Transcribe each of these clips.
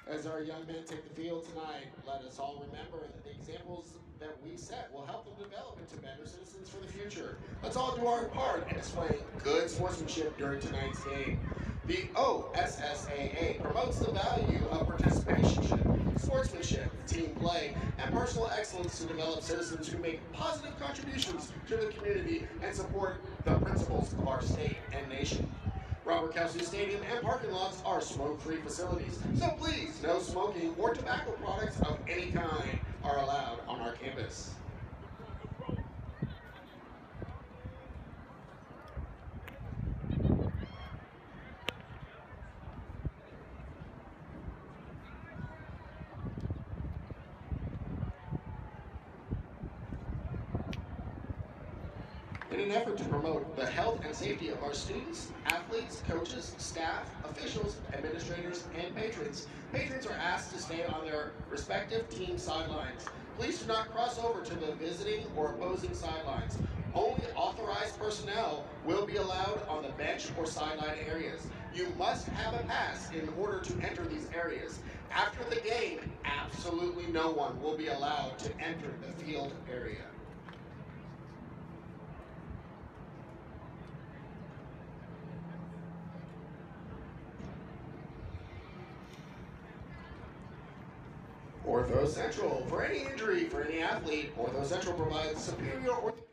As our young men take the field tonight, let us all remember that the examples that we set will help them develop into better citizens for the future. Let's all do our part in displaying good sportsmanship during tonight's game. The OSSAA promotes the value of participation, sportsmanship, team play, and personal excellence to develop citizens who make positive contributions to the community and support the principles of our state and nation. Robert Kelsey Stadium and parking lots are smoke-free facilities, so please, no smoking or tobacco products of any kind are allowed on our campus. In an effort to promote the health and safety of our students, athletes, coaches, staff, officials, administrators, and patrons, patrons are asked to stay on their respective team sidelines. Please do not cross over to the visiting or opposing sidelines. Only authorized personnel will be allowed on the bench or sideline areas. You must have a pass in order to enter these areas. After the game, absolutely no one will be allowed to enter the field area. Ortho Central. For any injury for any athlete, Ortho Central provides superior orthopedic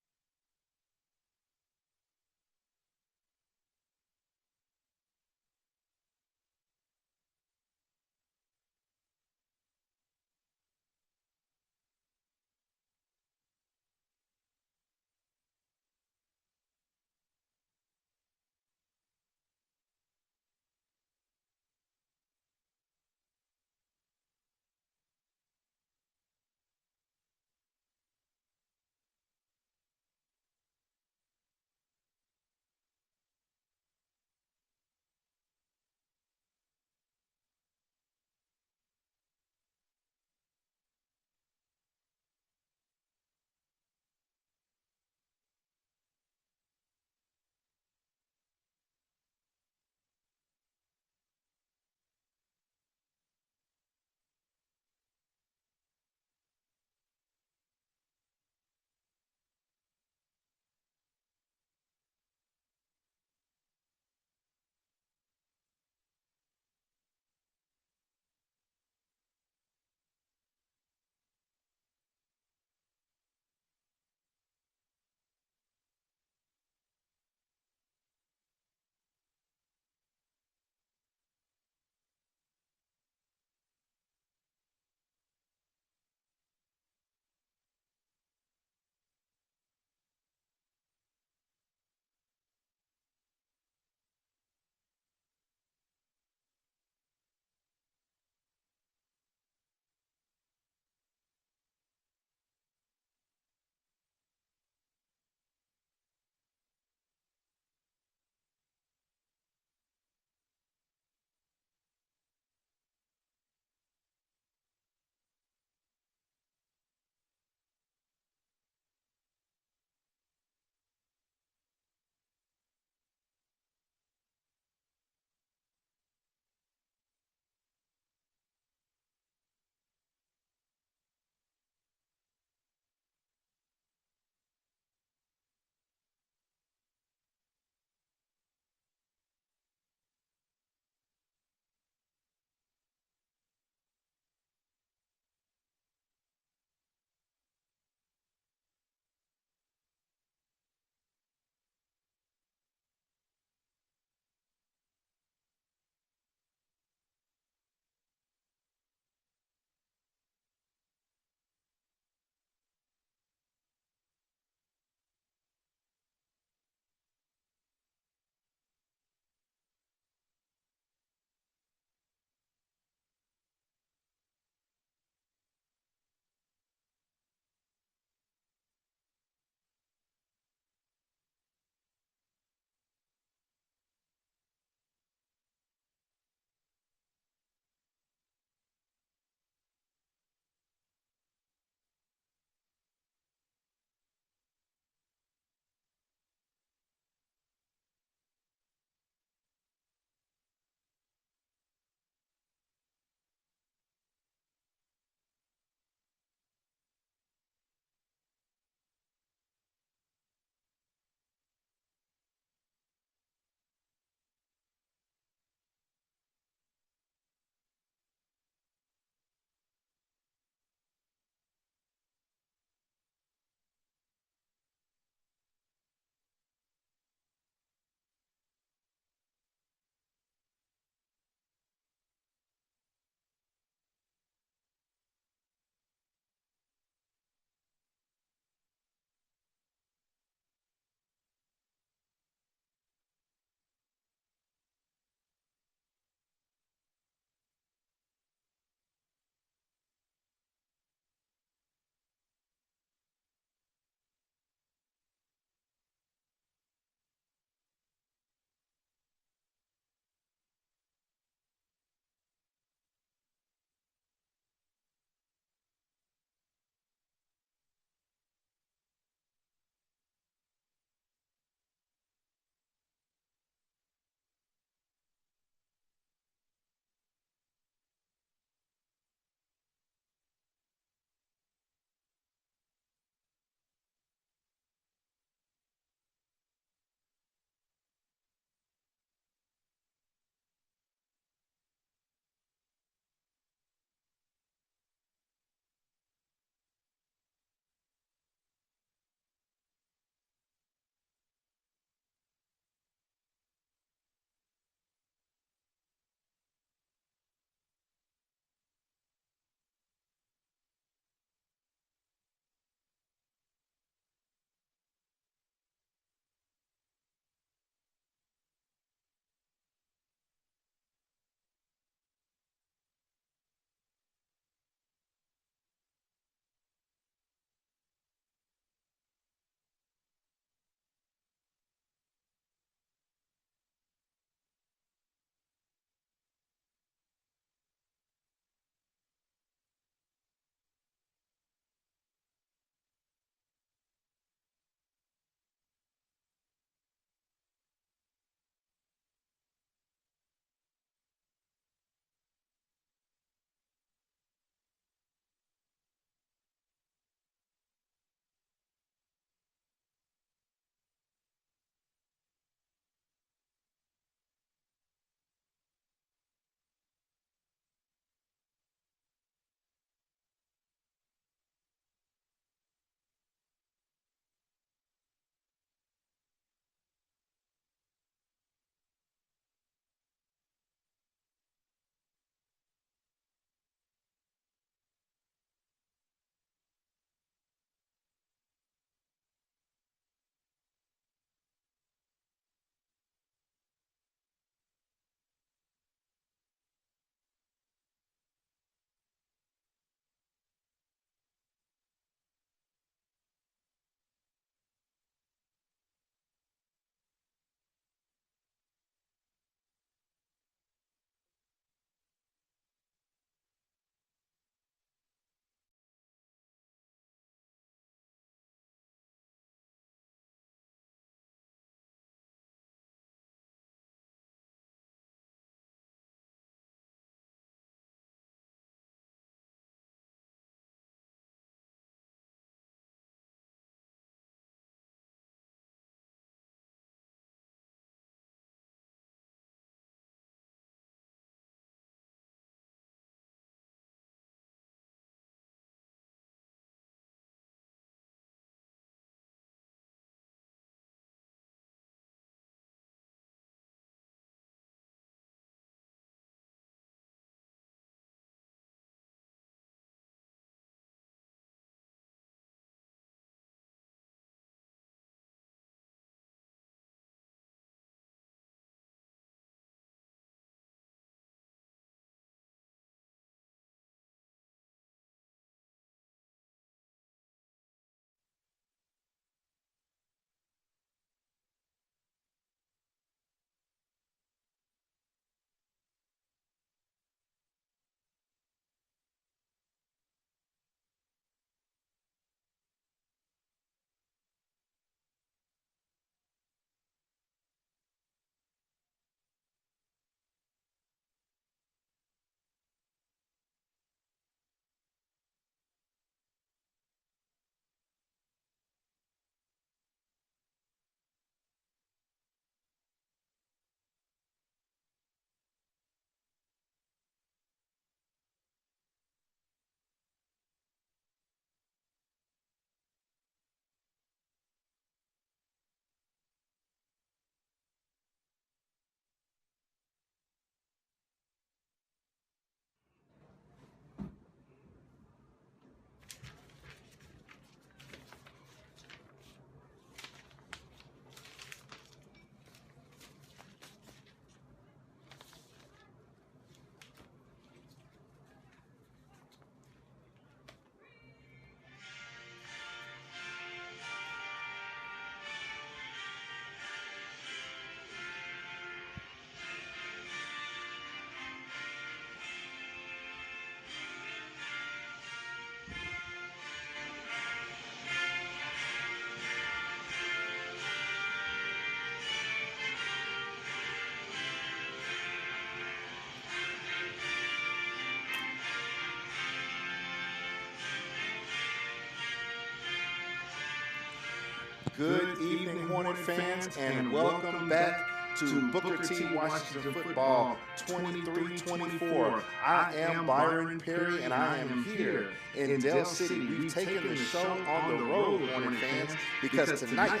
Good evening, Hornet fans, and welcome back to Booker T. Washington Football 23-24. I am Byron Perry, and I am here in Dell City. We've taken the show on the road, Hornet fans, because tonight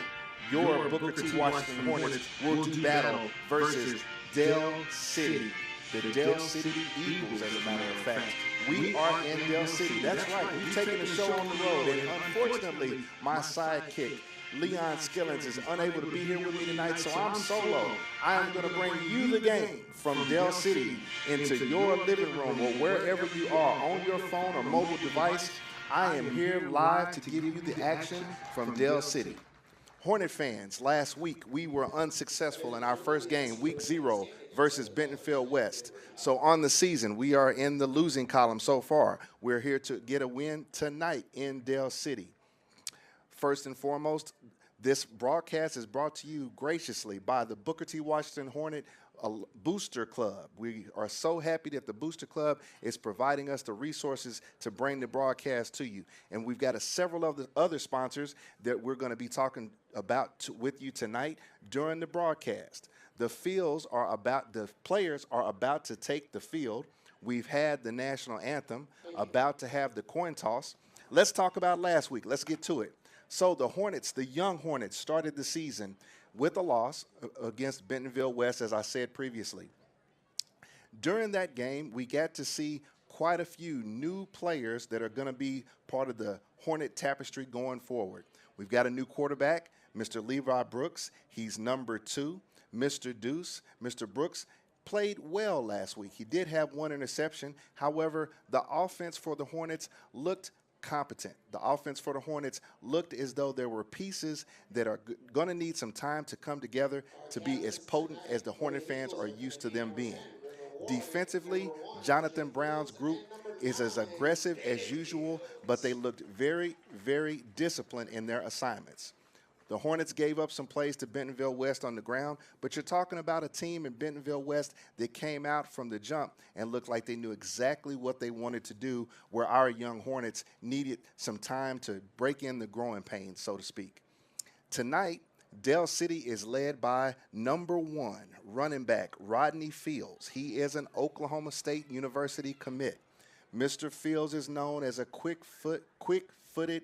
your Booker T. Washington Hornets will do battle versus Dell City. The Dell City Eagles, as a matter of fact. We are in Dell City. That's right. We've taken the show on the road, and unfortunately, my sidekick, Leon Skillings, is unable to be here with me tonight, so I'm solo. I am going to bring you the game from Dell City into your living room or wherever you are, on your phone or mobile device. I am here live to give you the action from Dell City. Hornet fans, last week we were unsuccessful in our first game, week 0, versus Bentonville West. So on the season, we are in the losing column so far. We're here to get a win tonight in Dell City. First and foremost, this broadcast is brought to you graciously by the Booker T. Washington Hornet Booster Club. We are so happy that the Booster Club is providing us the resources to bring the broadcast to you. And we've got several of the other sponsors that we're going to be talking about with you tonight during the broadcast. The players are about to take the field. We've had the national anthem, about to have the coin toss. Let's talk about last week. Let's get to it. So the Hornets, the young Hornets, started the season with a loss against Bentonville West, as I said previously. During that game, we got to see quite a few new players that are going to be part of the Hornet tapestry going forward. We've got a new quarterback, Mr. Levi Brooks. He's number 2. Mr. Deuce, Mr. Brooks, played well last week. He did have 1 interception. However, the offense for the Hornets looked competent. The offense for the Hornets looked as though there were pieces that are going to need some time to come together to be as potent as the Hornet fans are used to them being. Defensively, Jonathan Brown's group is as aggressive as usual, but they looked very, very disciplined in their assignments. The Hornets gave up some plays to Bentonville West on the ground, but you're talking about a team in Bentonville West that came out from the jump and looked like they knew exactly what they wanted to do, where our young Hornets needed some time to break in the growing pains, so to speak. Tonight, Dell City is led by number 1 running back Rodney Fields. He is an Oklahoma State University commit. Mr. Fields is known as a quick-footed,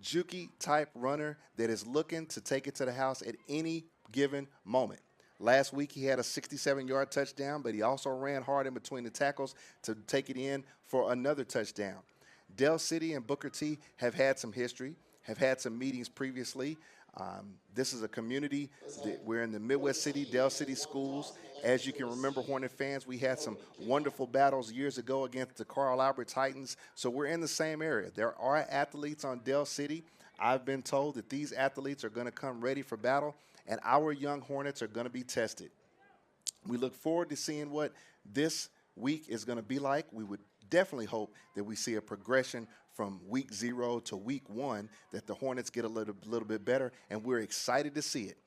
jukey-type runner that is looking to take it to the house at any given moment. Last week, he had a 67-yard touchdown, but he also ran hard in between the tackles to take it in for another touchdown. Dell City and Booker T have had some history, have had some meetings previously. This is a community that we're in the Midwest City, Dell City schools. As you can remember, Hornet fans, we had some wonderful battles years ago against the Carl Albert Titans, so we're in the same area. There are athletes on Dell City. I've been told that these athletes are going to come ready for battle, and our young Hornets are going to be tested. We look forward to seeing what this week is going to be like. We would definitely hope that we see a progression from week 0 to week 1, that the Hornets get a little bit better, and we're excited to see it.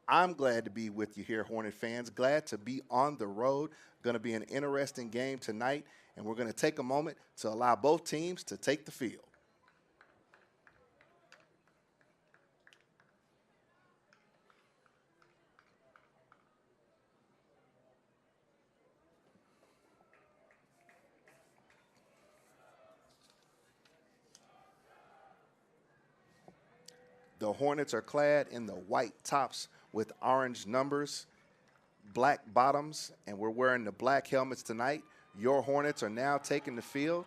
I'm glad to be with you here, Hornet fans. Glad to be on the road. Going to be an interesting game tonight, and we're going to take a moment to allow both teams to take the field. The Hornets are clad in the white tops with orange numbers, black bottoms, and we're wearing the black helmets tonight. Your Hornets are now taking the field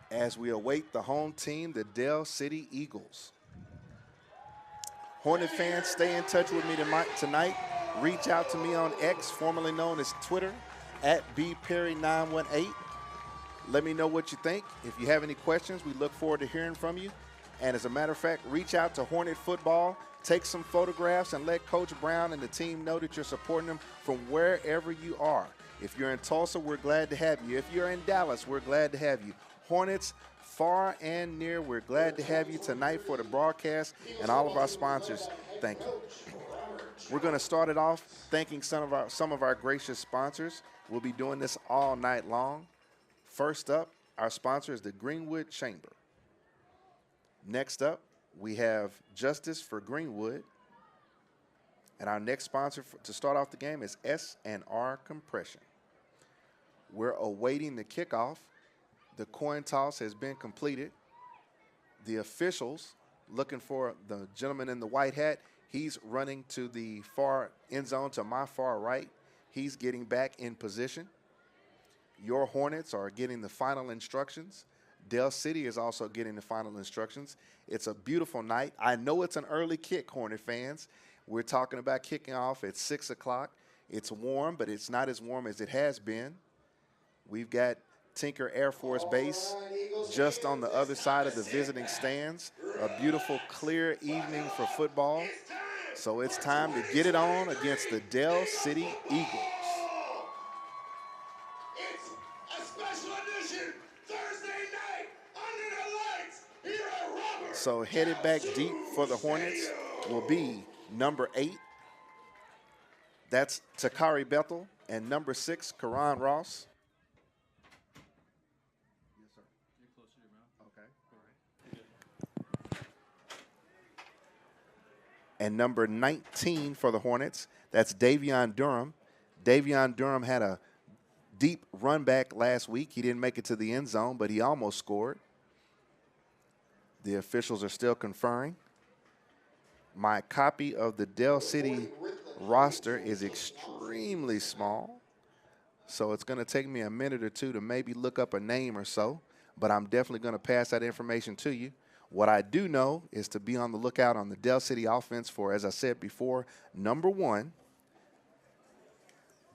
as we await the home team, the Dell City Eagles. Hornet fans, stay in touch with me tonight. Reach out to me on X, formerly known as Twitter, at bperry918. Let me know what you think. If you have any questions, we look forward to hearing from you. And as a matter of fact, reach out to Hornet Football, take some photographs, and let Coach Brown and the team know that you're supporting them from wherever you are. If you're in Tulsa, we're glad to have you. If you're in Dallas, we're glad to have you. Hornets, far and near, we're glad to have you tonight for the broadcast, and all of our sponsors, thank you. We're going to start it off thanking some of our gracious sponsors. We'll be doing this all night long. First up, our sponsor is the Greenwood Chamber. Next up, We have Justice for Greenwood. And our next sponsor to start off the game is S&R Compression. We're awaiting the kickoff. The coin toss has been completed. The officials looking for the gentleman in the white hat. He's running to the far end zone to my far right. He's getting back in position. Your Hornets are getting the final instructions. Dell City is also getting the final instructions. It's a beautiful night. I know it's an early kick, Hornet fans. We're talking about kicking off at 6 o'clock. It's warm, but it's not as warm as it has been. We've got Tinker Air Force Base just on the other side of the visiting stands. A beautiful, clear evening for football. So it's time to get it on against the Dell City Eagles. It's a special edition Thursday night under the lights here at Robert. So headed back deep for the Hornets will be number 8. That's Takari Bethel. And number 6, Karan Ross. And number 19 for the Hornets, that's Davion Durham. Davion Durham had a deep run back last week. He didn't make it to the end zone, but he almost scored. The officials are still conferring. My copy of the Dell City roster is extremely small, so it's going to take me a minute or two to maybe look up a name or so, but I'm definitely going to pass that information to you. What I do know is to be on the lookout on the Dell City offense for, as I said before, number 1.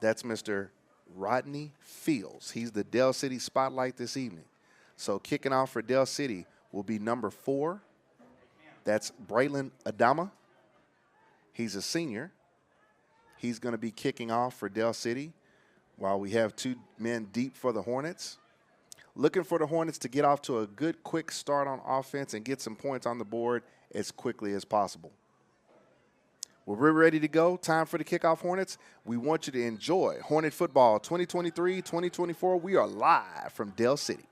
That's Mr. Rodney Fields. He's the Dell City spotlight this evening. So kicking off for Dell City will be number 4. That's Braylon Adama. He's a senior. He's going to be kicking off for Dell City while we have 2 men deep for the Hornets. Looking for the Hornets to get off to a good, quick start on offense and get some points on the board as quickly as possible. Well, we're ready to go. Time for the kickoff, Hornets. We want you to enjoy Hornet football 2023-2024. We are live from Dell City.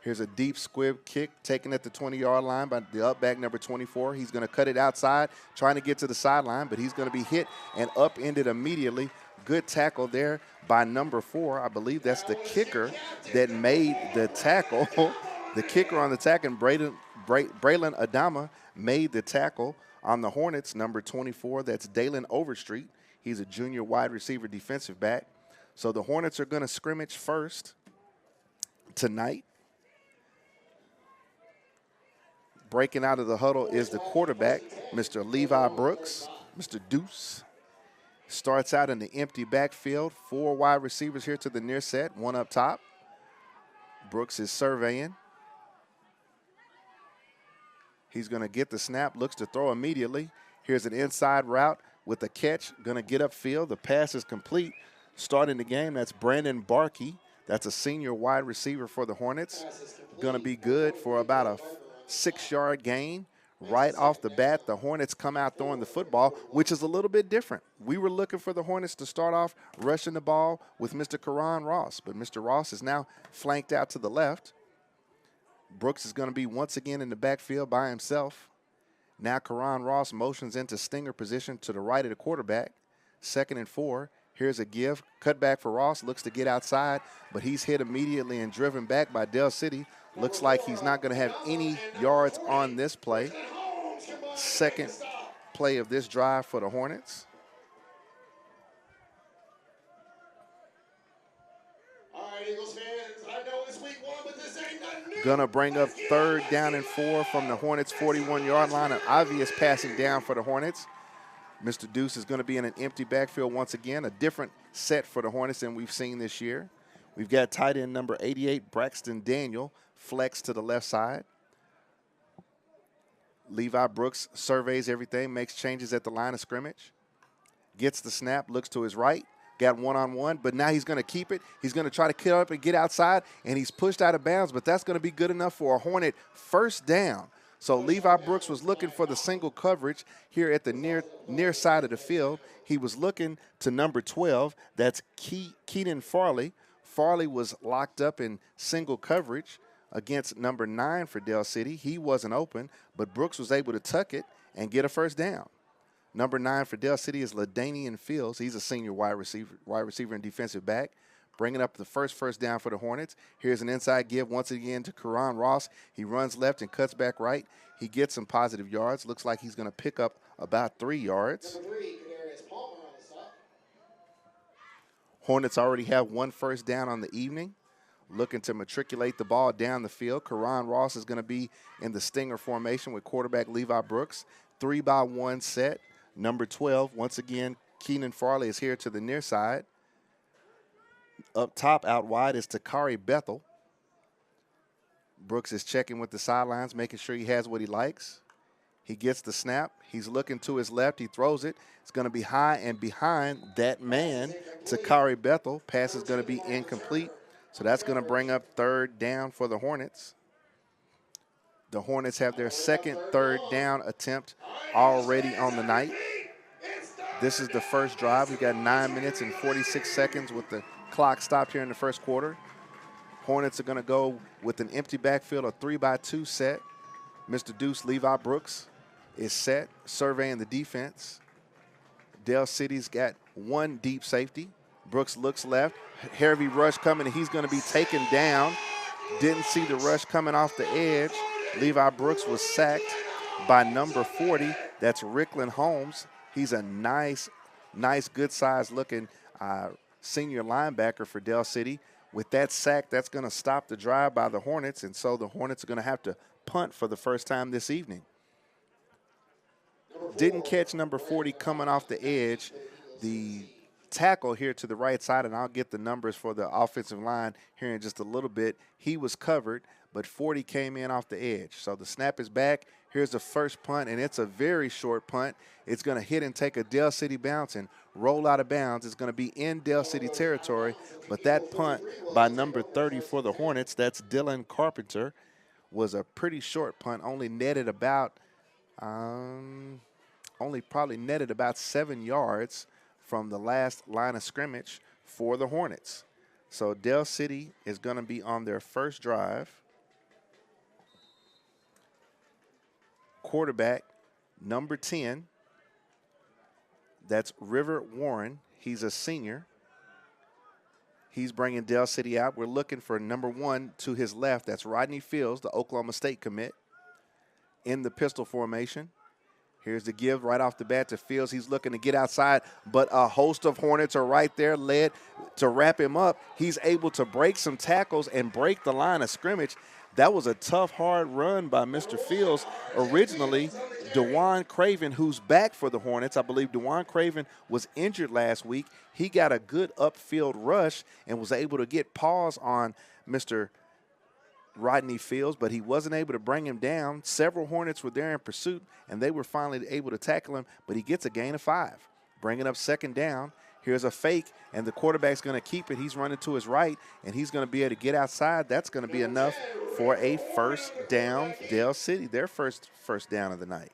Here's a deep squib kick taken at the 20-yard line by the up back number 24. He's going to cut it outside, trying to get to the sideline, but he's going to be hit and upended immediately. Good tackle there by number 4. I believe that's the kicker that made the tackle. The kicker on the tackle, and Braylon Adama made the tackle on the Hornets, number 24. That's Dalen Overstreet. He's a junior wide receiver defensive back. So the Hornets are going to scrimmage first tonight. Breaking out of the huddle is the quarterback, Mr. Levi Brooks, Mr. Deuce. Starts out in the empty backfield. 4 wide receivers here to the near set, 1 up top. Brooks is surveying. He's going to get the snap, looks to throw immediately. Here's an inside route with a catch, going to get upfield. The pass is complete. Starting the game, that's Brandon Barkey. That's a senior wide receiver for the Hornets. Going to be good for about a 6-yard gain. Right off the bat, the Hornets come out throwing the football, which is a little bit different. We were looking for the Hornets to start off rushing the ball with Mr. Karan Ross, but Mr. Ross is now flanked out to the left. Brooks is going to be once again in the backfield by himself. Now Karan Ross motions into stinger position to the right of the quarterback. 2nd and 4. Here's a give. Cut back for Ross. Looks to get outside, but he's hit immediately and driven back by Dell City. Looks like he's not going to have any yards on this play. Second play of this drive for the Hornets. All right, Eagles fans, I know it's week 1, but this ain't nothing new. Going to bring up 3rd down and 4 from the Hornets' 41-yard line. An obvious passing down for the Hornets. Mr. Deuce is going to be in an empty backfield once again. A different set for the Hornets than we've seen this year. We've got tight end number 88, Braxton Daniel, flex to the left side. Levi Brooks surveys everything, makes changes at the line of scrimmage. Gets the snap, looks to his right, got one-on-one, but now he's going to keep it. He's going to try to cut up and get outside, and he's pushed out of bounds, but that's going to be good enough for a Hornet first down. So Levi Brooks was looking for the single coverage here at the near side of the field. He was looking to number 12. That's Keaton Farley. Farley was locked up in single coverage against number 9 for Dell City. He wasn't open, but Brooks was able to tuck it and get a first down. Number 9 for Dell City is LaDainian Fields. He's a senior wide receiver and defensive back, bringing up the first down for the Hornets. Here's an inside give once again to Karan Ross. He runs left and cuts back right. He gets some positive yards. Looks like he's going to pick up about 3 yards. Number 3, Kadarius Palmer on the stop. Hornets already have 1 first down on the evening, looking to matriculate the ball down the field. Karan Ross is going to be in the stinger formation with quarterback Levi Brooks. 3-by-1 set. Number 12, once again, Keenan Farley is here to the near side. Up top, out wide, is Takari Bethel. Brooks is checking with the sidelines, making sure he has what he likes. He gets the snap. He's looking to his left. He throws it. It's going to be high and behind that man, Takari Bethel. Pass is going to be incomplete. So that's going to bring up 3rd down for the Hornets. The Hornets have their second 3rd down attempt already on the night. This is the first drive. We've got 9 minutes and 46 seconds with the clock stopped here in the first quarter. Hornets are going to go with an empty backfield, a 3-by-2 set. Mr. Deuce Levi Brooks is set, surveying the defense. Dell City's got 1 deep safety. Brooks looks left. Heavy rush coming, and he's going to be taken down. Didn't see the rush coming off the edge. Levi Brooks was sacked by number 40. That's Rickland Holmes. He's a nice, good-sized looking senior linebacker for Dell City. With that sack, that's going to stop the drive by the Hornets, and so the Hornets are going to have to punt for the first time this evening. Didn't catch number 40 coming off the edge. The tackle here to the right side, and I'll get the numbers for the offensive line here in just a little bit. He was covered, but 40 came in off the edge. So the snap is back. Here's the first punt, and it's a very short punt. It's going to hit and take a Dell City bounce and roll out of bounds. It's going to be in Dell City territory, but that punt by number 30 for the Hornets, that's Dylan Carpenter, was a pretty short punt, only netted about probably netted about 7 yards from the last line of scrimmage for the Hornets. So Dell City is going to be on their first drive. Quarterback, number 10, that's River Warren. He's a senior. He's bringing Dell City out. We're looking for number 1 to his left. That's Rodney Fields, the Oklahoma State commit, in the pistol formation. Here's the give right off the bat to Fields. He's looking to get outside, but a host of Hornets are right there led to wrap him up. He's able to break some tackles and break the line of scrimmage. That was a tough, hard run by Mr. Fields. Originally, DeJuan Craven, who's back for the Hornets, I believe DeJuan Craven was injured last week. He got a good upfield rush and was able to get paws on Mr. Rodney Fields, but he wasn't able to bring him down. Several Hornets were there in pursuit, and they were finally able to tackle him, but he gets a gain of 5. Bringing up 2nd down. Here's a fake, and the quarterback's going to keep it. He's running to his right, and he's going to be able to get outside. That's going to be enough for a first down. Dell City, their first down of the night.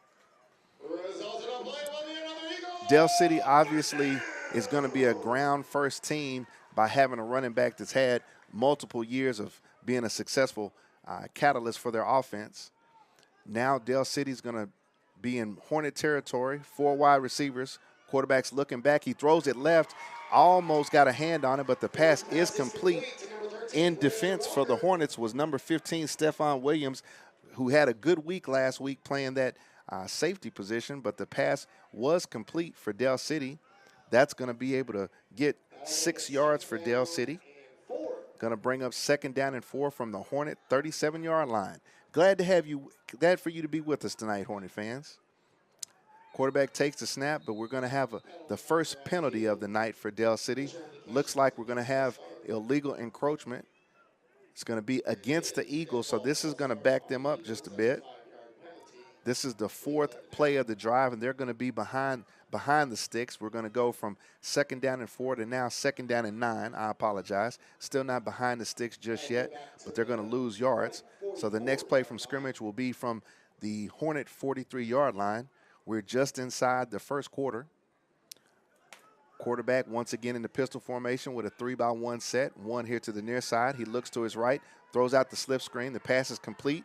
Dell City obviously is going to be a ground first team by having a running back that's had multiple years of being a successful catalyst for their offense. Now Dell City's going to be in Hornet territory, 4 wide receivers. Quarterback's looking back. He throws it left, almost got a hand on it, but the pass is complete. In defense for the Hornets was number 15, Stephon Williams, who had a good week last week playing that safety position, but the pass was complete for Dell City. That's going to be able to get 6 yards for Dell City. Going to bring up 2nd down and 4 from the Hornet 37-yard line. Glad for you to be with us tonight, Hornet fans. Quarterback takes the snap, but we're going to have the first penalty of the night for Dell City. Looks like we're going to have illegal encroachment. It's going to be against the Eagles, so this is going to back them up just a bit. This is the 4th play of the drive, and they're going to be behind the sticks. We're going to go from 2nd down and 4 to now 2nd down and 9. I apologize. Still not behind the sticks just yet, but they're going to lose yards. So the next play from scrimmage will be from the Hornet 43-yard line. We're just inside the first quarter. Quarterback once again in the pistol formation with a 3-by-1 set. One here to the near side. He looks to his right, throws out the slip screen. The pass is complete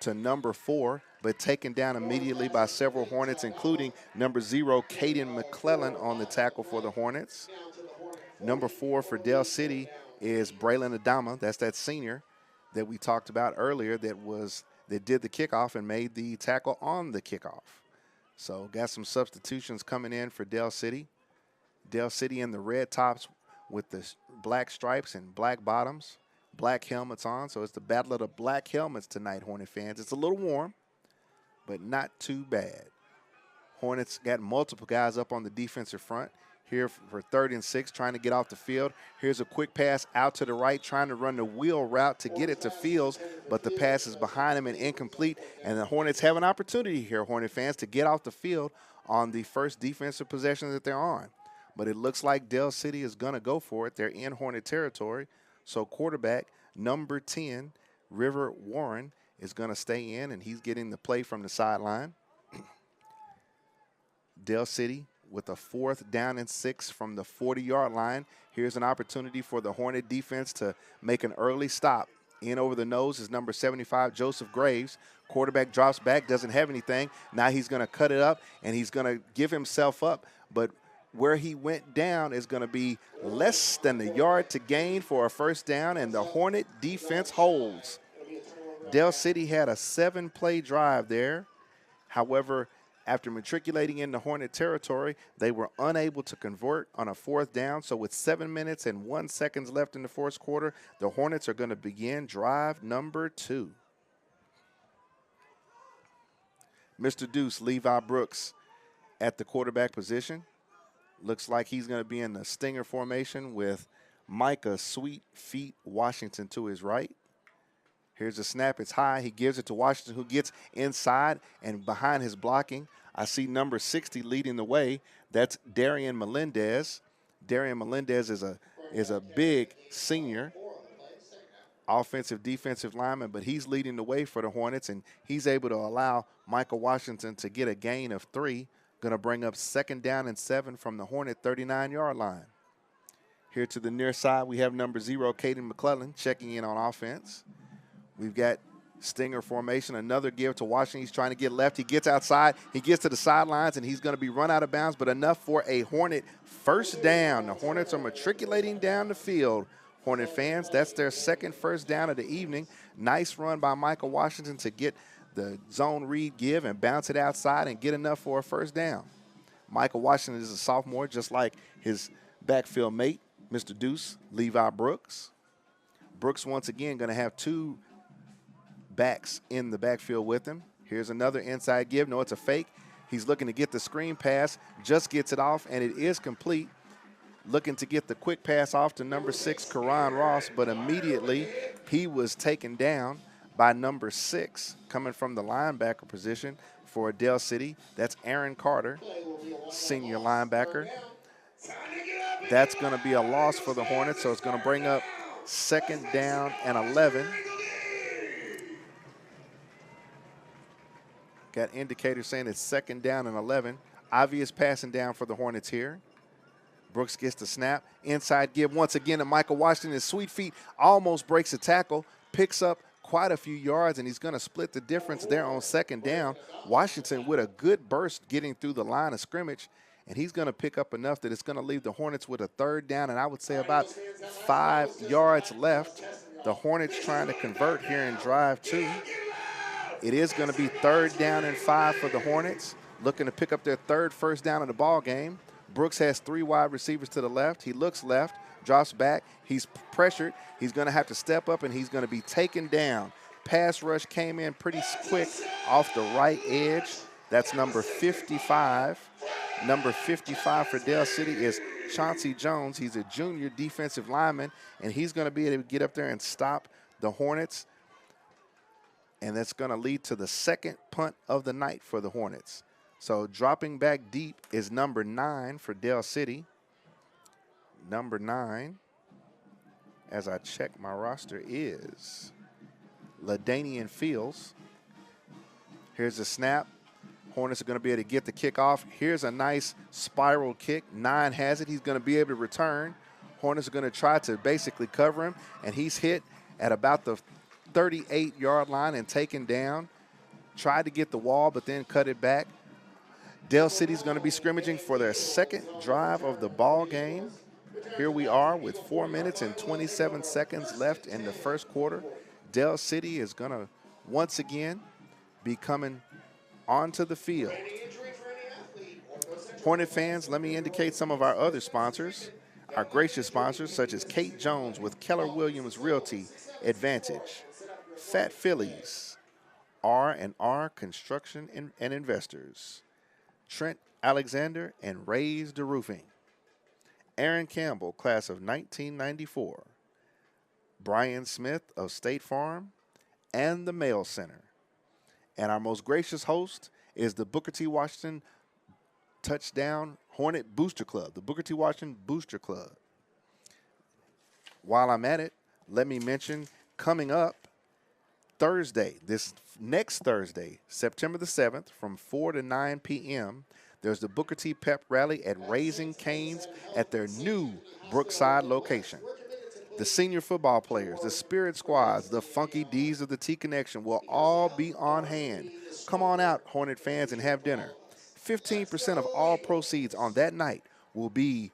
to number 4, but taken down immediately by several Hornets, including number 0, Caden McClellan, on the tackle for the Hornets. Number 4 for Dell City is Braylon Adama. That's that senior that we talked about earlier that did the kickoff and made the tackle on the kickoff. So got some substitutions coming in for Dell City. Dell City in the red tops with the black stripes and black bottoms, black helmets on. So it's the battle of the black helmets tonight, Hornet fans. It's a little warm, but not too bad. Hornets got multiple guys up on the defensive front here for 3rd and 6, trying to get off the field. Here's a quick pass out to the right, trying to run the wheel route to get it to Fields, but the pass is behind him and incomplete. And the Hornets have an opportunity here, Hornet fans, to get off the field on the first defensive possession that they're on. But it looks like Dell City is going to go for it. They're in Hornet territory. So quarterback number 10, River Warren, is going to stay in, and he's getting the play from the sideline. Dell City with a 4th down and 6 from the 40-yard line. Here's an opportunity for the Hornet defense to make an early stop. In over the nose is number 75, Joseph Graves. Quarterback drops back, doesn't have anything. Now he's going to cut it up, and he's going to give himself up. But where he went down is going to be less than the yard to gain for a first down, and the Hornet defense holds. Dell City had a 7-play drive there. However, after matriculating into Hornet territory, they were unable to convert on a 4th down. So with 7 minutes and 1 second left in the 4th quarter, the Hornets are going to begin drive number 2. Mr. Deuce, Levi Brooks at the quarterback position. Looks like he's going to be in the stinger formation with Micah Sweet Feet Washington to his right. Here's the snap. It's high. He gives it to Washington, who gets inside and behind his blocking. I see number 60 leading the way. That's Darian Melendez. Darian Melendez is a big senior offensive defensive lineman, but he's leading the way for the Hornets, and he's able to allow Michael Washington to get a gain of 3. Going to bring up 2nd down and 7 from the Hornet 39-yard line. Here to the near side, we have number 0, Caden McClellan, checking in on offense. We've got stinger formation, another give to Washington. He's trying to get left. He gets outside. He gets to the sidelines, and he's going to be run out of bounds, but enough for a Hornet first down. The Hornets are matriculating down the field. Hornet fans, that's their 2nd first down of the evening. Nice run by Michael Washington to get the zone read give and bounce it outside and get enough for a first down. Michael Washington is a sophomore, just like his backfield mate, Mr. Deuce, Levi Brooks. Brooks, once again, going to have 2 backs in the backfield with him. Here's another inside give. No, it's a fake. He's looking to get the screen pass, just gets it off, and it is complete. Looking to get the quick pass off to number 6, Karan Ross, but immediately he was taken down by number 6, coming from the linebacker position for Dell City. That's Aaron Carter, senior linebacker. That's going to be a loss for the Hornets, so it's going to bring up 2nd down and 11. Got indicators saying it's 2nd down and 11. Obvious passing down for the Hornets here. Brooks gets the snap. Inside give once again to Michael Washington. His sweet feet almost breaks a tackle, picks up quite a few yards, and he's going to split the difference there on 2nd down. Washington with a good burst getting through the line of scrimmage, and he's going to pick up enough that it's going to leave the Hornets with a 3rd down, and I would say about 5 yards left. The Hornets trying to convert here in drive 2. It is going to be 3rd down and 5 for the Hornets, looking to pick up their 3rd first down of the ball game. Brooks has 3 wide receivers to the left. He looks left, drops back. He's pressured. He's going to have to step up, and he's going to be taken down. Pass rush came in pretty quick off the right edge. That's number 55. Number 55 for Dell City is Chauncey Jones. He's a junior defensive lineman, and he's going to be able to get up there and stop the Hornets. And that's going to lead to the 2nd punt of the night for the Hornets. So dropping back deep is number 9 for Dell City. Number 9, as I check my roster, is LaDainian Fields. Here's the snap. Hornets are going to be able to get the kick off. Here's a nice spiral kick. 9 has it. He's going to be able to return. Hornets are going to try to basically cover him, and he's hit at about the 38-yard line and taken down. Tried to get the wall, but then cut it back. Dale City's going to be scrimmaging for their second drive of the ball game. Here we are with 4 minutes and 27 seconds left in the first quarter. Dale City is going to once again be coming onto the field. Hornet fans, let me indicate some of our other sponsors, our gracious sponsors, such as Kate Jones with Keller Williams Realty Advantage, Fat Phillies, R&R Construction and Investors, Trent Alexander and Raised Roofing, Aaron Campbell, class of 1994, Brian Smith of State Farm, and the Mail Center. And our most gracious host is the Booker T. Washington Touchdown Hornet Booster Club, the Booker T. Washington Booster Club. While I'm at it, let me mention coming up Thursday, this next Thursday, September the 7th, from 4 to 9 p.m., there's the Booker T. Pep Rally at Raising Cane's at their new Brookside location. The senior football players, the Spirit Squads, the Funky D's of the T Connection will all be on hand. Come on out, Hornet fans, and have dinner. 15% of all proceeds on that night will be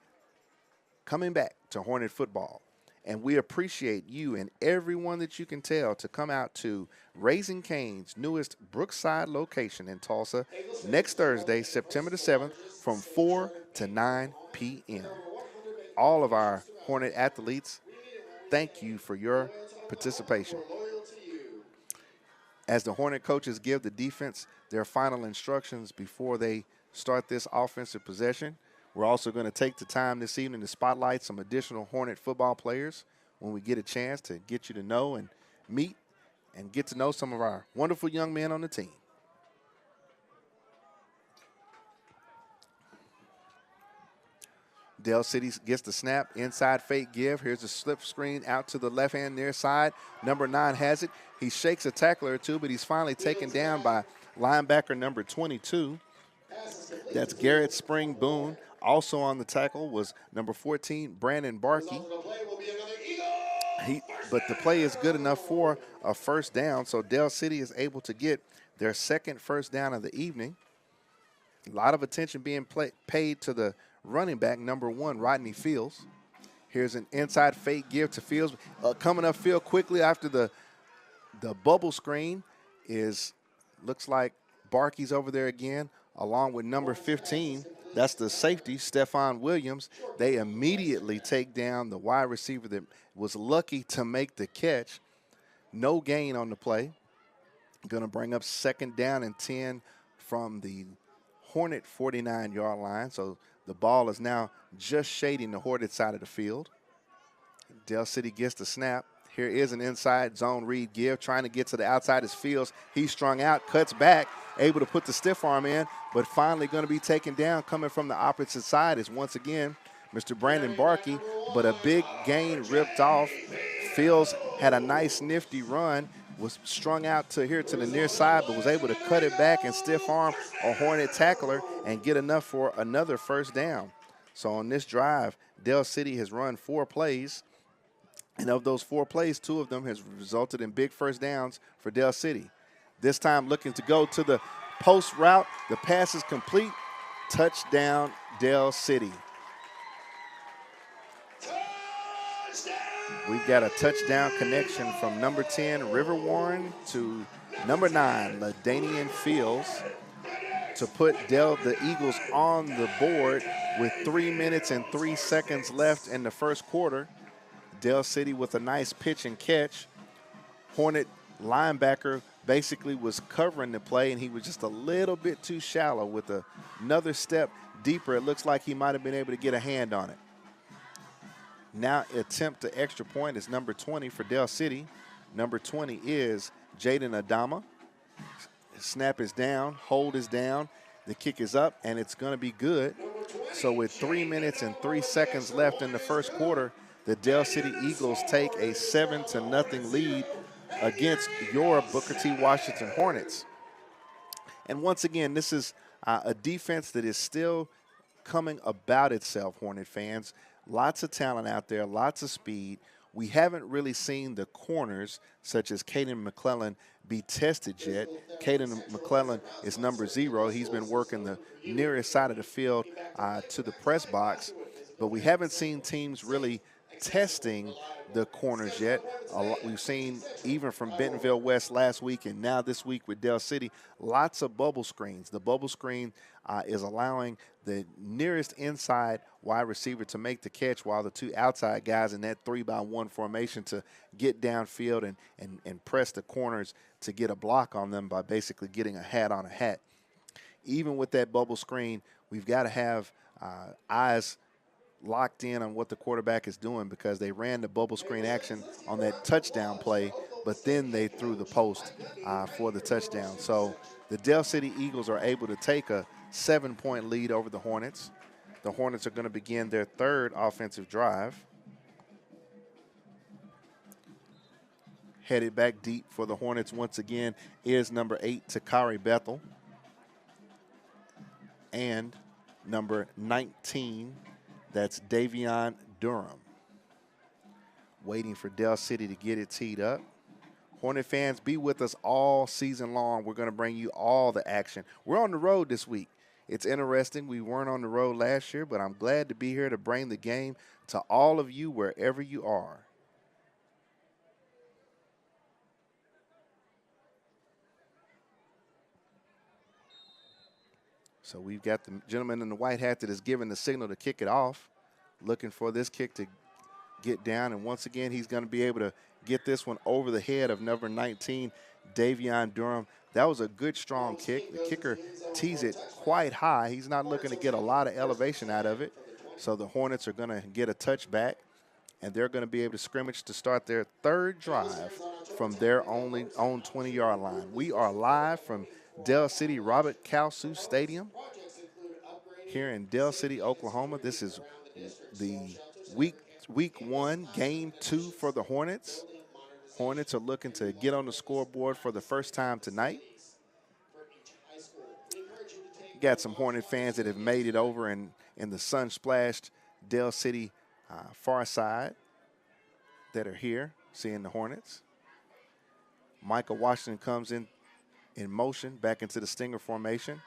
coming back to Hornet football. And we appreciate you and everyone that you can tell to come out to Raising Cane's newest Brookside location in Tulsa next Thursday, September the 7th, from 4 to 9 p.m. All of our Hornet athletes, thank you for your participation. As the Hornet coaches give the defense their final instructions before they start this offensive possession, we're also going to take the time this evening to spotlight some additional Hornet football players when we get a chance to get you to know and meet and get to know some of our wonderful young men on the team. Dale City gets the snap, inside fake give. Here's a slip screen out to the left-hand near side. Number 9 has it. He shakes a tackler or two, but he's finally taken down by linebacker number 22. That's Garrett Spring Boone. Also on the tackle was number 14, Brandon Barkey. But the play is good enough for a first down, so Dale City is able to get their second first down of the evening. A lot of attention being paid to the running back, number 1, Rodney Fields. Here's an inside fake give to Fields. Coming up field quickly after the bubble screen looks like Barkey's over there again, along with number 15. That's the safety, Stephon Williams. They immediately take down the wide receiver that was lucky to make the catch. No gain on the play. Going to bring up second down and 10 from the Hornet 49-yard line. So the ball is now just shading the Hornet side of the field. Dale City gets the snap. Here is an inside zone read give, trying to get to the outside of Fields. He's strung out, cuts back, able to put the stiff arm in, but finally going to be taken down. Coming from the opposite side is once again Mr. Brandon Barkey, but a big gain ripped off. Fields had a nice nifty run, was strung out to here to the near side, but was able to cut it back and stiff arm a Hornet tackler and get enough for another first down. So on this drive, Dale City has run 4 plays. And of those 4 plays, 2 of them has resulted in big first downs for Dale City. This time looking to go to the post route. The pass is complete. Touchdown, Dale City. We've got a touchdown connection from number 10, River Warren, to number 9, LaDainian Fields, to put the Eagles on the board with 3 minutes and 3 seconds left in the first quarter. Dale City with a nice pitch and catch. Hornet linebacker basically was covering the play, and he was just a little bit too shallow. With another step deeper, it looks like he might have been able to get a hand on it. Now attempt the extra point is number 20 for Dale City. Number 20 is Jaden Adama. Snap is down, hold is down, the kick is up, and it's going to be good. So with 3 minutes and 3 seconds left in the first quarter, the Dale City Eagles take a 7-0 lead against your Booker T. Washington Hornets. And once again, this is a defense that is still coming about itself, Hornet fans. Lots of talent out there, lots of speed. We haven't really seen the corners, such as Caden McClellan, be tested yet. Caden McClellan is number 0. He's been working the nearest side of the field to the press box, but we haven't seen teams really testing the corners yet. We've seen, even from Bentonville West last week and now this week with Del City, lots of bubble screens. The bubble screen is allowing the nearest inside wide receiver to make the catch, while the 2 outside guys in that 3-by-1 formation to get downfield and press the corners to get a block on them by basically getting a hat on a hat. Even with that bubble screen, we've got to have eyes locked in on what the quarterback is doing, because they ran the bubble screen action on that touchdown play, but then they threw the post for the touchdown. So the Del City Eagles are able to take a 7-point lead over the Hornets. The Hornets are going to begin their 3rd offensive drive. Headed back deep for the Hornets once again is number 8, Takari Bethel, and number 19, that's Davion Durham. Waiting for Del City to get it teed up. Hornet fans, be with us all season long. We're going to bring you all the action. We're on the road this week. It's interesting. We weren't on the road last year, but I'm glad to be here to bring the game to all of you wherever you are. So we've got the gentleman in the white hat that is giving the signal to kick it off, looking for this kick to get down. And once again, he's going to be able to get this one over the head of number 19, Davion Durham. That was a good, strong kick. The kicker tees it quite high. He's not looking to get a lot of elevation out of it. So the Hornets are going to get a touchback, and they're going to be able to scrimmage to start their 3rd drive from their own 20-yard line. We are live from Del City Robert Kalsu Stadium here in Del City, Oklahoma. This is the week 1, game 2 for the Hornets. Hornets are looking to get on the scoreboard for the first time tonight. Got some Hornet fans that have made it over in the sun-splashed Del City far side that are here seeing the Hornets. Micah Washington comes in motion back into the stinger formation.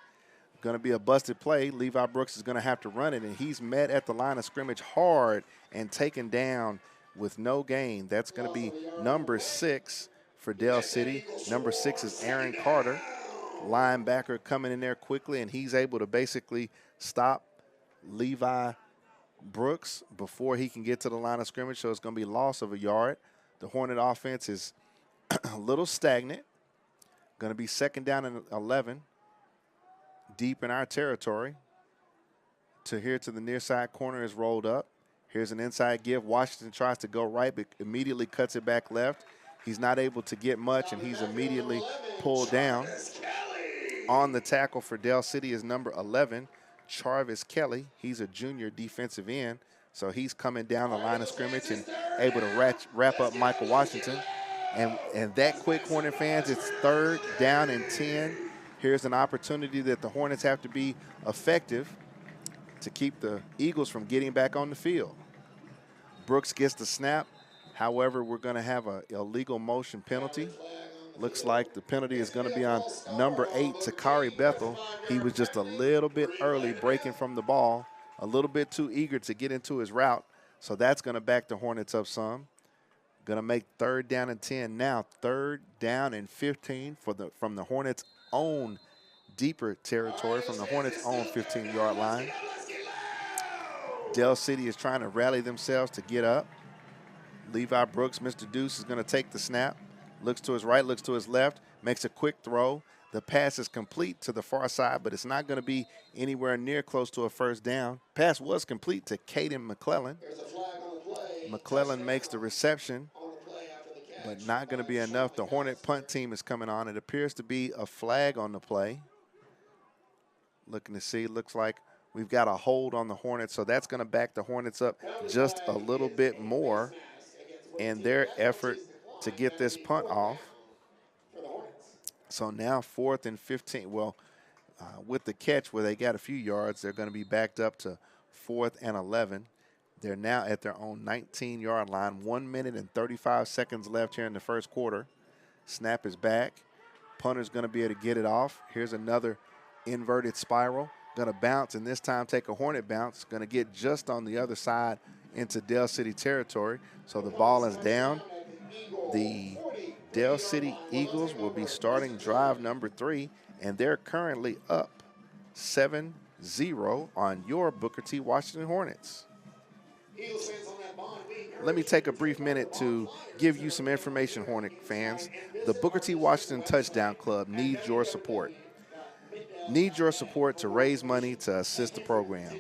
Going to be a busted play. Levi Brooks is going to have to run it, and he's met at the line of scrimmage hard and taken down with no gain. That's going to be number 6 for Del City. Number 6 is Aaron Carter, linebacker, coming in there quickly, and he's able to basically stop Levi Brooks before he can get to the line of scrimmage, so it's going to be loss of a yard. The Hornet offense is a little stagnant. Going to be 2nd down and 11, deep in our territory. To here to the near side corner is rolled up. Here's an inside give. Washington tries to go right, but immediately cuts it back left. He's not able to get much, and he's immediately pulled down. On the tackle for Del City is number 11, Charvis Kelly. He's a junior defensive end, so he's coming down the line of scrimmage and able to wrap up Michael Washington. And that quick, Hornet fans, it's 3rd down and 10. Here's an opportunity that the Hornets have to be effective to keep the Eagles from getting back on the field. Brooks gets the snap. However, we're going to have an illegal motion penalty. Looks like the penalty is going to be on number 8, Takari Bethel. He was just a little bit early breaking from the ball, a little bit too eager to get into his route. So that's going to back the Hornets up some. Going to make 3rd down and 10 now. 3rd down and 15 from the Hornets' own deeper territory, from the Hornets' own 15-yard line. Del City is trying to rally themselves to get up. Levi Brooks, Mr. Deuce, is going to take the snap. Looks to his right, looks to his left, makes a quick throw. The pass is complete to the far side, but it's not going to be anywhere near close to a 1st down. Pass was complete to Caden McClellan. McClellan makes the reception, but not going to be enough. The Hornet punt team is coming on. It appears to be a flag on the play. Looking to see, looks like we've got a hold on the Hornets, so that's going to back the Hornets up just a little bit more in their effort to get this punt off. So now 4th and 15. Well, with the catch where they got a few yards, they're going to be backed up to 4th and 11. They're now at their own 19-yard line. 1 minute and 35 seconds left here in the first quarter. Snap is back. Punter's going to be able to get it off. Here's another inverted spiral. Going to bounce, and this time take a Hornet bounce. Going to get just on the other side into Dale City territory. So the ball is down. The Dale City Eagles will be starting drive number 3, and they're currently up 7-0 on your Booker T. Washington Hornets. Let me take a brief minute to give you some information, Hornet fans. The Booker T. Washington Touchdown Club needs your support. Needs your support to raise money to assist the program.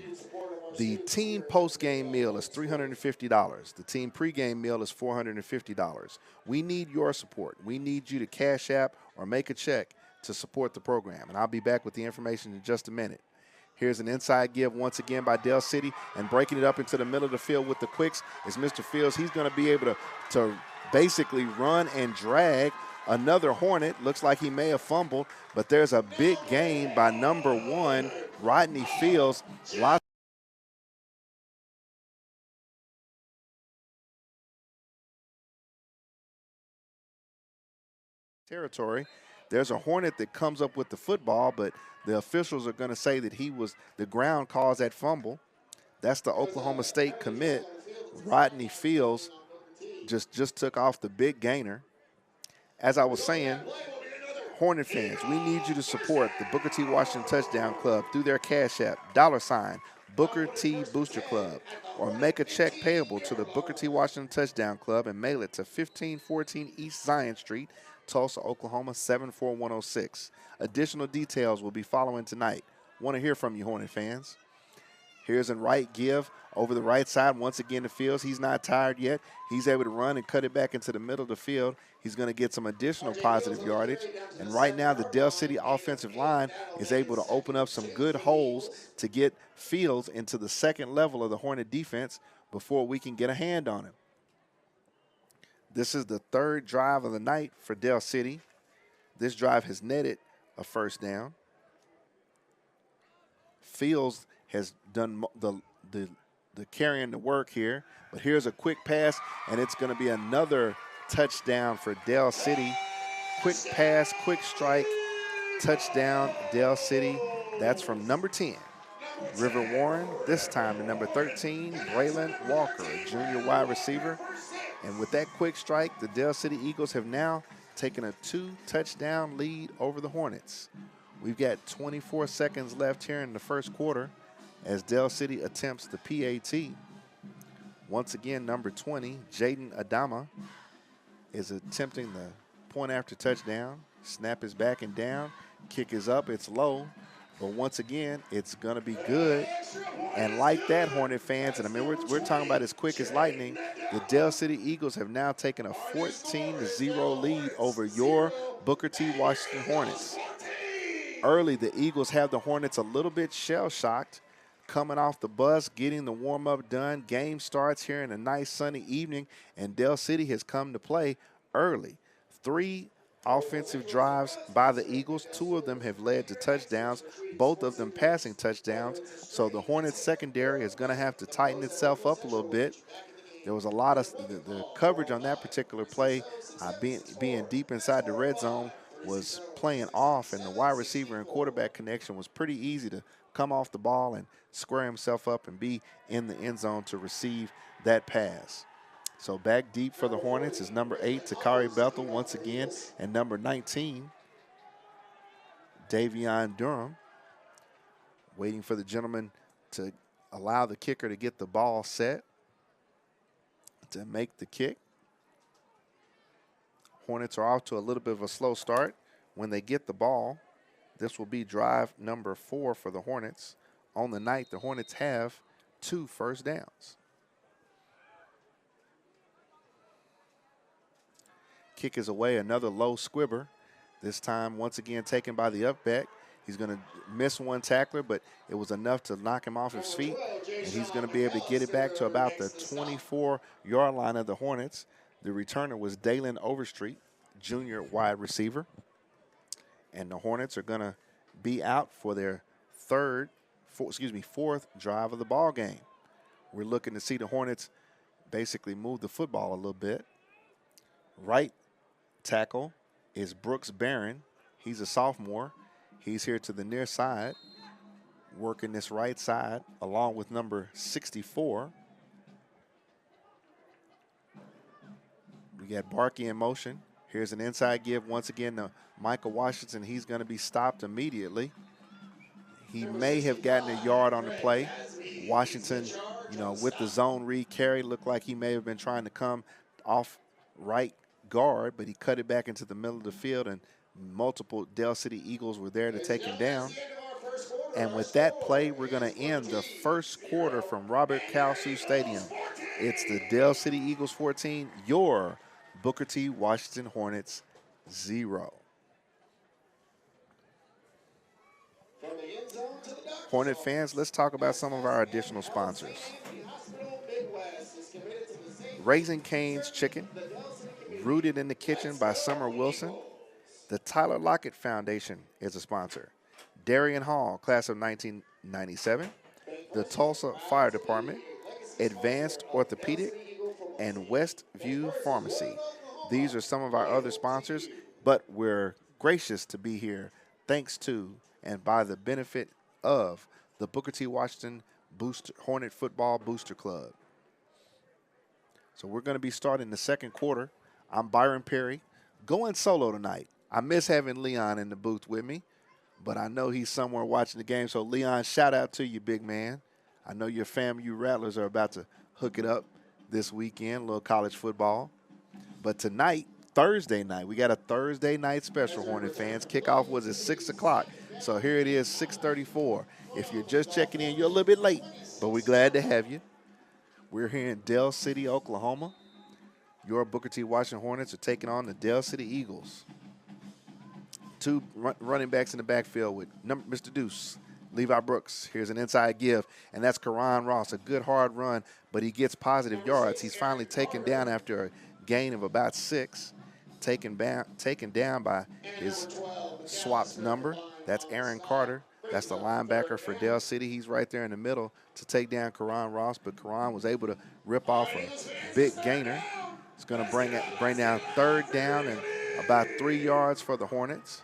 The team post-game meal is $350. The team pregame meal is $450. We need your support. We need you to Cash App or make a check to support the program. And I'll be back with the information in just a minute. Here's an inside give once again by Dale City, and breaking it up into the middle of the field with the quicks is Mr. Fields. He's going to be able to basically run and drag another Hornet. Looks like he may have fumbled, but there's a big gain by number 1, Rodney Fields. Territory. There's a Hornet that comes up with the football, but the officials are going to say that he was the ground caused that fumble. That's the Oklahoma State commit. Rodney Fields just took off the big gainer. As I was saying, Hornet fans, we need you to support the Booker T. Washington Touchdown Club through their Cash App, $ Booker T Booster Club, or make a check payable to the Booker T. Washington Touchdown Club and mail it to 1514 East Zion Street, Tulsa, Oklahoma, 74106. Additional details will be following tonight. Want to hear from you, Hornet fans. Here's a right give over the right side. Once again, the Fields. He's not tired yet. He's able to run and cut it back into the middle of the field. He's going to get some additional positive yardage. And right now, the Dale City offensive line is able to open up some good holes to get Fields into the second level of the Hornet defense before we can get a hand on him. This is the 3rd drive of the night for Dale City. This drive has netted a first down. Fields has done the carrying the work here, but here's a quick pass, and it's going to be another touchdown for Dale City. Quick pass, quick strike, touchdown, Dale City. That's from number 10, River Warren. This time to number 13, Braylon Walker, a junior wide receiver. And with that quick strike, the Dale City Eagles have now taken a 2-touchdown lead over the Hornets. We've got 24 seconds left here in the first quarter as Dale City attempts the PAT. Once again, number 20, Jaden Adama, is attempting the point after touchdown. Snap is back and down. Kick is up. It's low. But once again, it's going to be good. And like that, Hornet fans, and I mean, we're talking about as quick as lightning, the Dale City Eagles have now taken a 14-0 lead over your Booker T. Washington Hornets. Early, the Eagles have the Hornets a little bit shell-shocked, coming off the bus, getting the warm-up done. Game starts here in a nice sunny evening, and Dale City has come to play early. 3 offensive drives by the Eagles. 2 of them have led to touchdowns, both of them passing touchdowns. So the Hornets secondary is going to have to tighten itself up a little bit. There was a lot of the coverage on that particular play, being deep inside the red zone, was playing off, and the wide receiver and quarterback connection was pretty easy to come off the ball and square himself up and be in the end zone to receive that pass. So back deep for the Hornets is number 8, Takari Bethel once again, and number 19, Davion Durham. Waiting for the gentleman to allow the kicker to get the ball set to make the kick. Hornets are off to a little bit of a slow start. When they get the ball, this will be drive number 4 for the Hornets. On the night, the Hornets have 2 first downs. Kick is away, another low squibber. This time, once again, taken by the upback. He's going to miss one tackler, but it was enough to knock him off his feet. And he's going to be able to get it back to about the 24-yard line of the Hornets. The returner was Dalen Overstreet, junior wide receiver. And the Hornets are going to be out for their fourth drive of the ball game. We're looking to see the Hornets basically move the football a little bit. Right tackle is Brooks Barron. He's a sophomore. He's here to the near side, working this right side along with number 64. We got Barkey in motion. Here's an inside give once again to Michael Washington. He's going to be stopped immediately. He may have gotten a yard on the play. Washington, with the zone read carry, looked like he may have been trying to come off right guard, but he cut it back into the middle of the field, and multiple Dell City Eagles were there to take him down. And with that play, we're going to end the first quarter from Robert Kalsu Stadium. It's the Dell City Eagles 14, your Booker T. Washington Hornets 0. Hornet fans, let's talk about some of our additional sponsors. Raising Cane's Chicken, Rooted in the Kitchen by Summer Wilson. The Tyler Lockett Foundation is a sponsor. Darien Hall, class of 1997. The Tulsa Fire Department, Advanced Orthopedic, and Westview Pharmacy. These are some of our other sponsors, but we're gracious to be here thanks to and by the benefit of the Booker T. Washington Hornet Football Booster Club. So we're going to be starting the second quarter. I'm Byron Perry, going solo tonight. I miss having Leon in the booth with me, but I know he's somewhere watching the game. So, Leon, shout out to you, big man. I know your FAMU Rattlers are about to hook it up this weekend, a little college football. But tonight, Thursday night, we got a Thursday night special, Hornet fans. Kickoff was at 6 o'clock. So here it is, 6:34. If you're just checking in, you're a little bit late, but we're glad to have you. We're here in Dell City, Oklahoma. Your Booker T. Washington Hornets are taking on the Dell City Eagles. Two running backs in the backfield with Mr. Deuce, Levi Brooks. Here's an inside give, and that's Karan Ross. A good hard run, but he gets positive yards. He's finally taken down after a gain of about 6. Taken down by his swapped number. That's Aaron Carter. That's the linebacker for Dell City. He's right there in the middle to take down Karan Ross, but Karan was able to rip off a big gainer. It's going to bring down third down and about 3 yards for the Hornets.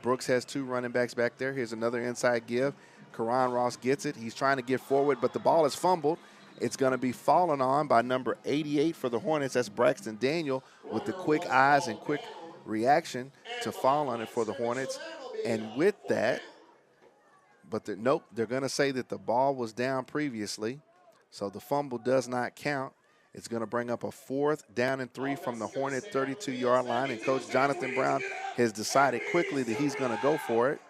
Brooks has 2 running backs back there. Here's another inside give. Karan Ross gets it. He's trying to get forward, but the ball is fumbled. It's going to be fallen on by number 88 for the Hornets. That's Braxton Daniel with the quick eyes and quick reaction to fall on it for the Hornets. And with that, nope, they're going to say that the ball was down previously, so the fumble does not count. It's going to bring up a 4th down and 3 from the Hornet 32-yard line, and Coach Jonathan Brown has decided quickly that he's going to go for it.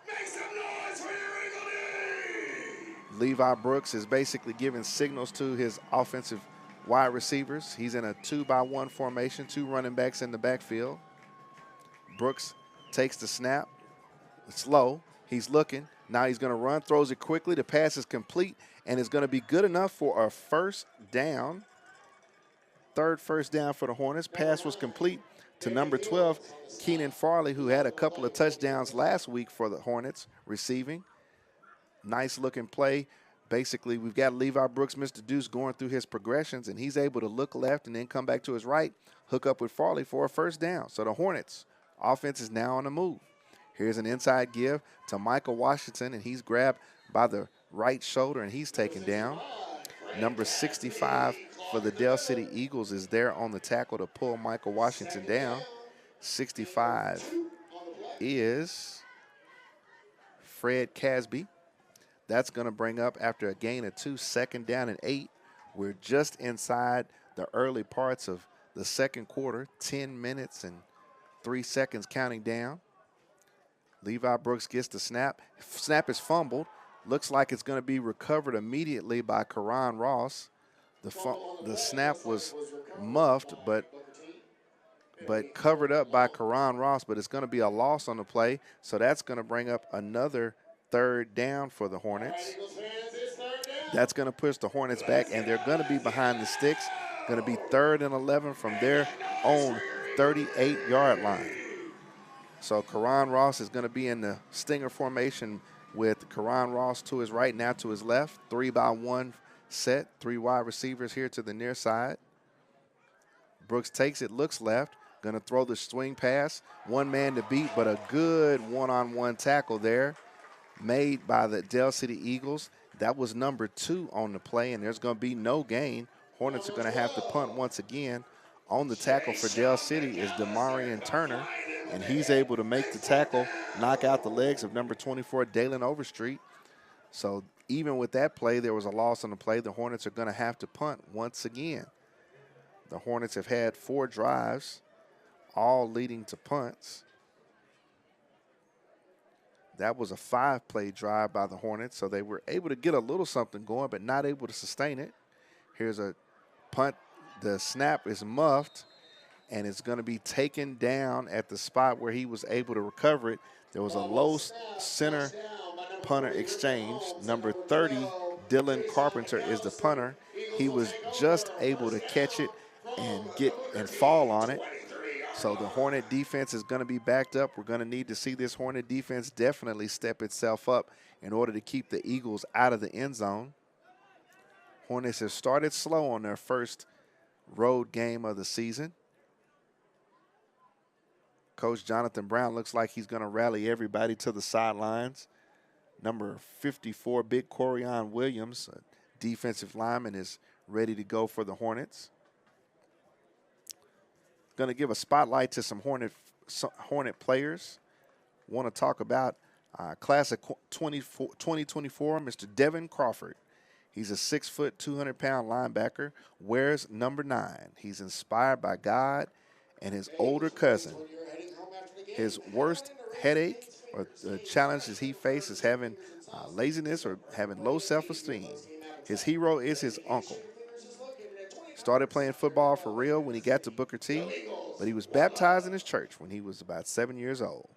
Levi Brooks is basically giving signals to his offensive wide receivers. He's in a 2-by-1 formation, 2 running backs in the backfield. Brooks takes the snap. It's low. He's looking. Now he's going to run, throws it quickly. The pass is complete, and it's going to be good enough for a first down. Third first down for the Hornets. Pass was complete to number 12, Keenan Farley, who had a couple of touchdowns last week for the Hornets receiving. Nice looking play. Basically, we've got Levi Brooks, Mr. Deuce, going through his progressions, and he's able to look left and then come back to his right, hook up with Farley for a first down. So the Hornets offense is now on the move. Here's an inside give to Michael Washington, and he's grabbed by the right shoulder, and he's taken down. Number 65 for the Dell City Eagles is there on the tackle to pull Michael Washington down. 65 is Fred Casby. That's going to bring up, after a gain of 2, 2nd down and 8. We're just inside the early parts of the second quarter, 10 minutes and 3 seconds counting down. Levi Brooks gets the snap. Snap is fumbled. Looks like it's going to be recovered immediately by Karan Ross. The snap was muffed, but covered up by Karan Ross, but it's going to be a loss on the play. So that's going to bring up another 3rd down for the Hornets. That's going to push the Hornets back, and they're going to be behind the sticks. Going to be 3rd and 11 from their own 38-yard line. So Karan Ross is going to be in the stinger formation with Karan Ross to his right, now to his left. 3-by-1 set, 3 wide receivers here to the near side. Brooks takes it, looks left, going to throw the swing pass. One man to beat, but a good one-on-one tackle there made by the Del City Eagles. That was number 2 on the play, and there's going to be no gain. Hornets are going to have to punt once again. On the tackle for Del City is Demarion Turner, and he's able to make the tackle, knock out the legs of number 24, Dalen Overstreet. So even with that play, there was a loss on the play. The Hornets are going to have to punt once again. The Hornets have had 4 drives, all leading to punts. That was a 5-play drive by the Hornets, so they were able to get a little something going, but not able to sustain it. Here's a punt. The snap is muffed, and it's going to be taken down at the spot where he was able to recover it. There was a low center punter exchange. Number 30, Dylan Carpenter, is the punter. He was just able to catch it and fall on it. So the Hornet defense is going to be backed up. We're going to need to see this Hornet defense definitely step itself up in order to keep the Eagles out of the end zone. Hornets have started slow on their first road game of the season. Coach Jonathan Brown looks like he's going to rally everybody to the sidelines. Number 54, Big Corian Williams, a defensive lineman, is ready to go for the Hornets. Going to give a spotlight to some Hornet players. Want to talk about class of 2024, Mr. Devin Crawford. He's a 6-foot, 200-pound linebacker, wears number 9. He's inspired by God and his older cousin. His worst headache or the challenges he faces having laziness or having low self-esteem. His hero is his uncle. Started playing football for real when he got to Booker T, but he was baptized in his church when he was about 7 years old.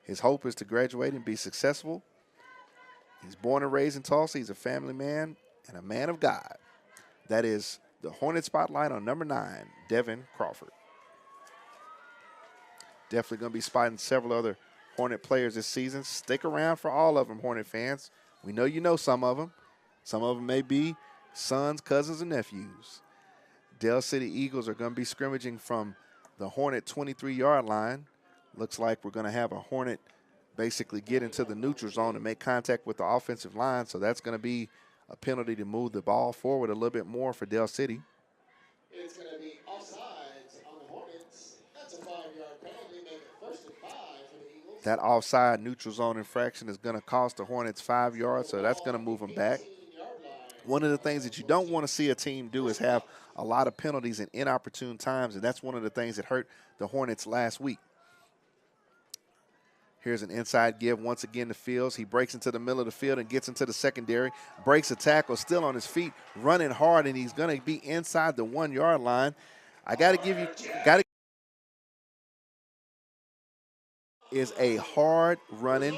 His hope is to graduate and be successful. He's born and raised in Tulsa. He's a family man and a man of God. That is the Hornet spotlight on number 9, Devin Crawford. Definitely going to be spotting several other Hornet players this season. Stick around for all of them, Hornet fans. We know you know some of them. Some of them may be sons, cousins, and nephews. Del City Eagles are going to be scrimmaging from the Hornet 23-yard line. Looks like we're going to have a Hornet basically get into the neutral zone and make contact with the offensive line. So that's going to be a penalty to move the ball forward a little bit more for Del City. It's going to be offsides on the Hornets. That's a 5-yard penalty, make it 1st and 5 for the Eagles. That offside neutral zone infraction is going to cost the Hornets 5 yards, so that's going to move them back. One of the things that you don't want to see a team do is have a lot of penalties in inopportune times, and that's one of the things that hurt the Hornets last week. Here's an inside give once again to Fields. He breaks into the middle of the field and gets into the secondary, breaks a tackle, still on his feet, running hard, and he's going to be inside the 1-yard line. I got to give you, is a hard-running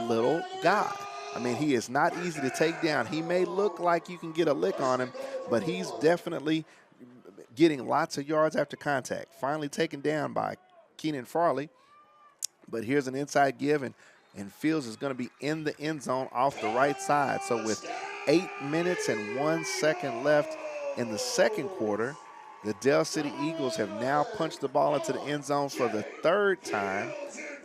little guy. I mean, he is not easy to take down. He may look like you can get a lick on him, but he's definitely getting lots of yards after contact. Finally taken down by Keenan Farley. But here's an inside give, and Fields is going to be in the end zone off the right side. So with 8 minutes and 1 second left in the second quarter, the Del City Eagles have now punched the ball into the end zone for the 3rd time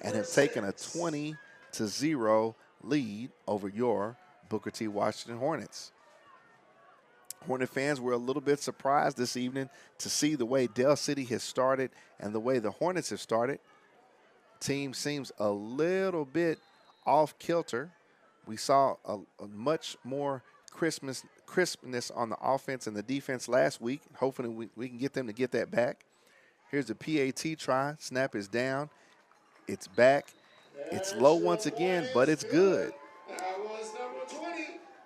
and have taken a 20-0 lead over your Booker T. Washington Hornets. Hornet fans were a little bit surprised this evening to see the way Del City has started and the way the Hornets have started. Team seems a little bit off kilter. We saw a much more crispness on the offense and the defense last week. Hopefully we can get them to get that back. Here's a PAT try. Snap is down. It's back. It's low once again, but it's good.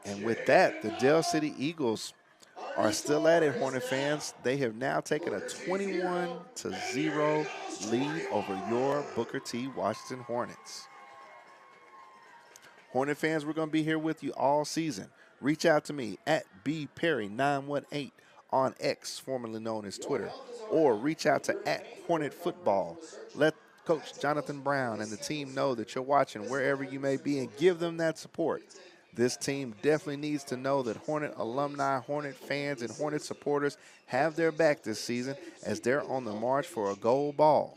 And with that, the Del City Eagles are still at it, Hornet fans. They have now taken a 21-0 lead over your Booker T. Washington Hornets. Hornet fans, we're going to be here with you all season. Reach out to me at bperry918 on X, formerly known as Twitter, or reach out to @HornetFootball. Let Coach Jonathan Brown and the team know that you're watching wherever you may be, and give them that support. This team definitely needs to know that Hornet alumni, Hornet fans, and Hornet supporters have their back this season as they're on the march for a gold ball.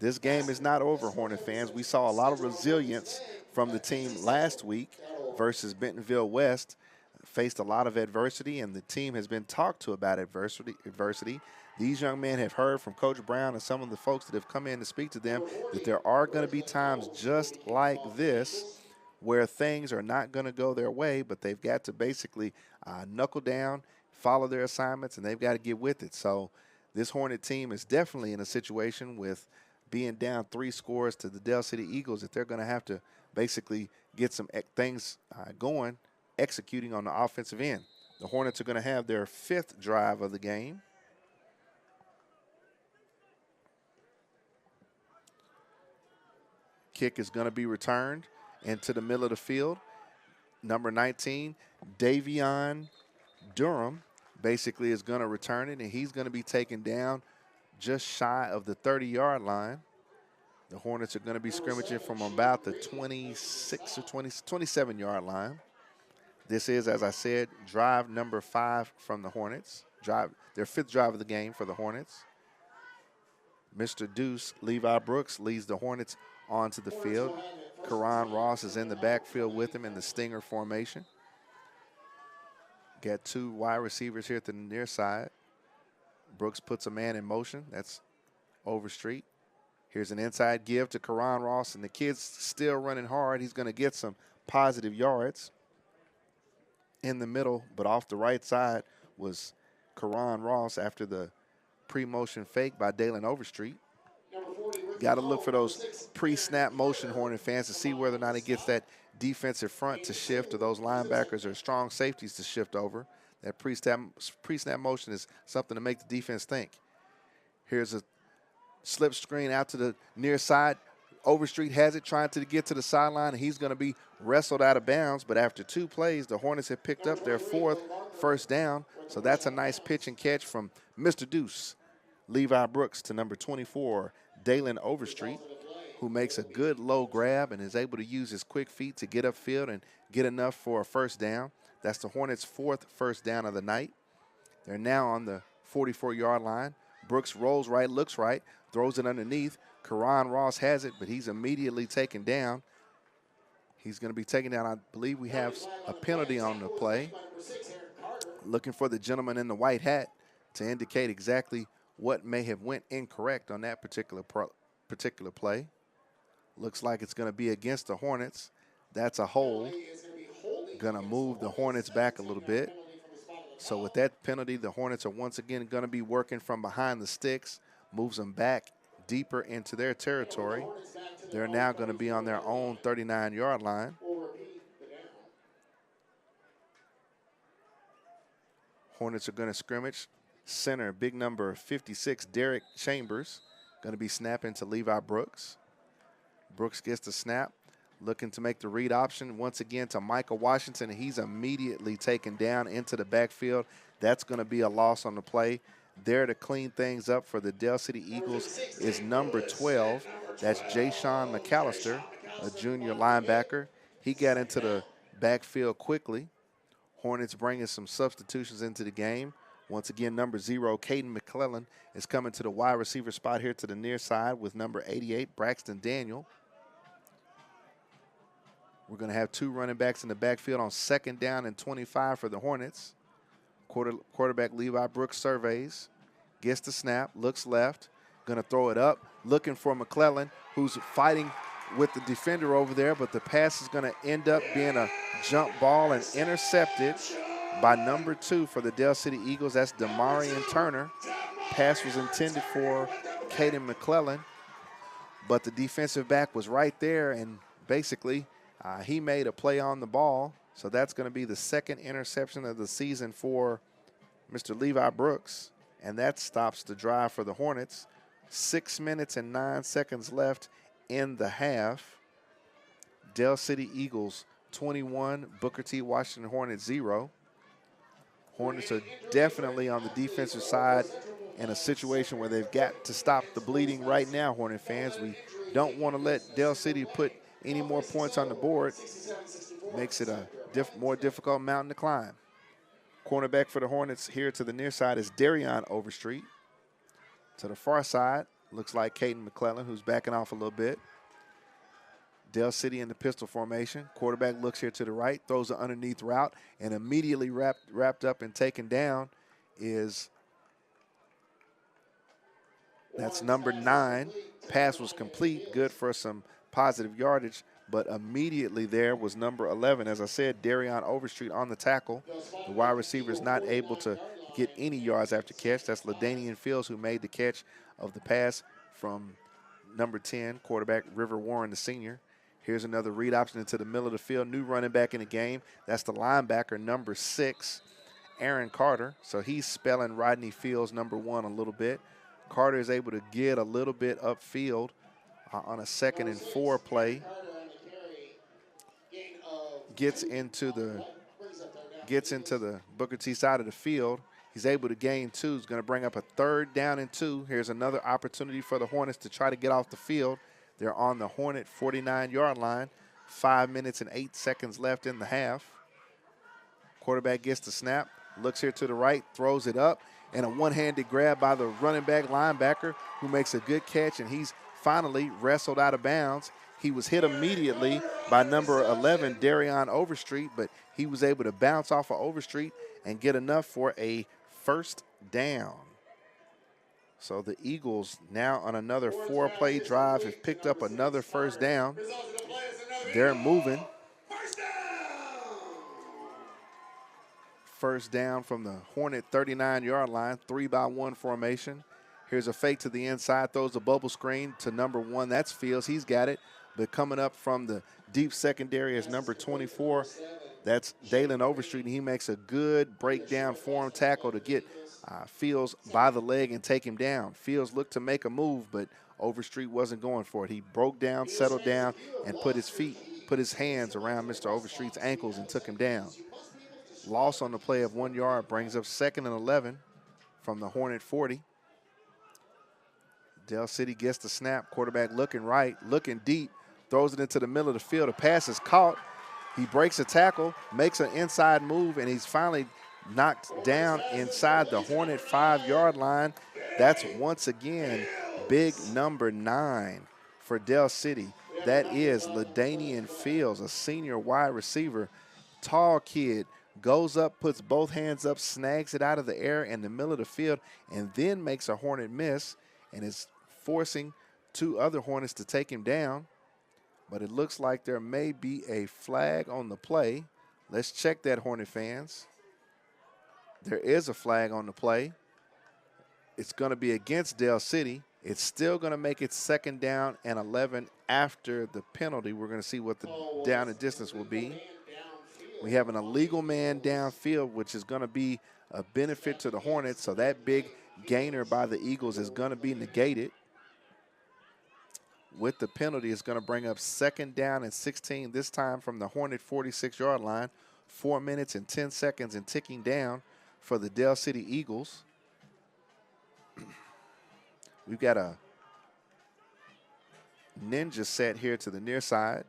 This game is not over, Hornet fans. We saw a lot of resilience from the team last week versus Bentonville West. Faced a lot of adversity, and the team has been talked to about adversity. These young men have heard from Coach Brown and some of the folks that have come in to speak to them that there are going to be times just like this where things are not going to go their way, but they've got to basically knuckle down, follow their assignments, and they've got to get with it. So this Hornet team is definitely in a situation with being down 3 scores to the Dell City Eagles that they're going to have to basically get some things going, executing on the offensive end. The Hornets are going to have their 5th drive of the game. Kick is going to be returned into the middle of the field. Number 19, Davion Durham, basically is going to return it, and he's going to be taken down just shy of the 30-yard line. The Hornets are going to be scrimmaging from about the 26 or 27-yard line. This is, as I said, drive number 5 from the Hornets. Their 5th drive of the game for the Hornets. Mr. Deuce, Levi Brooks, leads the Hornets onto the field. Karan Ross is in the backfield with him in the stinger formation. Got 2 wide receivers here at the near side. Brooks puts a man in motion. That's Overstreet. Here's an inside give to Karan Ross, and the kid's still running hard. He's going to get some positive yards in the middle, but off the right side was Karan Ross after the pre-motion fake by Dalen Overstreet. Got to look for those pre-snap motion, Hornet fans, to see whether or not he gets that defensive front to shift or those linebackers or strong safeties to shift over. That pre-snap motion is something to make the defense think. Here's a slip screen out to the near side. Overstreet has it, trying to get to the sideline, and he's going to be wrestled out of bounds. But after 2 plays, the Hornets have picked up their 4th first down. So that's a nice pitch and catch from Mr. Deuce. Levi Brooks to number 24, Dalen Overstreet, who makes a good low grab and is able to use his quick feet to get upfield and get enough for a first down. That's the Hornets' 4th first down of the night. They're now on the 44-yard line. Brooks rolls right, looks right, throws it underneath. Karan Ross has it, but he's immediately taken down. He's going to be taken down. I believe we have a penalty on the play. Looking for the gentleman in the white hat to indicate exactly what may have went incorrect on that particular play. Looks like it's going to be against the Hornets. That's a hold. Going to move the Hornets back a little bit. So with that penalty, the Hornets are once again going to be working from behind the sticks, moves them back deeper into their territory. They're now going to be on their own 39-yard line. Hornets are going to scrimmage. Center, big number 56, Derek Chambers, going to be snapping to Levi Brooks. Brooks gets the snap, looking to make the read option once again to Michael Washington, and he's immediately taken down into the backfield. That's going to be a loss on the play. There to clean things up for the Dell City Eagles is number 12. That's Jay-Sean McAllister, a junior linebacker. He got into the backfield quickly. Hornets bringing some substitutions into the game. Once again, number 0, Caden McClellan, is coming to the wide receiver spot here to the near side with number 88, Braxton Daniel. We're going to have 2 running backs in the backfield on 2nd down and 25 for the Hornets. Quarterback Levi Brooks surveys, gets the snap, looks left, going to throw it up, looking for McClellan, who's fighting with the defender over there, but the pass is going to end up being a jump ball and intercepted by number 2 for the Dell City Eagles. That's Demarion Turner. Pass was intended for Caden McClellan, but the defensive back was right there, and basically he made a play on the ball. So that's going to be the 2nd interception of the season for Mr. Levi Brooks, and that stops the drive for the Hornets. 6 minutes and 9 seconds left in the half. Dell City Eagles 21, Booker T. Washington Hornets 0. Hornets are definitely on the defensive side in a situation where they've got to stop the bleeding right now, Hornet fans. We don't want to let Dell City put any more points on the board. Makes it a more difficult mountain to climb. Cornerback for the Hornets here to the near side is Darion Overstreet. To the far side, looks like Caden McClellan, who's backing off a little bit. Dell City in the pistol formation. Quarterback looks here to the right, throws an underneath route, and immediately wrapped up and taken down is, that's number 9. Pass was complete, good for some positive yardage, but immediately there was number 11. As I said, Darion Overstreet on the tackle. The wide receiver is not able to get any yards after catch. That's LaDainian Fields who made the catch of the pass from number 10, quarterback River Warren, the senior. Here's another read option into the middle of the field. New running back in the game. That's the linebacker, number 6, Aaron Carter. So he's spelling Rodney Fields, number 1, a little bit. Carter is able to get a little bit upfield on a 2nd and 4 play. Gets into the Booker T side of the field. He's able to gain 2. He's going to bring up a 3rd down and 2. Here's another opportunity for the Hornets to try to get off the field. They're on the Hornet 49-yard line. 5 minutes and 8 seconds left in the half. Quarterback gets the snap, looks here to the right, throws it up, and a one-handed grab by the running back linebacker who makes a good catch, and he's finally wrestled out of bounds. He was hit immediately by number 11, Darion Overstreet, but he was able to bounce off of Overstreet and get enough for a 1st down. So the Eagles now on another 4-play drive have picked up another 1st down. They're moving. 1st down from the Hornet 39-yard line, 3-by-1 formation. Here's a fake to the inside, throws a bubble screen to number 1. That's Fields. He's got it. But coming up from the deep secondary is number 24. That's Dalen Overstreet, and he makes a good breakdown form tackle to get Fields by the leg and take him down. Fields looked to make a move, but Overstreet wasn't going for it. He broke down, settled down, and put his hands around Mr. Overstreet's ankles and took him down. Loss on the play of 1 yard brings up 2nd and 11 from the Hornet 40. Dell City gets the snap. Quarterback looking right, looking deep, throws it into the middle of the field. The pass is caught. He breaks a tackle, makes an inside move, and he's finally knocked down inside the Hornet 5-yard line. That's once again big number 9 for Dell City. That is LaDainian Fields, a senior wide receiver, tall kid, goes up, puts both hands up, snags it out of the air in the middle of the field, and then makes a Hornet miss and is forcing 2 other Hornets to take him down. But it looks like there may be a flag on the play. Let's check that, Hornet fans. There is a flag on the play. It's going to be against Dell City. It's still going to make it 2nd down and 11 after the penalty. We're going to see what the down and distance will be. We have an illegal man downfield, which is going to be a benefit to the Hornets. So that big gainer by the Eagles is going to be negated. With the penalty, it's going to bring up 2nd down and 16, this time from the Hornet 46-yard line. 4 minutes and 10 seconds and ticking down for the Dell City Eagles. We've got a ninja set here to the near side.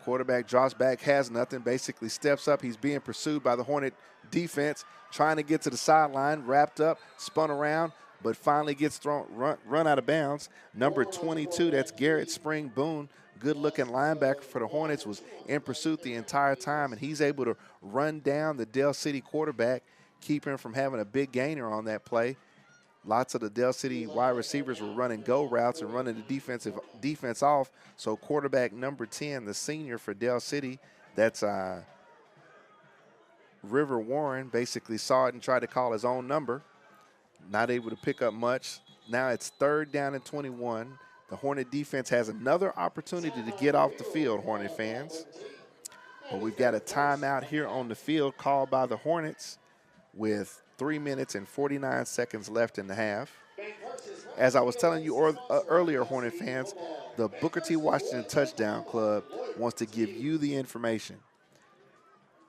Quarterback drops back, has nothing, basically steps up. He's being pursued by the Hornet defense, trying to get to the sideline, wrapped up, spun around, but finally gets run out of bounds. Number 22, that's Garrett Spring Boone, good-looking linebacker for the Hornets, was in pursuit the entire time, and he's able to run down the Dell City quarterback, keep him from having a big gainer on that play. Lots of the Dell City wide receivers were running go routes and running the defense off. So quarterback number 10, the senior for Dell City, that's River Warren, basically saw it and tried to call his own number. Not able to pick up much. Now it's 3rd down and 21. The Hornet defense has another opportunity to get off the field, Hornet fans. But we've got a timeout here on the field called by the Hornets with 3 minutes and 49 seconds left in the half. As I was telling you earlier, Hornet fans, the Booker T. Washington Touchdown Club wants to give you the information.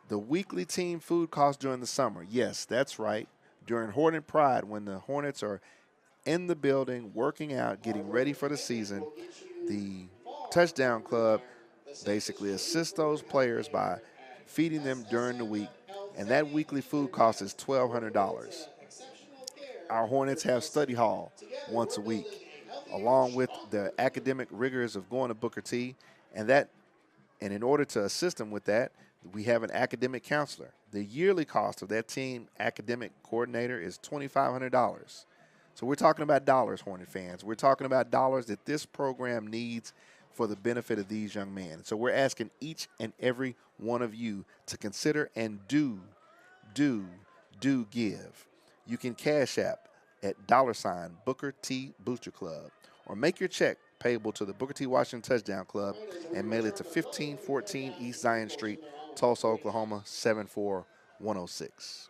The weekly team food costs during the summer. Yes, that's right. during Hornet Pride, when the Hornets are in the building, working out, getting ready for the season, the Touchdown Club basically assists those players by feeding them during the week, and that weekly food cost is $1,200. Our Hornets have study hall once a week, along with the academic rigors of going to Booker T, and in order to assist them with that, we have an academic counselor. The yearly cost of that team academic coordinator is $2,500. So we're talking about dollars, Hornet fans. We're talking about dollars that this program needs for the benefit of these young men. So we're asking each and every one of you to consider and do give. You can Cash App at $ Booker T Booster Club, or make your check payable to the Booker T Washington Touchdown Club and mail it to 1514 East Zion Street, Tulsa, Oklahoma, 74106.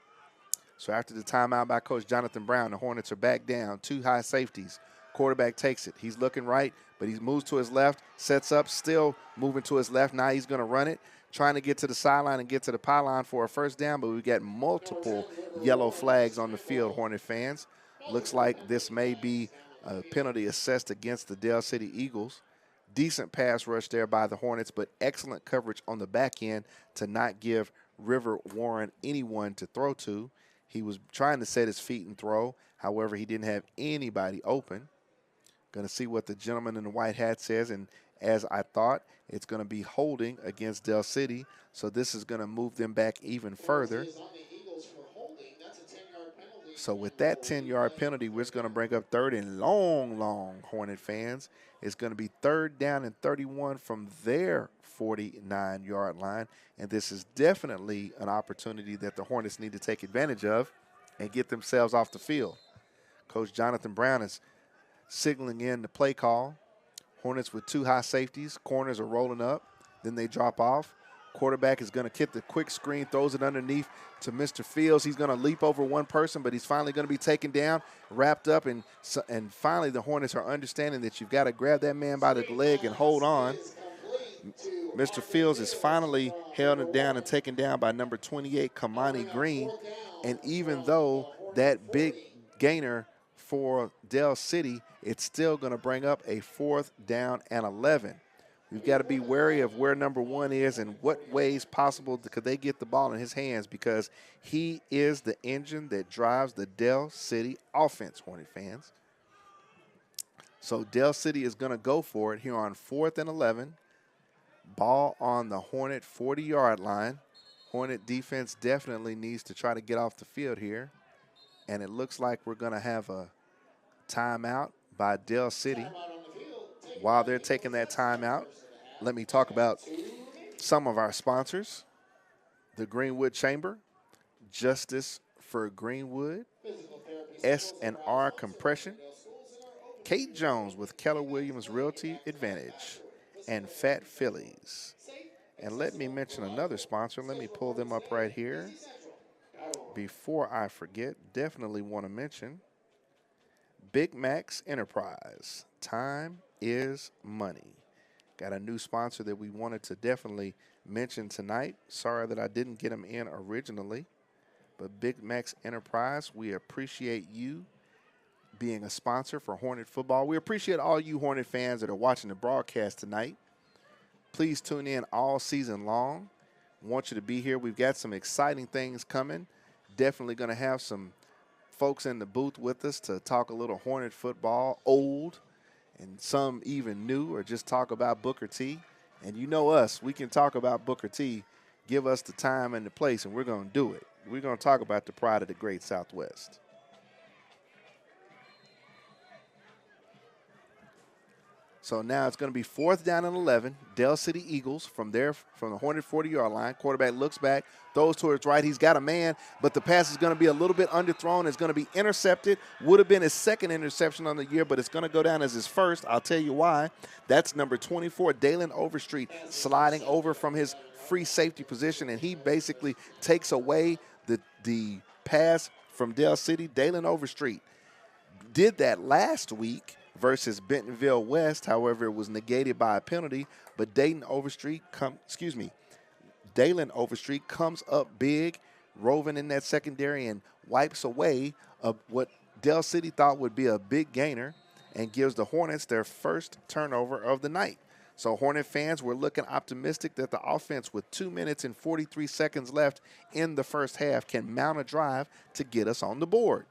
So after the timeout by Coach Jonathan Brown, the Hornets are back down, 2 high safeties. Quarterback takes it. He's looking right, but he moves to his left, sets up, still moving to his left. Now he's going to run it, trying to get to the sideline and get to the pylon for a first down, but we've got multiple yellow flags on the field, Hornet fans. Looks like this may be a penalty assessed against the Dell City Eagles. Decent pass rush there by the Hornets, but excellent coverage on the back end to not give River Warren anyone to throw to. He was trying to set his feet and throw. However, he didn't have anybody open. Going to see what the gentleman in the white hat says, and as I thought, it's going to be holding against Dell City, so this is going to move them back even further. So with that 10-yard penalty, we're just going to bring up third and long, Hornet fans. It's going to be 3rd down and 31 from their 49-yard line, and this is definitely an opportunity that the Hornets need to take advantage of and get themselves off the field. Coach Jonathan Brown is signaling in the play call. Hornets with 2 high safeties. Corners are rolling up. Then they drop off. Quarterback is going to kick the quick screen, throws it underneath to Mr. Fields. He's going to leap over one person, but he's finally going to be taken down, wrapped up, and finally the Hornets are understanding that you've got to grab that man by the leg and hold on. Mr. Fields is finally held down and taken down by number 28, Kamani Green. And even though that big gainer for Dell City, it's still going to bring up a 4th down and 11. We've got to be wary of where number 1 is and what ways possible could they get the ball in his hands, because he is the engine that drives the Dell City offense, Hornet fans. So Dell City is going to go for it here on 4th and 11. Ball on the Hornet 40-yard line. Hornet defense definitely needs to try to get off the field here. And it looks like we're going to have a timeout by Dell City. While they're taking that timeout, let me talk about some of our sponsors. The Greenwood Chamber, Justice for Greenwood, S&R Compression, Kate Jones with Keller Williams Realty Advantage, and Fat Phillies. And let me mention another sponsor. Let me pull them up right here. Before I forget, definitely want to mention Big Max Enterprise. Time is money. Got a new sponsor that we wanted to definitely mention tonight. Sorry that I didn't get them in originally. But Big Max Enterprise, we appreciate you being a sponsor for Hornet football. We appreciate all you Hornet fans that are watching the broadcast tonight. Please tune in all season long. Want you to be here. We've got some exciting things coming. Definitely going to have some folks in the booth with us to talk a little Hornet football, old and some even new, or just talk about Booker T. And you know us, we can talk about Booker T. Give us the time and the place, and we're going to do it. We're going to talk about the pride of the great Southwest. So now it's going to be 4th down and 11. Dell City Eagles from the Hornet 40-yard line. Quarterback looks back, throws towards right. He's got a man, but the pass is going to be a little bit underthrown. It's going to be intercepted. Would have been his 2nd interception on the year, but it's going to go down as his 1st. I'll tell you why. That's number 24, Dalen Overstreet, sliding over from his free safety position, and he basically takes away the pass from Dell City. Dalen Overstreet did that last week versus Bentonville West. However, it was negated by a penalty, but Dalen Overstreet comes up big, roving in that secondary and wipes away what Del City thought would be a big gainer and gives the Hornets their first turnover of the night. So Hornet fans, we're looking optimistic that the offense with 2 minutes and 43 seconds left in the first half can mount a drive to get us on the board.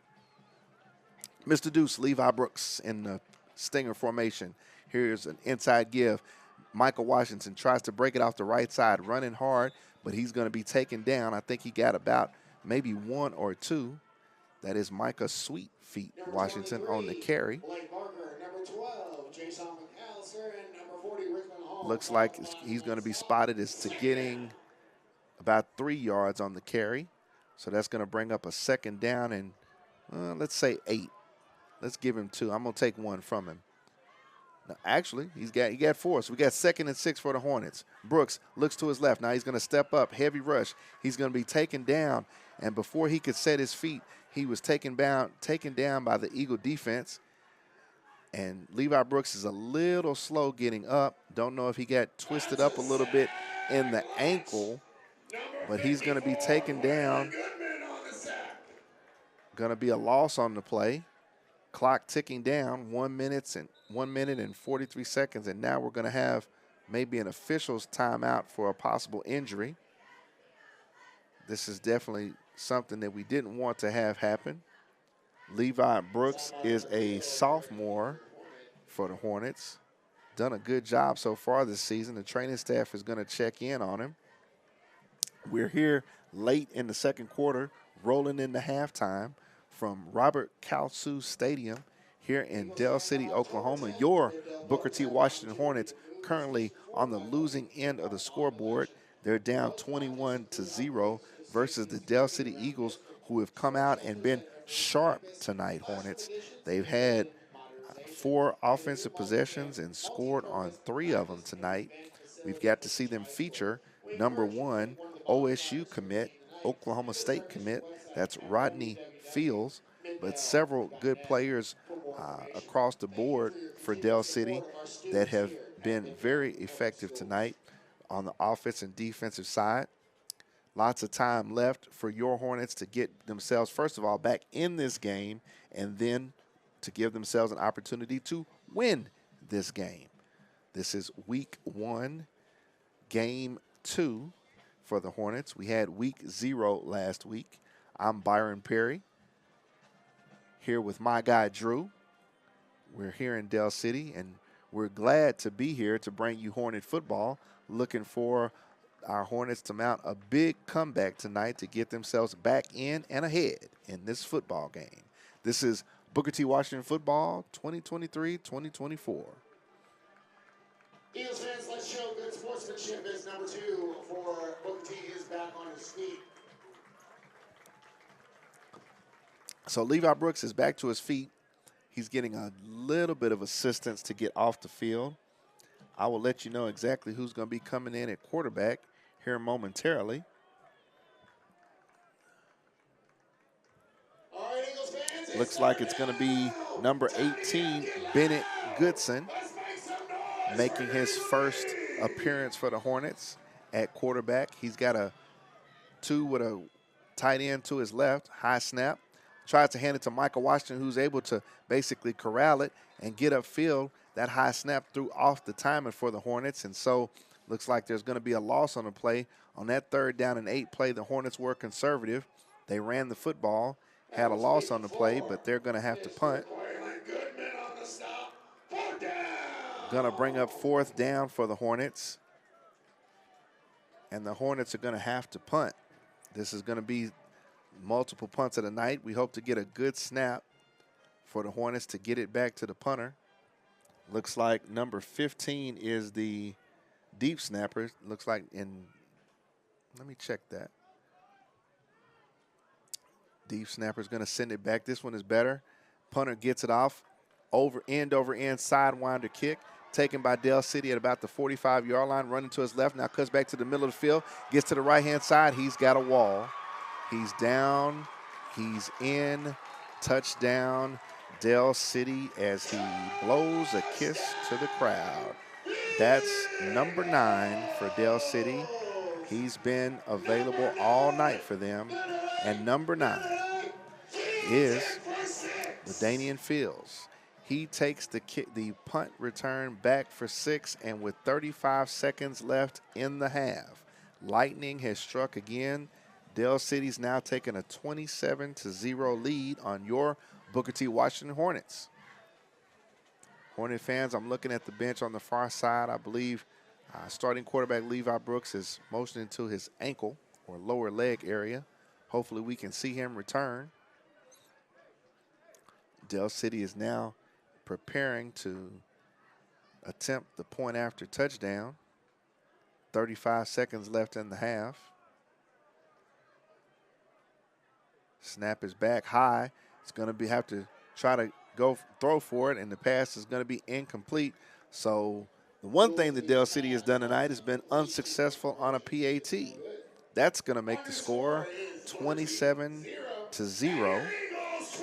Mr. Deuce, Levi Brooks in the stinger formation. Here's an inside give. Michael Washington tries to break it off the right side, running hard, but he's going to be taken down. I think he got about maybe 1 or 2. That is Micah Sweet Feet Washington on the carry. Looks like he's going to be spotted as to getting about 3 yards on the carry. So that's going to bring up a second down and let's say 8. Let's give him 2. I'm going to take 1 from him. Now, actually, he got 4. So we got 2nd and 6 for the Hornets. Brooks looks to his left. Now he's going to step up, heavy rush. He's going to be taken down. And before he could set his feet, he was taken down by the Eagle defense. And Levi Brooks is a little slow getting up. Don't know if he got twisted up a little bit in the ankle, but he's going to be taken down. Going to be a loss on the play. Clock ticking down, 1 minute and 43 seconds, and now we're going to have maybe an official's timeout for a possible injury. This is definitely something that we didn't want to have happen. Levi Brooks is a sophomore for the Hornets. Done a good job so far this season. The training staff is going to check in on him. We're here late in the second quarter, rolling into halftime from Robert Kalsu Stadium here in Del City, Oklahoma. Your Booker T. Washington Hornets currently on the losing end of the scoreboard. They're down 21-0 versus the Del City Eagles, who have come out and been sharp tonight, Hornets. They've had 4 offensive possessions and scored on 3 of them tonight. We've got to see them feature number 1 OSU commit, Oklahoma State commit. That's Rodney Fields, but several good players across the board for Del City that have been very effective tonight on the offense and defensive side. Lots of time left for your Hornets to get themselves, first of all, back in this game, and then to give themselves an opportunity to win this game. This is week 1, game 2 for the Hornets. We had week 0 last week. I'm Byron Perry, here with my guy Drew. We're here in Del City, and we're glad to be here to bring you Hornet football, looking for our Hornets to mount a big comeback tonight to get themselves back in and ahead in this football game. This is Booker T. Washington football 2023-2024. Eagles fans, let's show good sportsmanship as number 2 for Booker T is back on his feet. So Levi Brooks is back to his feet. He's getting a little bit of assistance to get off the field. I will let you know exactly who's going to be coming in at quarterback here momentarily. All right, Eagles fans, looks like it's going to be number 18, Bennett Goodson, making his first appearance for the Hornets at quarterback. He's got a 2 with a tight end to his left, high snap. Tries to hand it to Michael Washington, who's able to basically corral it and get upfield. That high snap threw off the timing for the Hornets, and so looks like there's going to be a loss on the play. On that 3rd down and 8 play, the Hornets were conservative. They ran the football, had a loss on the play, but they're going to have to punt. Going to bring up 4th down for the Hornets, and the Hornets are going to have to punt. This is going to be multiple punts of the night. We hope to get a good snap for the Hornets to get it back to the punter. Looks like number 15 is the deep snapper. Looks like let me check that. Deep snapper's going to send it back. This one is better. Punter gets it off. Over end, sidewinder kick. Taken by Del City at about the 45-yard line. Running to his left. Now cuts back to the middle of the field. Gets to the right-hand side. He's got a wall. He's down. He's in. Touchdown, Del City, as he blows a kiss to the crowd. That's number 9 for Del City. He's been available all night for them. And number 9 is LaDainian Fields. He takes the punt return back for 6, and with 35 seconds left in the half, lightning has struck again. Dell City's now taking a 27-0 lead on your Booker T. Washington Hornets. Hornet fans, I'm looking at the bench on the far side. I believe starting quarterback Levi Brooks is motioning to his ankle or lower leg area. Hopefully we can see him return. Dell City is now preparing to attempt the point after touchdown. 35 seconds left in the half. Snap is back high. It's going to have to try to go throw for it, and the pass is going to be incomplete. So the one thing that Dell City has done tonight has been unsuccessful on a PAT. That's going to make the score 27-0.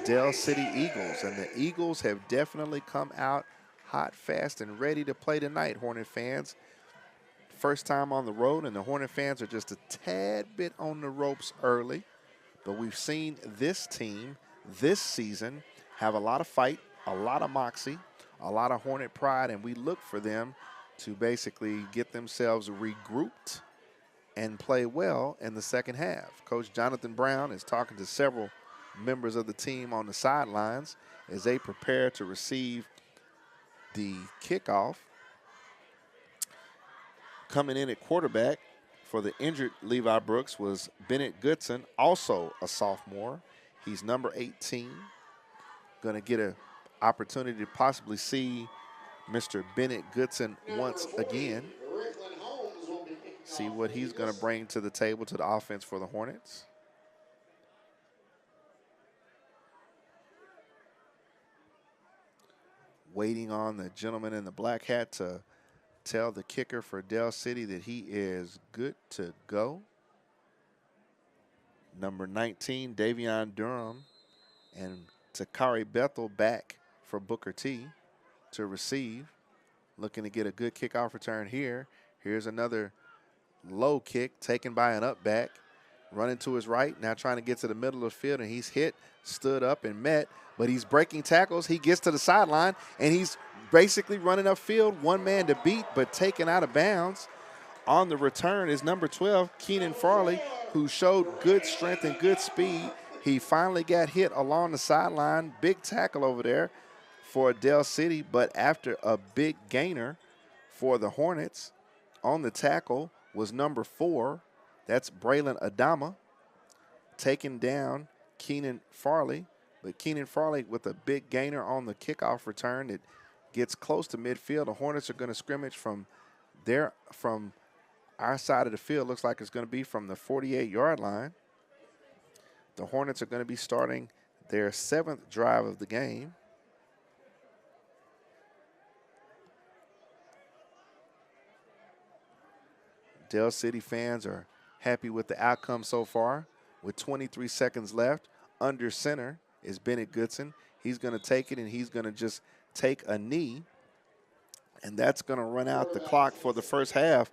Dell City Eagles, and the Eagles have definitely come out hot, fast, and ready to play tonight, Hornet fans. First time on the road, and the Hornet fans are just a tad bit on the ropes early. But we've seen this team this season have a lot of fight, a lot of moxie, a lot of Hornet pride, and we look for them to basically get themselves regrouped and play well in the second half. Coach Jonathan Brown is talking to several members of the team on the sidelines as they prepare to receive the kickoff. Coming in at quarterback for the injured Levi Brooks was Bennett Goodson, also a sophomore. He's number 18. Going to get an opportunity to possibly see Mr. Bennett Goodson once again. See what he's going to bring to the table, to the offense for the Hornets. Waiting on the gentleman in the black hat to tell the kicker for Dell City that he is good to go. Number 19, Davion Durham, and Takari Bethel back for Booker T to receive. Looking to get a good kickoff return here. Here's another low kick taken by an up back. Running to his right, now trying to get to the middle of the field, and he's hit, stood up, and met, but he's breaking tackles. He gets to the sideline, and he's basically running upfield, one man to beat, but taken out of bounds. On the return is number 12, Keenan Farley, who showed good strength and good speed. He finally got hit along the sideline. Big tackle over there for Dell City, but after a big gainer for the Hornets, on the tackle was number 4. That's Braylon Adama, taking down Keenan Farley. But Keenan Farley with a big gainer on the kickoff return that gets close to midfield. The Hornets are going to scrimmage from our side of the field. Looks like it's going to be from the 48-yard line. The Hornets are going to be starting their 7th drive of the game. Dell City fans are happy with the outcome so far. With 23 seconds left, under center is Bennett Goodson. He's going to take it, and he's going to just take a knee, and that's going to run out the clock for the first half.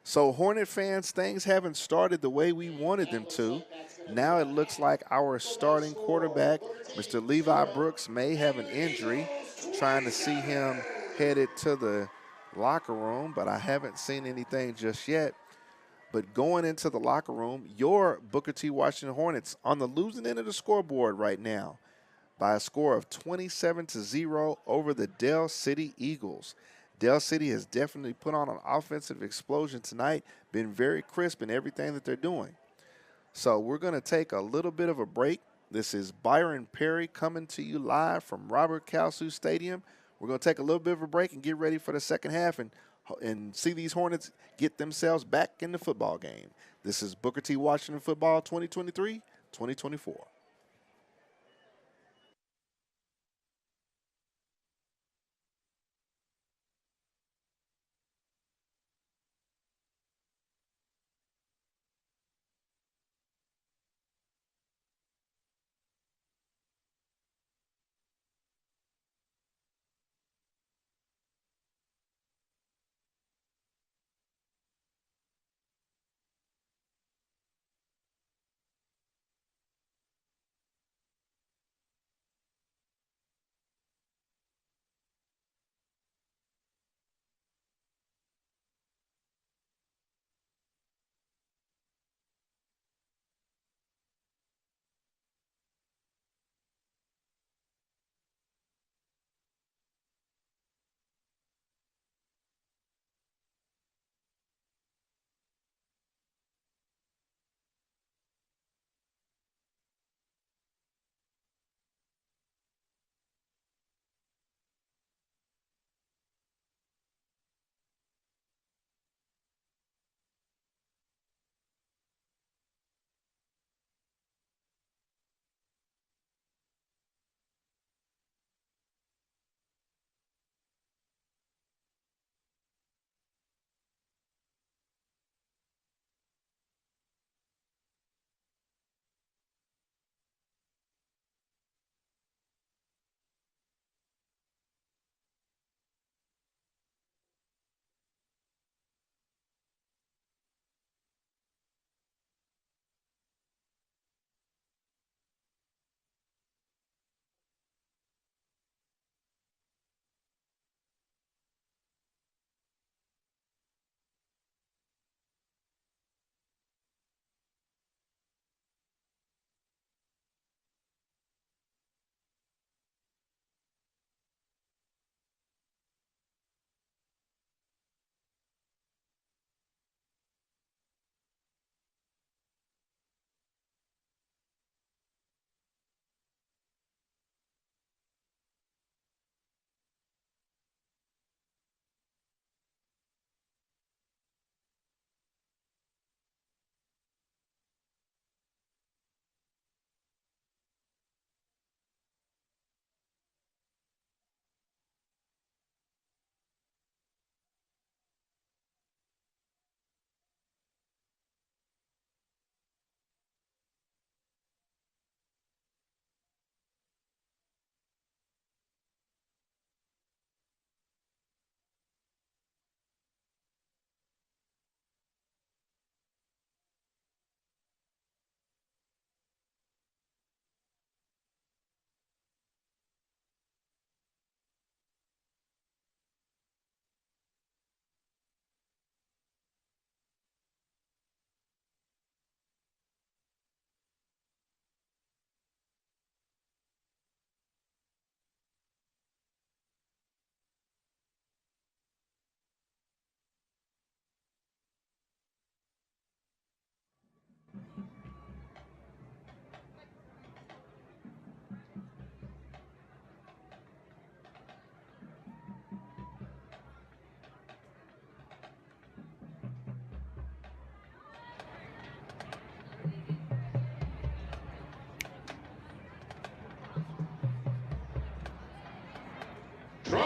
So Hornet fans, things haven't started the way we wanted them to. Now it looks like our starting quarterback, Mr. Levi Brooks, may have an injury. Trying to see him headed to the locker room, but I haven't seen anything just yet. But going into the locker room, your Booker T. Washington Hornets on the losing end of the scoreboard right now by a score of 27-0 over the Dell City Eagles. Dell City has definitely put on an offensive explosion tonight, been very crisp in everything that they're doing. So we're going to take a little bit of a break. This is Byron Perry coming to you live from Robert Kalsu Stadium. We're going to take a little bit of a break and get ready for the second half and see these Hornets get themselves back in the football game. This is Booker T. Washington Football 2023-2024.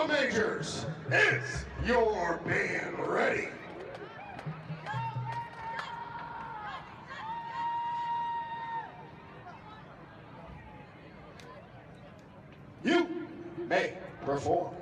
Drum majors, is your band ready? You may perform.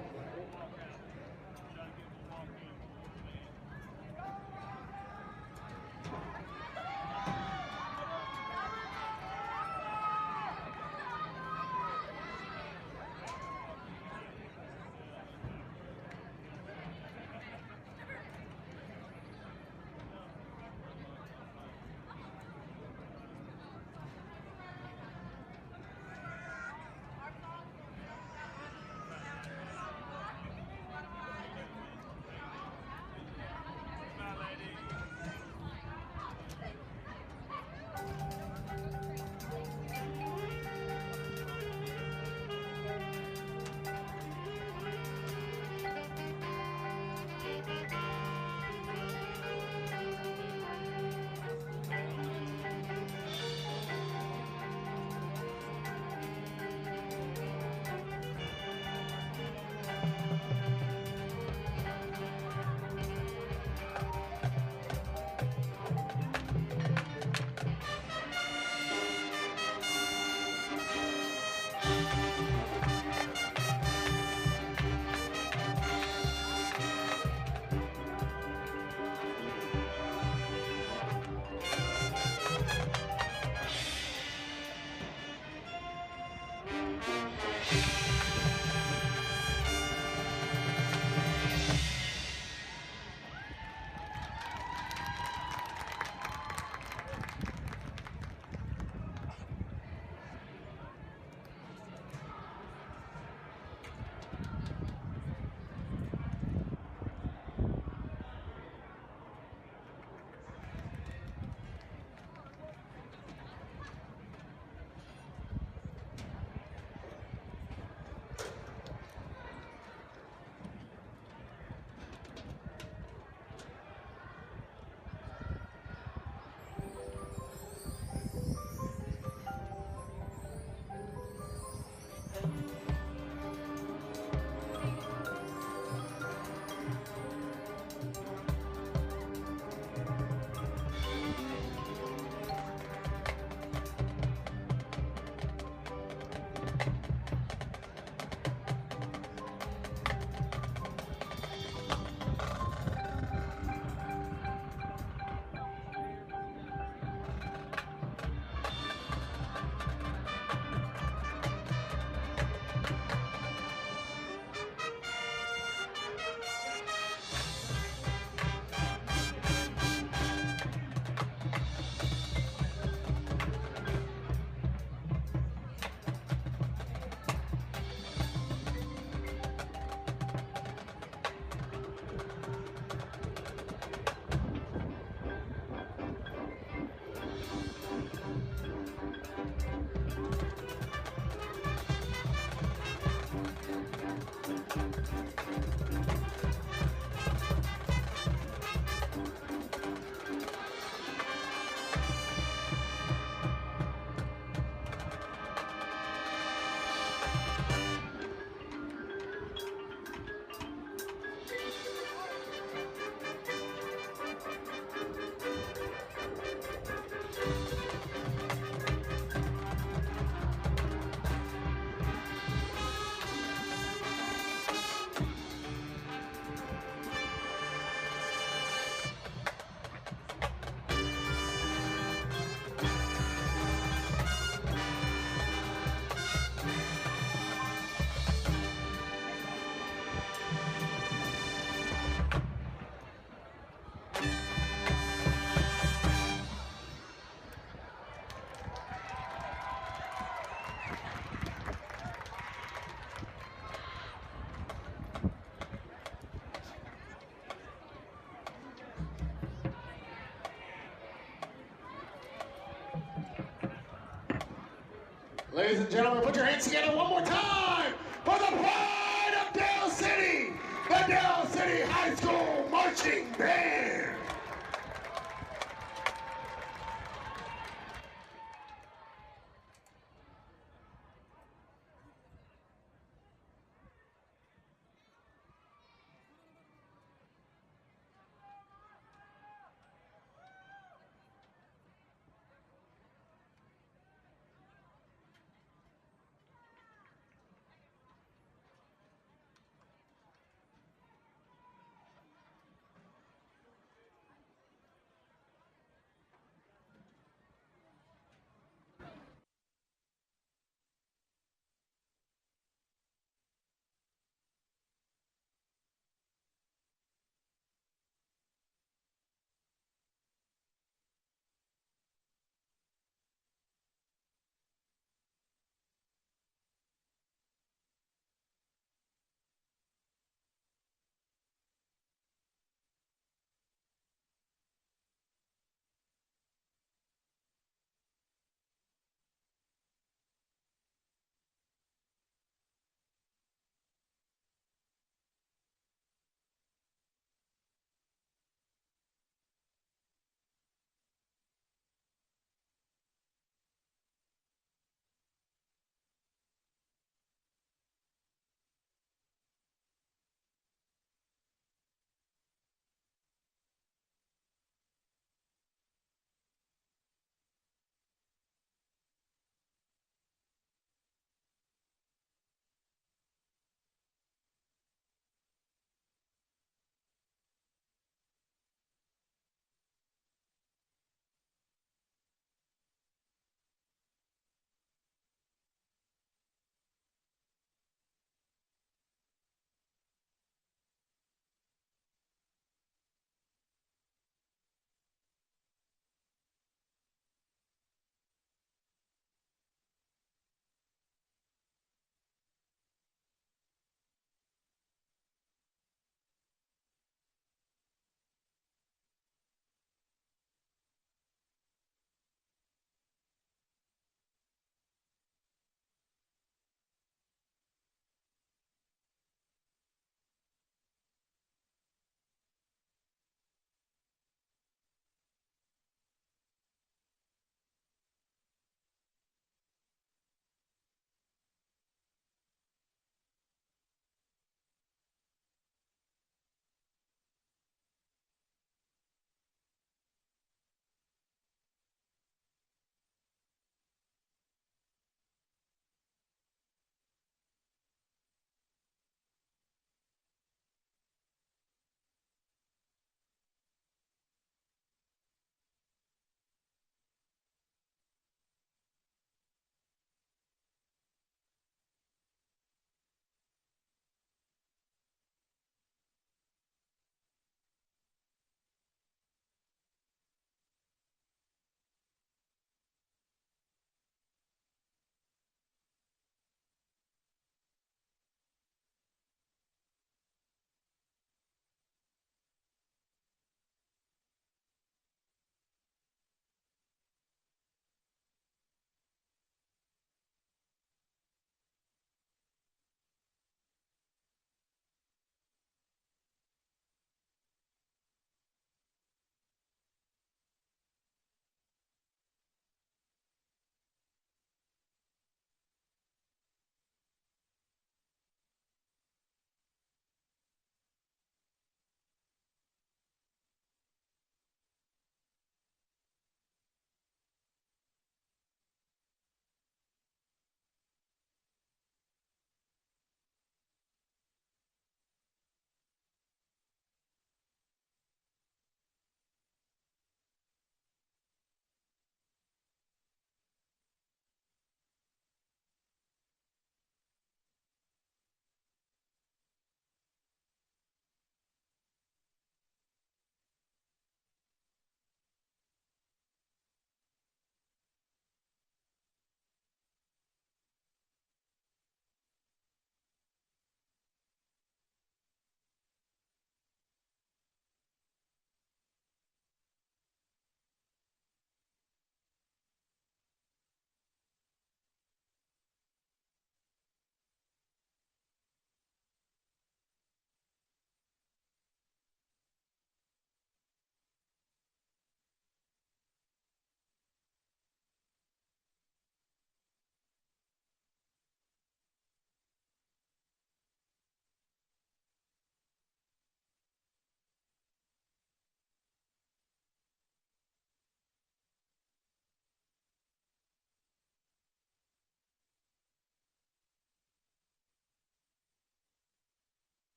Ladies and gentlemen, put your hands together one more time for the pride of Dale City, the Dale City High School Marching Band.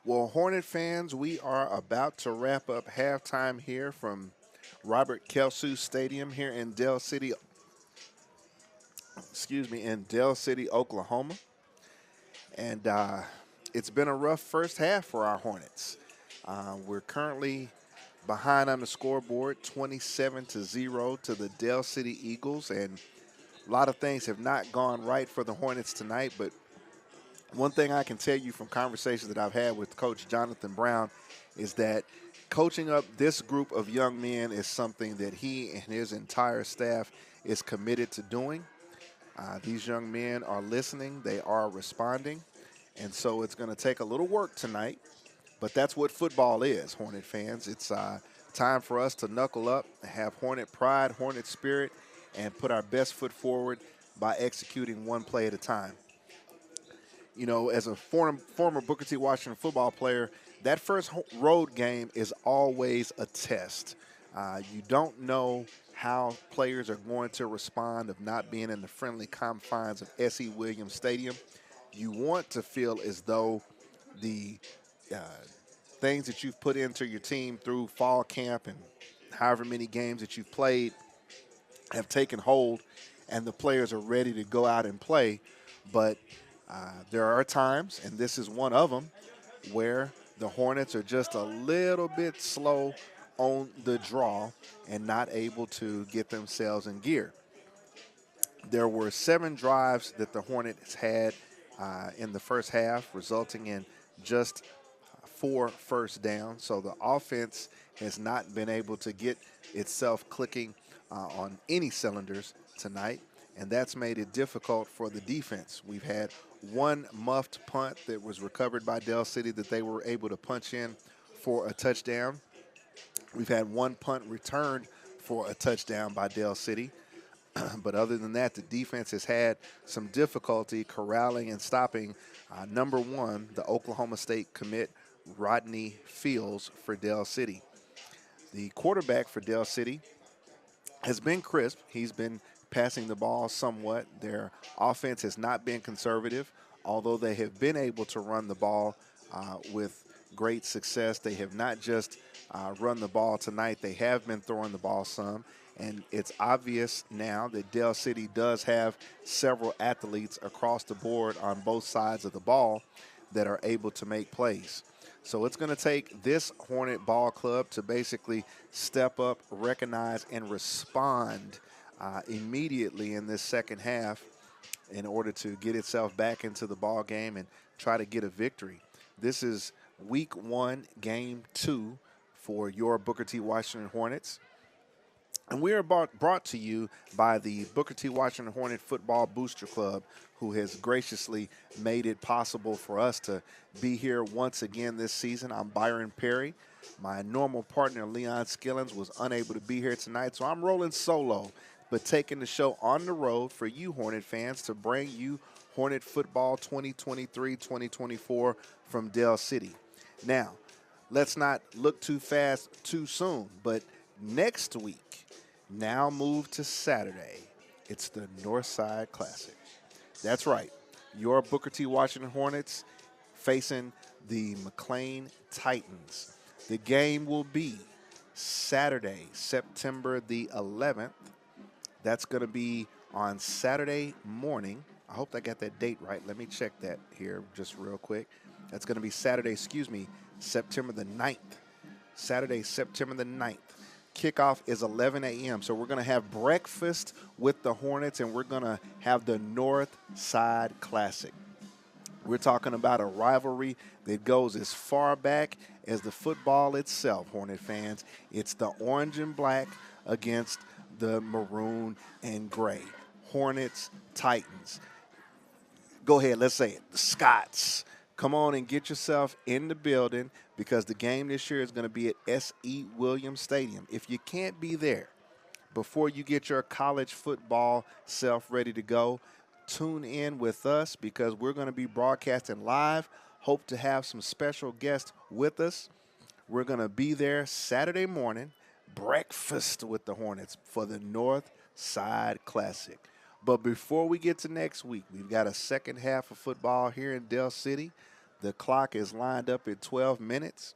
Well, Hornet fans, we are about to wrap up halftime here from Robert Kelsu Stadium here in in Dell City, Oklahoma. And it's been a rough first half for our Hornets. We're currently behind on the scoreboard, 27-0 to the Dell City Eagles, and a lot of things have not gone right for the Hornets tonight, but one thing I can tell you from conversations that I've had with Coach Jonathan Brown is that coaching up this group of young men is something that he and his entire staff is committed to doing. These young men are listening, they are responding, and so it's going to take a little work tonight, but that's what football is, Hornet fans. It's time for us to knuckle up, have Hornet pride, Hornet spirit, and put our best foot forward by executing one play at a time. You know, as a former Booker T. Washington football player, that first road game is always a test. You don't know how players are going to respond of not being in the friendly confines of S.E. Williams Stadium. You want to feel as though the things that you've put into your team through fall camp and however many games that you've played have taken hold and the players are ready to go out and play. But there are times, and this is one of them, where the Hornets are just a little bit slow on the draw and not able to get themselves in gear. There were 7 drives that the Hornets had in the first half, resulting in just 4 first downs. So the offense has not been able to get itself clicking on any cylinders tonight, and that's made it difficult for the defense. We've had 1 muffed punt that was recovered by Dell City that they were able to punch in for a touchdown. We've had 1 punt returned for a touchdown by Dell City. But other than that, the defense has had some difficulty corralling and stopping number 1, the Oklahoma State commit, Rodney Fields, for Dell City. The quarterback for Dell City has been crisp. He's been passing the ball somewhat. Their offense has not been conservative, although they have been able to run the ball with great success. They have not just run the ball tonight. They have been throwing the ball some, and it's obvious now that Dell City does have several athletes across the board on both sides of the ball that are able to make plays. So it's going to take this Hornet ball club to basically step up, recognize, and respond immediately in this second half in order to get itself back into the ball game and try to get a victory. This is week 1, game 2 for your Booker T. Washington Hornets. And we are brought to you by the Booker T. Washington Hornet Football Booster Club, who has graciously made it possible for us to be here once again this season. I'm Byron Perry. My normal partner, Leon Skillins, was unable to be here tonight, so I'm rolling solo, but taking the show on the road for you Hornet fans to bring you Hornet football 2023-2024 from Dell City. Now, let's not look too fast too soon, but next week, now move to Saturday, it's the Northside Classic. That's right, your Booker T. Washington Hornets facing the McLean Titans. The game will be Saturday, September the 11th. That's going to be on Saturday morning. I hope I got that date right. Let me check that here just real quick. That's going to be Saturday, September the 9th. Saturday, September the 9th. Kickoff is 11 a.m. So we're going to have breakfast with the Hornets, and we're going to have the North Side Classic. We're talking about a rivalry that goes as far back as the football itself, Hornet fans. It's the orange and black against the maroon and gray. Hornets, Titans. Go ahead, let's say it. The Scots. Come on and get yourself in the building because the game this year is going to be at S.E. Williams Stadium. If you can't be there before you get your college football self ready to go, tune in with us because we're going to be broadcasting live. Hope to have some special guests with us. We're going to be there Saturday morning, breakfast with the Hornets for the North Side Classic. But before we get to next week, we've got a second half of football here in Dell City. The clock is lined up at 12 minutes.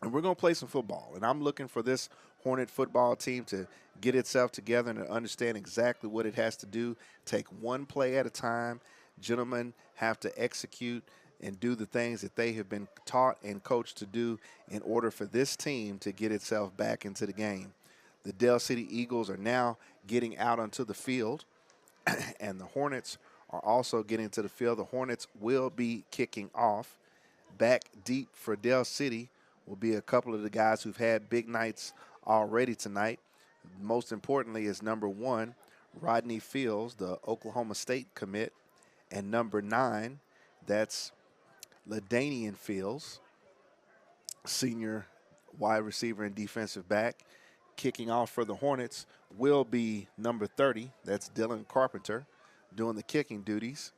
And we're going to play some football. And I'm looking for this Hornet football team to get itself together and to understand exactly what it has to do. Take one play at a time. Gentlemen have to execute and do the things that they have been taught and coached to do in order for this team to get itself back into the game. The Dell City Eagles are now getting out onto the field, and the Hornets are also getting to the field. The Hornets will be kicking off. Back deep for Dell City will be a couple of the guys who've had big nights already tonight. Most importantly is number 1, Rodney Fields, the Oklahoma State commit, and number 9, that's LaDainian Fields, senior wide receiver and defensive back. Kicking off for the Hornets will be number 30, that's Dylan Carpenter, doing the kicking duties.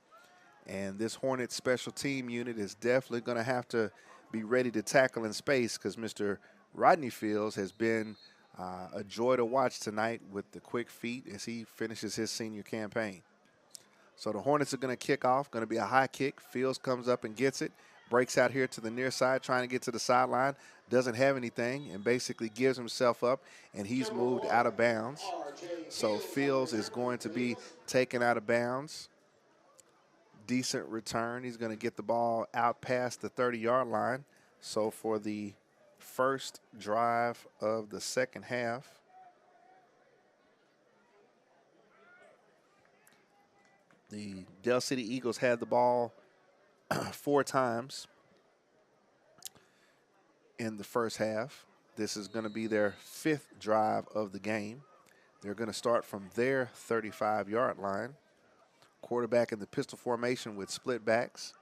And this Hornets special team unit is definitely going to have to be ready to tackle in space, because Mr. Rodney Fields has been a joy to watch tonight with the quick feet as he finishes his senior campaign. So the Hornets are going to kick off, going to be a high kick. Fields comes up and gets it, breaks out here to the near side, trying to get to the sideline, doesn't have anything, and basically gives himself up, and he's moved out of bounds. So Fields is going to be taken out of bounds. Decent return. He's going to get the ball out past the 30-yard line. So for the first drive of the second half, the Dell City Eagles had the ball 4 times in the first half. This is going to be their 5th drive of the game. They're going to start from their 35-yard line. Quarterback in the pistol formation with split backs.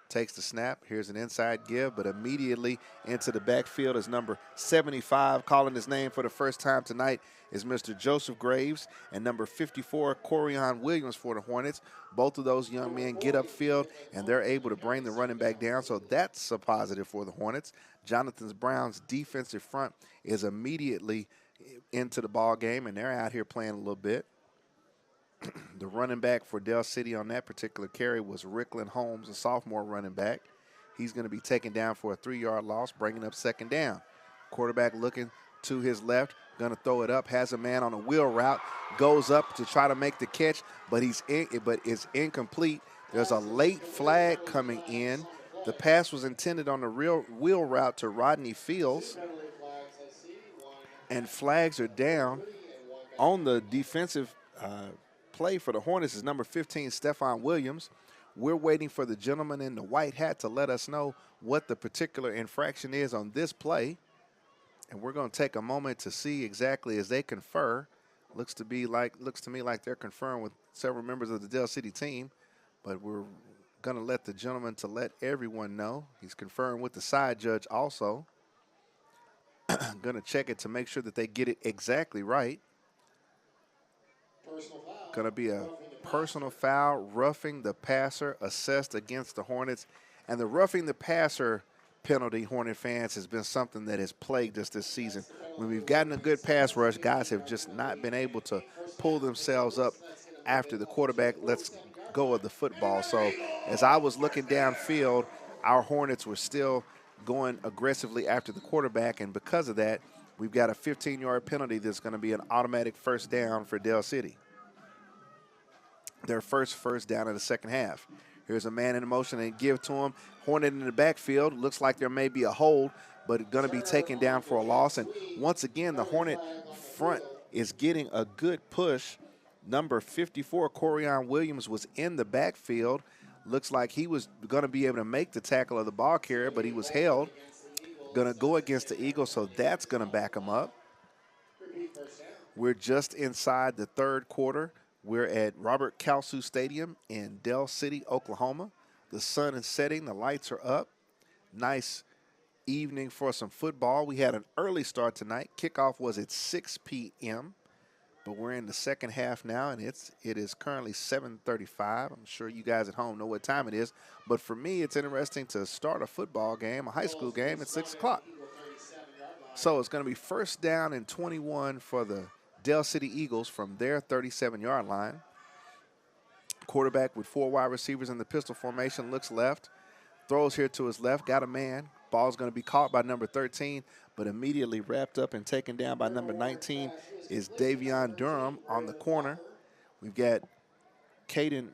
Takes the snap. Here's an inside give, but immediately into the backfield is number 75. Calling his name for the first time tonight is Mr. Joseph Graves, and number 54, Corian Williams for the Hornets. Both of those young men get upfield, and they're able to bring the running back down, so that's a positive for the Hornets. Jonathan Brown's defensive front is immediately into the ball game, and they're out here playing a little bit. The running back for Dell City on that particular carry was Ricklin Holmes, a sophomore running back. He's going to be taken down for a 3-yard loss, bringing up second down. Quarterback looking to his left, going to throw it up, has a man on a wheel route, goes up to try to make the catch, but it's incomplete. There's a late flag coming in. The pass was intended on the real wheel route to Rodney Fields, and flags are down on the defensive play for the Hornets is number 15, Stephon Williams. We're waiting for the gentleman in the white hat to let us know what the particular infraction is on this play. And we're going to take a moment to see exactly as they confer. Looks to me like they're conferring with several members of the Dell City team, but we're going to let the gentleman to let everyone know. He's conferring with the side judge also. Going to check it to make sure that they get it exactly right. Going to be a personal foul, roughing the passer assessed against the Hornets. And the roughing the passer penalty, Hornet fans, has been something that has plagued us this season. When we've gotten a good pass rush, guys have just not been able to pull themselves up after the quarterback lets go of the football. So as I was looking downfield, our Hornets were still going aggressively after the quarterback, and because of that, we've got a 15-yard penalty that's going to be an automatic first down for Dell City. Their first down in the second half. Here's a man in motion and give to him. Hornet in the backfield. Looks like there may be a hold, but going to be taken down for a loss. And once again, the Hornet front is getting a good push. Number 54, Corian Williams, was in the backfield. Looks like he was going to be able to make the tackle of the ball carrier, but he was held. Going to go against the Eagles, so that's going to back him up. We're just inside the third quarter. We're at Robert Kalsu Stadium in Dell City, Oklahoma. The sun is setting. The lights are up. Nice evening for some football. We had an early start tonight. Kickoff was at 6 p.m., but we're in the second half now, and it is currently 7:35. I'm sure you guys at home know what time it is, but for me, it's interesting to start a football game, a high school game, at 6 o'clock. So it's going to be first down and 21 for the Dell City Eagles from their 37-yard line. Quarterback with 4 wide receivers in the pistol formation looks left, Throws here to his left, got a man. Ball's going to be caught by number 13, but immediately wrapped up and taken down by number 19 is Davion Durham on the corner. We've got Caden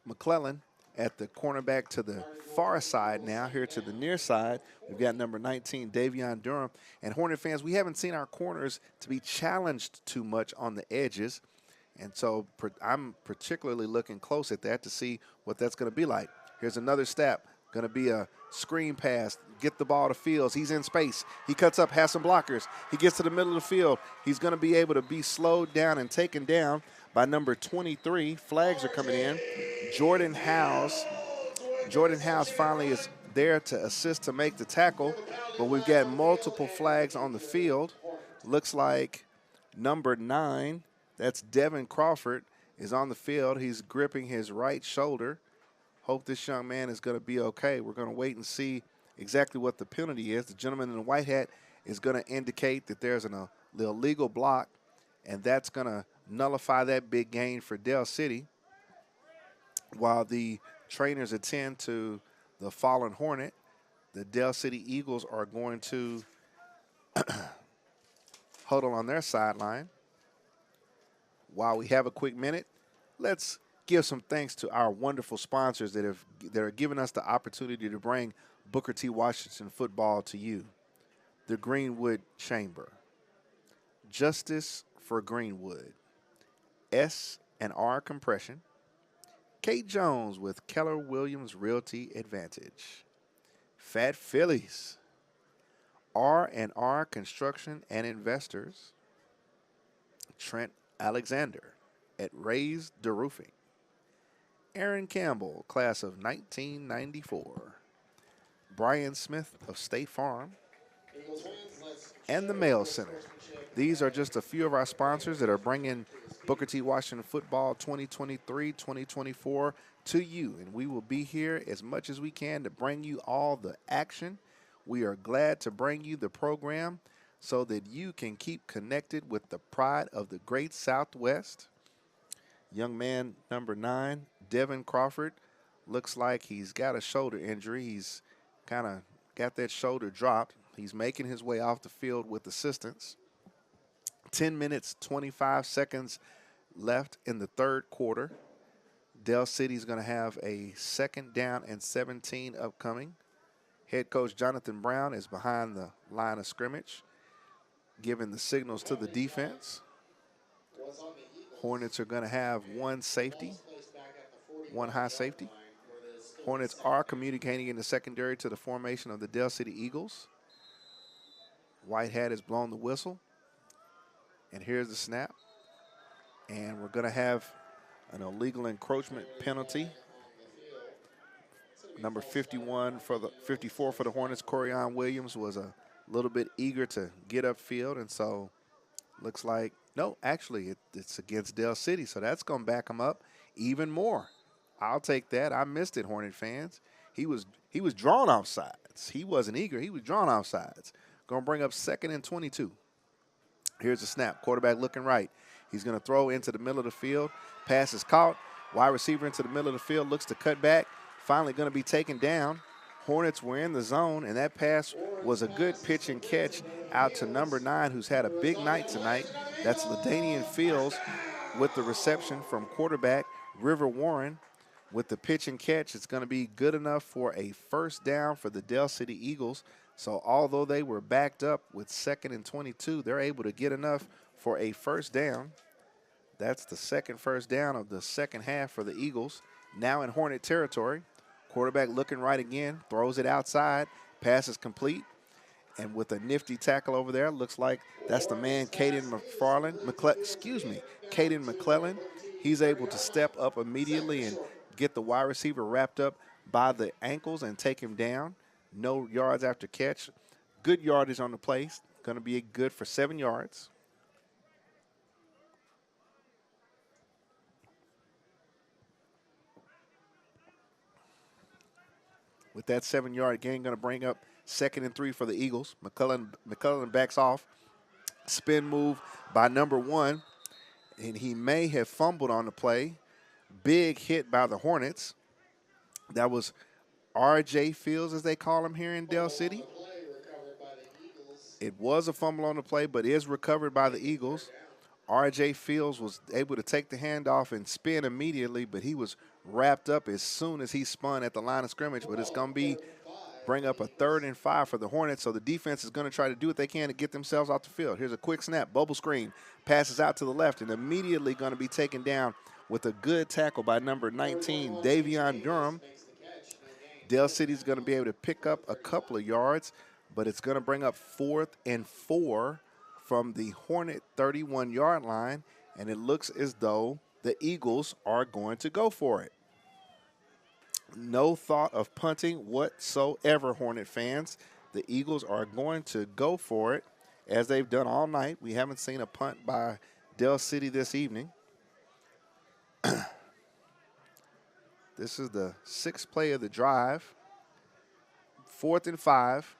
McClellan at the cornerback to the far side now. Here to the near side, we've got number 19, Davion Durham. And Hornet fans, we haven't seen our corners to be challenged too much on the edges. And so I'm particularly looking close at that to see what that's going to be like. Here's another step. Going to be a screen pass. Get the ball to Fields. He's in space. He cuts up, has some blockers. He gets to the middle of the field. He's going to be able to be slowed down and taken down by number 23. Flags are coming in. Jordan Howes. Jordan Howes finally is there to assist to make the tackle, but we've got multiple flags on the field. Looks like number 9, that's Devin Crawford, is on the field. He's gripping his right shoulder. Hope this young man is going to be okay. We're going to wait and see exactly what the penalty is. The gentleman in the white hat is going to indicate that there's an illegal block, and that's going to nullify that big gain for Dell City while the trainers attend to the fallen Hornet. The Dell City Eagles are going to huddle on their sideline. While we have a quick minute, let's give some thanks to our wonderful sponsors that are giving us the opportunity to bring Booker T. Washington football to you. The Greenwood Chamber, Justice for Greenwood, S&R Compression, Kate Jones with Keller Williams Realty Advantage, Fat Phillies, R&R Construction and Investors, Trent Alexander at Raised the Roofing, Aaron Campbell, class of 1994, Brian Smith of State Farm, and the Mail Center. These are just a few of our sponsors that are bringing Booker T. Washington football 2023-2024 to you, and we will be here as much as we can to bring you all the action. We are glad to bring you the program so that you can keep connected with the pride of the great Southwest. Young man number 9, Devin Crawford, looks like he's got a shoulder injury. He's kind of got that shoulder dropped. He's making his way off the field with assistance. 10 minutes, 25 seconds left in the third quarter. Dell City's going to have a 2nd down and 17 upcoming. Head coach Jonathan Brown is behind the line of scrimmage, giving the signals to the defense. Hornets are going to have one safety, one high safety. Hornets are communicating in the secondary to the formation of the Dell City Eagles. White hat has blown the whistle. And here's the snap. And we're going to have an illegal encroachment penalty. Number 54 for the Hornets, Corian Williams, was a little bit eager to get upfield, and so looks like, no, actually it's against Dell City, so that's going to back him up even more. I'll take that. I missed it, Hornet fans. He was drawn off sides. He wasn't eager. He was drawn off sides. Going to bring up 2nd and 22. Here's the snap. Quarterback looking right. He's going to throw into the middle of the field. Pass is caught. Wide receiver into the middle of the field, looks to cut back. Finally going to be taken down. Hornets were in the zone, and that pass was a good pitch and catch out to number 9, who's had a big night tonight. That's LaDainian Fields with the reception from quarterback River Warren. With the pitch and catch, it's going to be good enough for a 1st down for the Dell City Eagles. So although they were backed up with 2nd and 22, they're able to get enough for a 1st down. That's the 2nd 1st down of the second half for the Eagles. Now in Hornet territory. Quarterback looking right again, throws it outside, pass is complete. And with a nifty tackle over there, looks like that's the man, Caden McClellan. He's able to step up immediately and get the wide receiver wrapped up by the ankles and take him down. No yards after catch. Good yardage on the play. Going to be good for 7 yards. With that 7-yard gain, going to bring up 2nd and 3 for the Eagles. McClellan backs off. Spin move by number 1, and he may have fumbled on the play. Big hit by the Hornets. That was R.J. Fields, as they call him here in Dell City. It was a fumble on the play, but is recovered by the Eagles. R.J. Fields was able to take the handoff and spin immediately, but he was wrapped up as soon as he spun at the line of scrimmage. But it's going to bring up a 3rd and 5 for the Hornets, so the defense is going to try to do what they can to get themselves off the field. Here's a quick snap, bubble screen, passes out to the left, and immediately going to be taken down with a good tackle by number 19, Davion Durham. Dell City's going to be able to pick up a couple of yards, but it's going to bring up 4th and 4 from the Hornet 31-yard line, and it looks as though the Eagles are going to go for it. No thought of punting whatsoever, Hornet fans. The Eagles are going to go for it, as they've done all night. We haven't seen a punt by Dell City this evening. This is the 6th play of the drive. 4th and 5.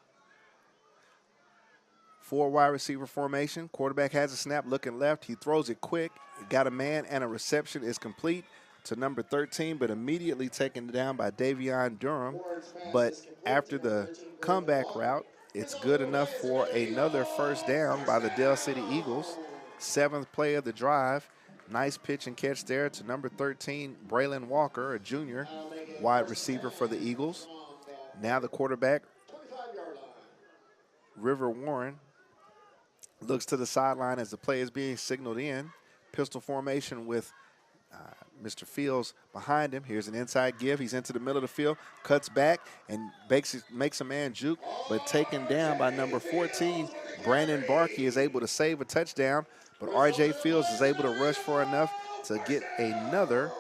4 wide receiver formation. Quarterback has a snap, looking left. He throws it quick. Got a man and a reception. Is complete to number 13, but immediately taken down by Davion Durham. But after the comeback route, it's good enough for another first down by the Dell City Eagles. 7th play of the drive. Nice pitch and catch there to number 13, Braylon Walker, a junior wide receiver for the Eagles. Now the quarterback, River Warren, looks to the sideline as the play is being signaled in. Pistol formation with Mr. Fields behind him. Here's an inside give. He's into the middle of the field, cuts back, and makes a man juke, but taken down by number 14. Brandon Barkey is able to save a touchdown, but R.J. Fields is able to rush for enough to get another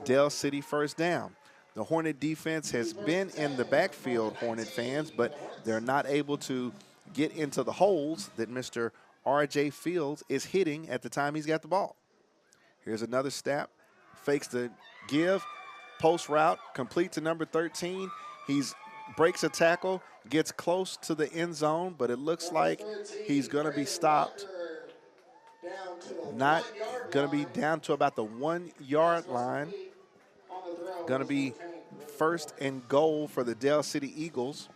Dell City first down. The Hornet defense has been in the backfield, Hornet fans, but they're not able to get into the holes that Mr. R.J. Fields is hitting at the time he's got the ball. Here's another snap. Fakes the give. Post route, complete to number 13. He's breaks a tackle, gets close to the end zone, but it looks like he's going to be stopped. Not going to be down to about the 1-yard line. Going to be 1st and goal for the Dell City Eagles.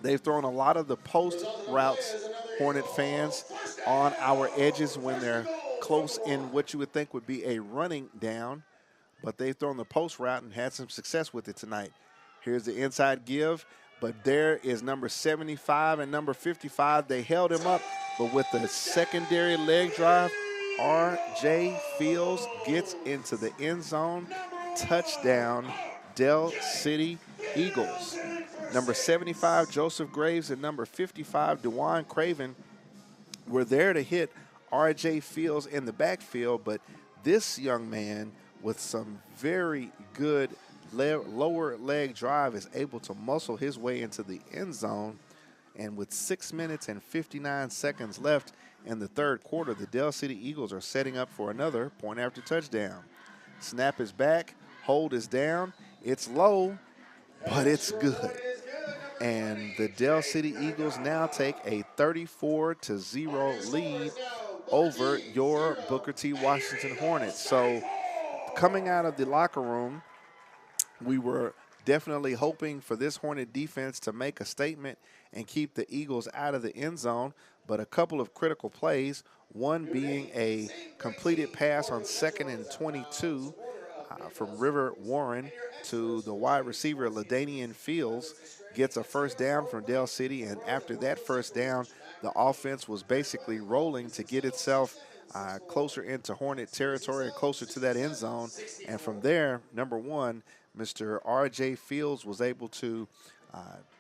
They've thrown a lot of the post routes, Hornet fans, on our edges when they're close in what you would think would be a running down, but they've thrown the post route and had some success with it tonight. Here's the inside give, but there is number 75 and number 55. They held him up, but with the secondary leg drive, R.J. Fields gets into the end zone. Touchdown, Dell City Eagles. Number 75, Joseph Graves, and number 55, DeJuan Craven, were there to hit R.J. Fields in the backfield, but this young man with some very good lower leg drive is able to muscle his way into the end zone. And with 6 minutes and 59 seconds left in the 3rd quarter, the Dell City Eagles are setting up for another point after touchdown. Snap is back, hold is down, it's low, but it's good. And the Dell City Eagles now take a 34-0 lead over your Booker T. Washington Hornets. So coming out of the locker room, we were definitely hoping for this Hornet defense to make a statement and keep the Eagles out of the end zone, but a couple of critical plays, one being a completed pass on 2nd and 22 from River Warren to the wide receiver LaDainian Fields, gets a first down from Dell City, and after that first down, the offense was basically rolling to get itself closer into Hornet territory and closer to that end zone. And from there, number 1, Mr. R.J. Fields was able to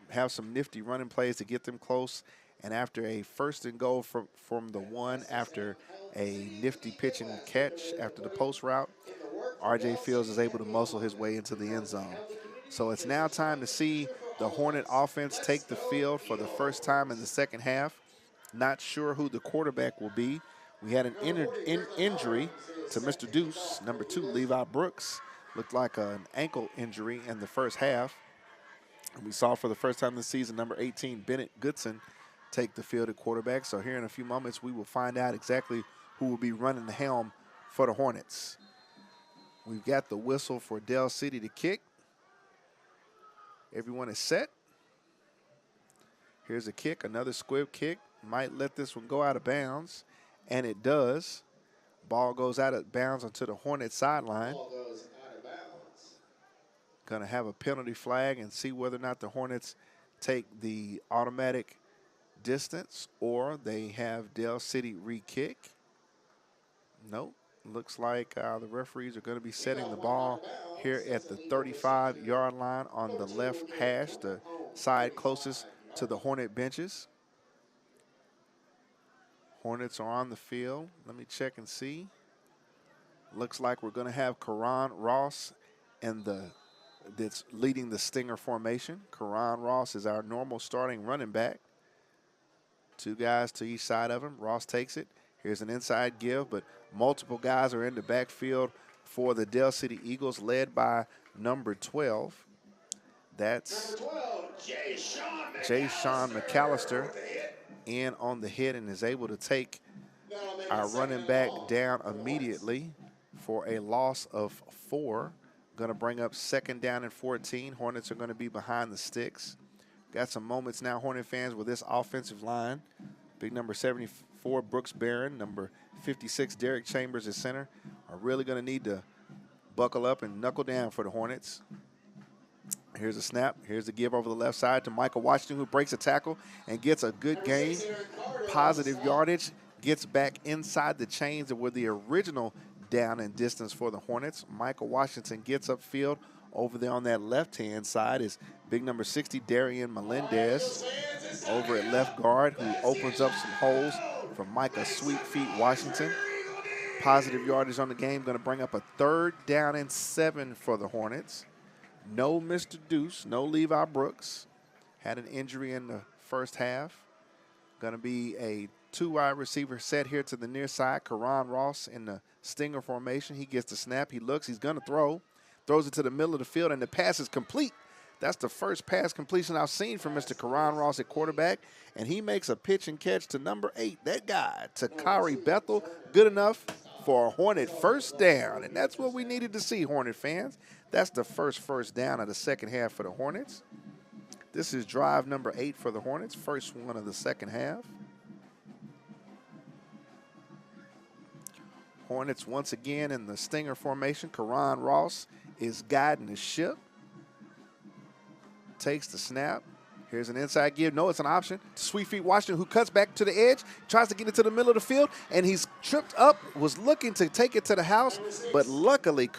have some nifty running plays to get them close. And after a 1st and goal from the 1, after a nifty pitch and catch after the post route, R.J. Fields is able to muscle his way into the end zone. So it's now time to see the Hornet offense take the field for the first time in the second half. Not sure who the quarterback will be. We had an injury to Mr. Deuce, number 2, Levi Brooks. Looked like an ankle injury in the first half. And we saw for the first time this season, number 18, Bennett Goodson, take the field at quarterback. So here in a few moments, we will find out exactly who will be running the helm for the Hornets. We've got the whistle for Dell City to kick. Everyone is set. Here's a kick, another squib kick. Might let this one go out of bounds, and it does. Ball goes out of bounds onto the Hornet sideline. Ball goes out of bounds. Going to have a penalty flag and see whether or not the Hornets take the automatic distance or they have Dell City re-kick. Nope. Looks like the referees are going to be setting the ball here at the 35-yard line on the left hash, the side closest to the Hornet benches. Hornets are on the field. Let me check and see. Looks like we're going to have Karan Ross and that's leading the Stinger formation. Karan Ross is our normal starting running back. Two guys to each side of him. Ross takes it. Here's an inside give, but multiple guys are in the backfield for the Dell City Eagles, led by number 12. That's Jay Sean McAllister in on the hit and is able to take our running back down immediately for a loss of 4. Going to bring up 2nd down and 14. Hornets are going to be behind the sticks. Got some moments now, Hornet fans, with this offensive line. Big number 74, Brooks Barron. Number 56, Derek Chambers at center. Are really going to need to buckle up and knuckle down for the Hornets. Here's a snap. Here's the give over the left side to Michael Washington, who breaks a tackle and gets a good gain. Positive yardage. Gets back inside the chains that were the original down and distance for the Hornets. Michael Washington gets upfield. Over there on that left-hand side is big number 60, Darian Melendez, over at left guard, who opens up some holes for Micah Sweet Feet Washington. Positive yardage on the game, going to bring up a 3rd down and 7 for the Hornets. No Mr. Deuce, no Levi Brooks. Had an injury in the first half. Going to be a 2-wide receiver set here to the near side. Karan Ross in the Stinger formation. He gets the snap. He looks. He's going to throw. Throws it to the middle of the field, and the pass is complete. That's the first pass completion I've seen from Mr. Karan Ross at quarterback, and he makes a pitch and catch to number 8, that guy, Takari Bethel. Good enough for a Hornet first down, and that's what we needed to see, Hornet fans. That's the first down of the second half for the Hornets. This is drive number 8 for the Hornets, first one of the second half. Hornets once again in the Stinger formation. Karan Ross is guiding the ship. Takes the snap. Here's an inside give. No, it's an option. Sweet Feet Washington, who cuts back to the edge, tries to get into the middle of the field, and he's tripped up, was looking to take it to the house, but luckily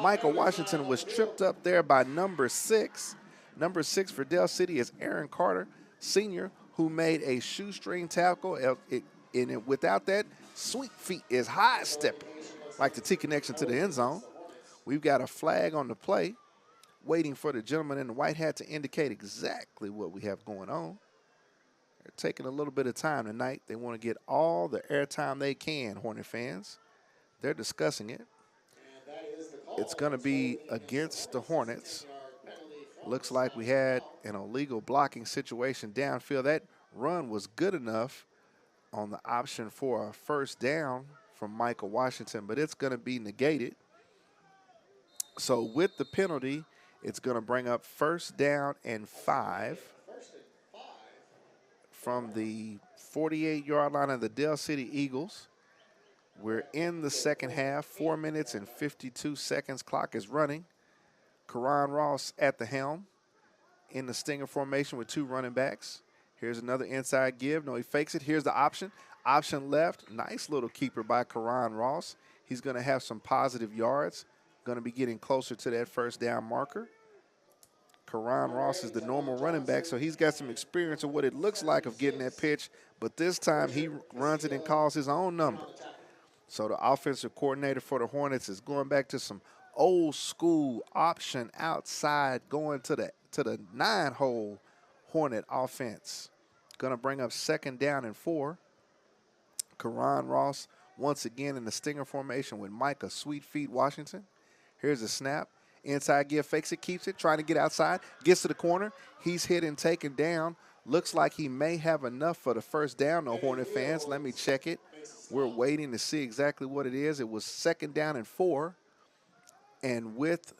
Michael Washington was tripped up there by number 6. Number 6 for Dell City is Aaron Carter, senior, who made a shoestring tackle. Without that, Sweet Feet is high stepping, like the T connection to the end zone. We've got a flag on the play, waiting for the gentleman in the white hat to indicate exactly what we have going on. They're taking a little bit of time tonight. They want to get all the airtime they can, Hornet fans. They're discussing it. It's going to be against the Hornets. Looks like we had an illegal blocking situation downfield. That run was good enough on the option for a first down from Michael Washington, but it's going to be negated. So with the penalty, it's going to bring up 1st down and 5 from the 48-yard line of the Dell City Eagles. We're in the second half, 4 minutes and 52 seconds. Clock is running. Karan Ross at the helm in the Stinger formation with 2 running backs. Here's another inside give. No, he fakes it. Here's the option. Option left. Nice little keeper by Karan Ross. He's going to have some positive yards. Going to be getting closer to that first down marker. Karan Ross is the normal running back, so he's got some experience of what it looks like of getting that pitch, but this time he runs it and calls his own number. So the offensive coordinator for the Hornets is going back to some old school option outside, going to the 9-hole Hornet offense. Going to bring up 2nd down and 4. Karan Ross once again in the Stinger formation with Micah Sweet Feet Washington. Here's a snap. Inside give, fakes it, keeps it, trying to get outside, gets to the corner. He's hit and taken down. Looks like he may have enough for the first down, though, Hornet fans. Let me check it. We're waiting to see exactly what it is. It was 2nd down and 4. And with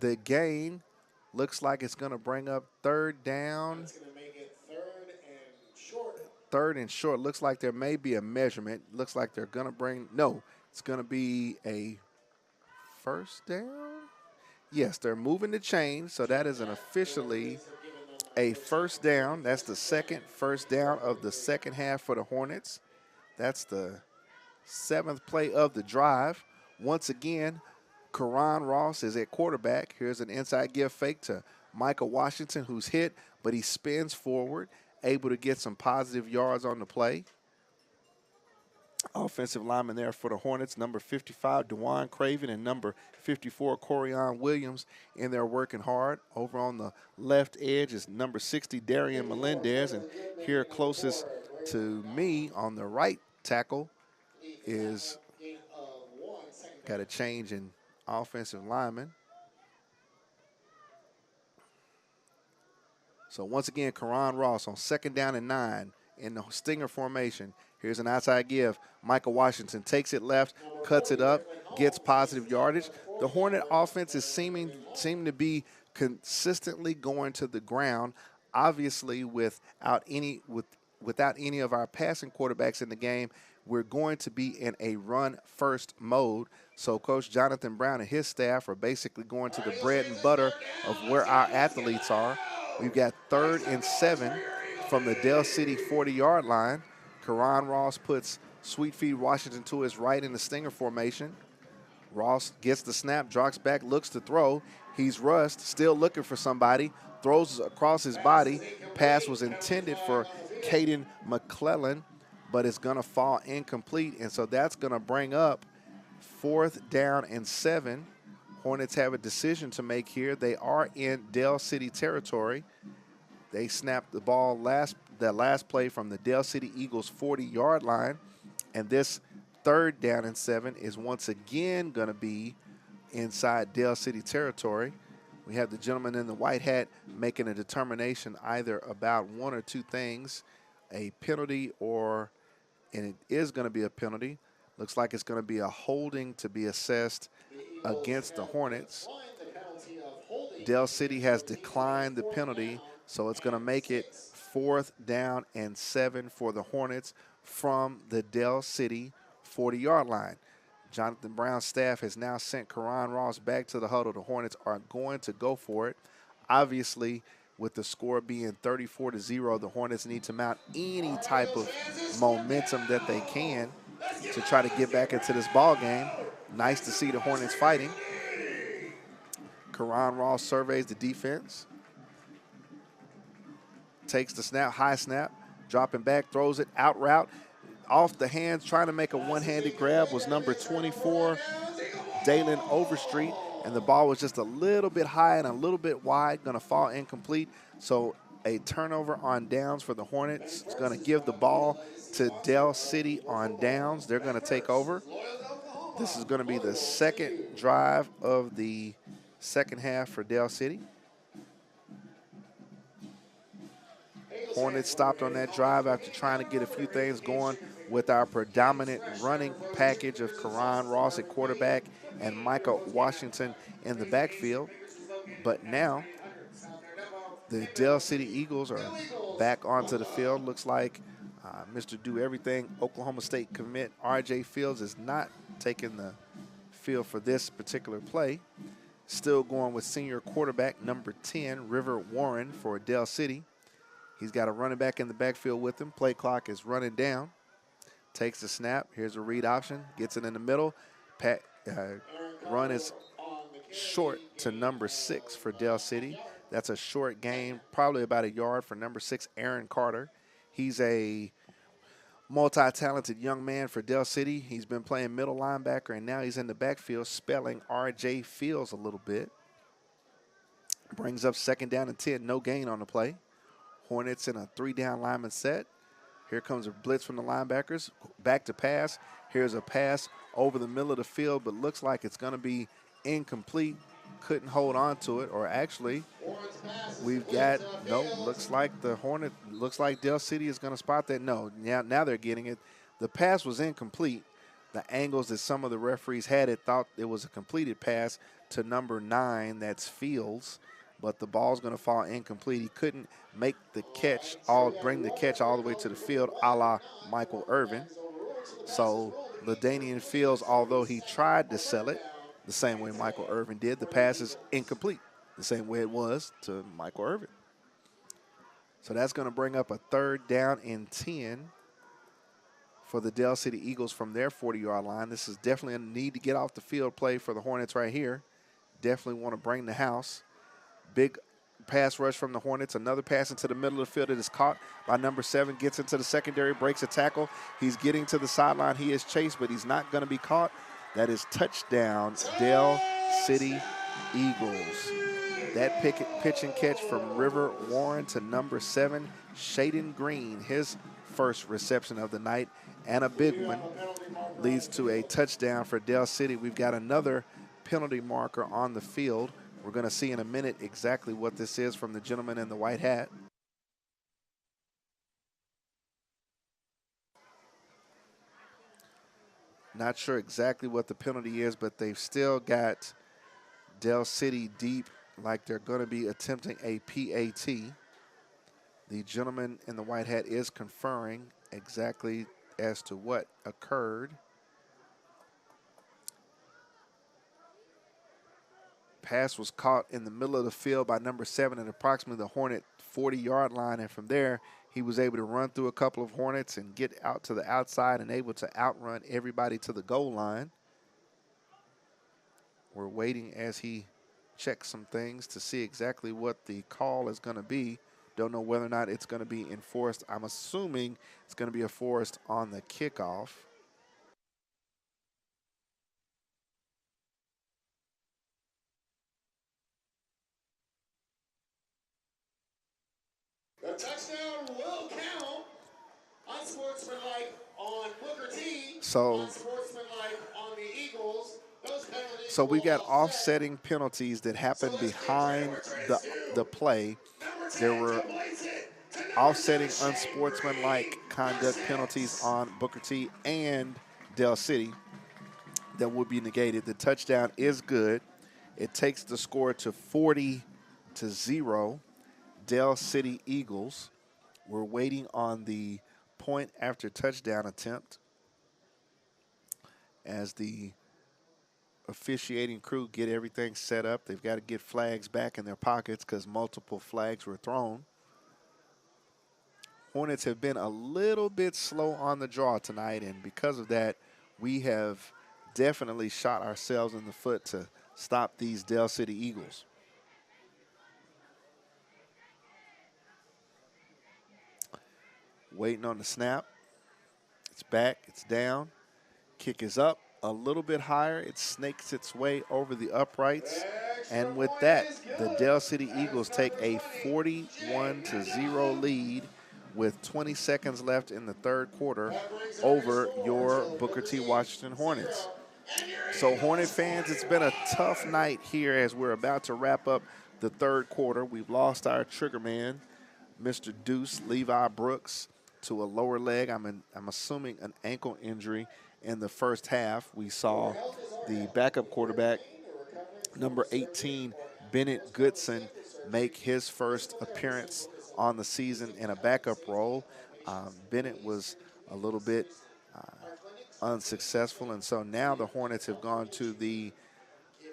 the gain Looks like it's going to bring up third down. That's going to make it third and short. Third and short. Looks like there may be a measurement. Looks like they're going to bring, no, it's going to be a first down. Yes, they're moving the chain, so that is an officially a first down. That's the second first down of the second half for the Hornets. That's the 7th play of the drive. Once again, Karan Ross is at quarterback. Here's an inside give fake to Michael Washington, who's hit, but he spins forward, able to get some positive yards on the play. Offensive lineman there for the Hornets, number 55, DeJuan Craven, and number 54, Corian Williams, in there working hard. Over on the left edge is number 60, Darian Melendez, and here closest to me on the right tackle is got a change in offensive lineman. So once again, Karan Ross on 2nd down and 9 in the stinger formation. Here's an outside give. Michael Washington takes it left, cuts it up, gets positive yardage. The Hornet offense is seeming to be consistently going to the ground. Obviously, without any of our passing quarterbacks in the game, we're going to be in a run-first mode. So Coach Jonathan Brown and his staff are basically going to the bread and butter of where our athletes are. We've got 3rd and 7 from the Dell City 40-yard line. Karan Ross puts Sweet Feed Washington to his right in the stinger formation. Ross gets the snap, drops back, looks to throw. He's rushed, still looking for somebody, throws across his body. Pass was intended for Caden McClellan, but it's going to fall incomplete, and so that's going to bring up 4th down and 7. Hornets have a decision to make here. They are in Dell City territory. They snapped the ball that last play from the Dell City Eagles 40-yard line, and this 3rd down and 7 is once again going to be inside Dell City territory. We have the gentleman in the white hat making a determination either about one or two things, a penalty and it is going to be a penalty. Looks like it's going to be a holding to be assessed against the Hornets. Dell City has declined the penalty, so it's going to make it 4th down and 7 for the Hornets from the Dell City 40-yard line. Jonathan Brown's staff has now sent Karan Ross back to the huddle. The Hornets are going to go for it. Obviously, with the score being 34-0, the Hornets need to mount any type of momentum that they can to try to get back into this ball game. Nice to see the Hornets fighting. Karan Ross surveys the defense. Takes the snap, high snap, dropping back, throws it out route. Off the hands, trying to make a one-handed grab was number 24, Dalen Overstreet, and the ball was just a little bit high and a little bit wide, going to fall incomplete. So a turnover on downs for the Hornets. It's going to give the ball to Dell City on downs. They're going to take over. This is going to be the 2nd drive of the second half for Dell City. Hornets stopped on that drive after trying to get a few things going with our predominant running package of Karan Ross at quarterback and Michael Washington in the backfield. But now the Dell City Eagles are back onto the field. Looks like Mr. Do Everything Oklahoma State commit R.J. Fields is not taking the field for this particular play. Still going with senior quarterback number 10, River Warren, for Dell City. He's got a running back in the backfield with him. Play clock is running down. Takes the snap. Here's a read option. Gets it in the middle. Run is short to number 6 for Dell City. That's a short gain, probably about a yard for number 6, Aaron Carter. He's a multi-talented young man for Dell City. He's been playing middle linebacker, and now he's in the backfield spelling R.J. Fields a little bit. Brings up 2nd down and 10. No gain on the play. Hornets in a 3-down lineman set. Here comes a blitz from the linebackers. Back to pass. Here's a pass over the middle of the field, but looks like it's going to be incomplete. Couldn't hold on to it, or actually, we've got, no, looks like Dell City is going to spot that. No, now they're getting it. The pass was incomplete. The angles that some of the referees had it thought it was a completed pass to number 9, that's Fields. but the ball's going to fall incomplete. He couldn't make the catch, bring the catch all the way to the field, a la Michael Irvin. So LaDainian Fields, although he tried to sell it the same way Michael Irvin did, the pass is incomplete, the same way it was to Michael Irvin. So that's going to bring up a 3rd down and 10 for the Del City Eagles from their 40-yard line. This is definitely a need to get off the field play for the Hornets right here. Definitely want to bring the house. Big pass rush from the Hornets. Another pass into the middle of the field. It is caught by number 7. Gets into the secondary, breaks a tackle. He's getting to the sideline. He is chased, but he's not going to be caught. That is touchdown, Del City Eagles. That pitch and catch from River Warren to number 7, Shaden Green, his first reception of the night, and a big one, leads to a touchdown for Del City. We've got another penalty marker on the field. We're going to see in a minute exactly what this is from the gentleman in the white hat. Not sure exactly what the penalty is, but they've still got Del City deep, like they're going to be attempting a PAT. The gentleman in the white hat is conferring exactly as to what occurred. Pass was caught in the middle of the field by number 7 at approximately the Hornet 40-yard line, and from there he was able to run through a couple of Hornets and get out to the outside and able to outrun everybody to the goal line. We're waiting as he checks some things to see exactly what the call is going to be. Don't know whether or not it's going to be enforced. I'm assuming it's going to be enforced on the kickoff. The touchdown will count. Unsportsmanlike on Booker T. So, unsportsmanlike on the Eagles. Those penalties so we've got will offsetting penalties that happen behind the play. There were offsetting unsportsmanlike conduct penalties on Booker T and Del City that would be negated. The touchdown is good. It takes the score to 40-0. Del City Eagles. We're waiting on the point after touchdown attempt as the officiating crew get everything set up. They've got to get flags back in their pockets because multiple flags were thrown. Hornets have been a little bit slow on the draw tonight, and because of that, we have definitely shot ourselves in the foot to stop these Del City Eagles. Waiting on the snap. It's back, it's down. Kick is up a little bit higher. It snakes its way over the uprights. And with that, the Del City Eagles take a 41-0 lead with 20 seconds left in the 3rd quarter over your Booker T. Washington Hornets. So Hornet fans, it's been a tough night here as we're about to wrap up the 3rd quarter. We've lost our trigger man, Mr. Deuce Levi Brooks, to a lower leg. I'm assuming an ankle injury in the first half. We saw the backup quarterback, number 18, Bennett Goodson, make his first appearance on the season in a backup role. Bennett was a little bit unsuccessful, and so now the Hornets have gone to the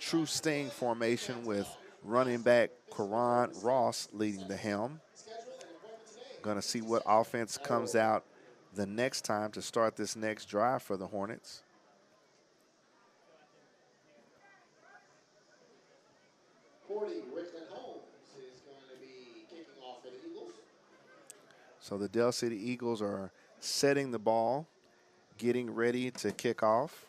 true sting formation with running back Karan Ross leading the helm. Going to see what offense comes out the next time to start this next drive for the Hornets. So the Del City Eagles are setting the ball, getting ready to kick off.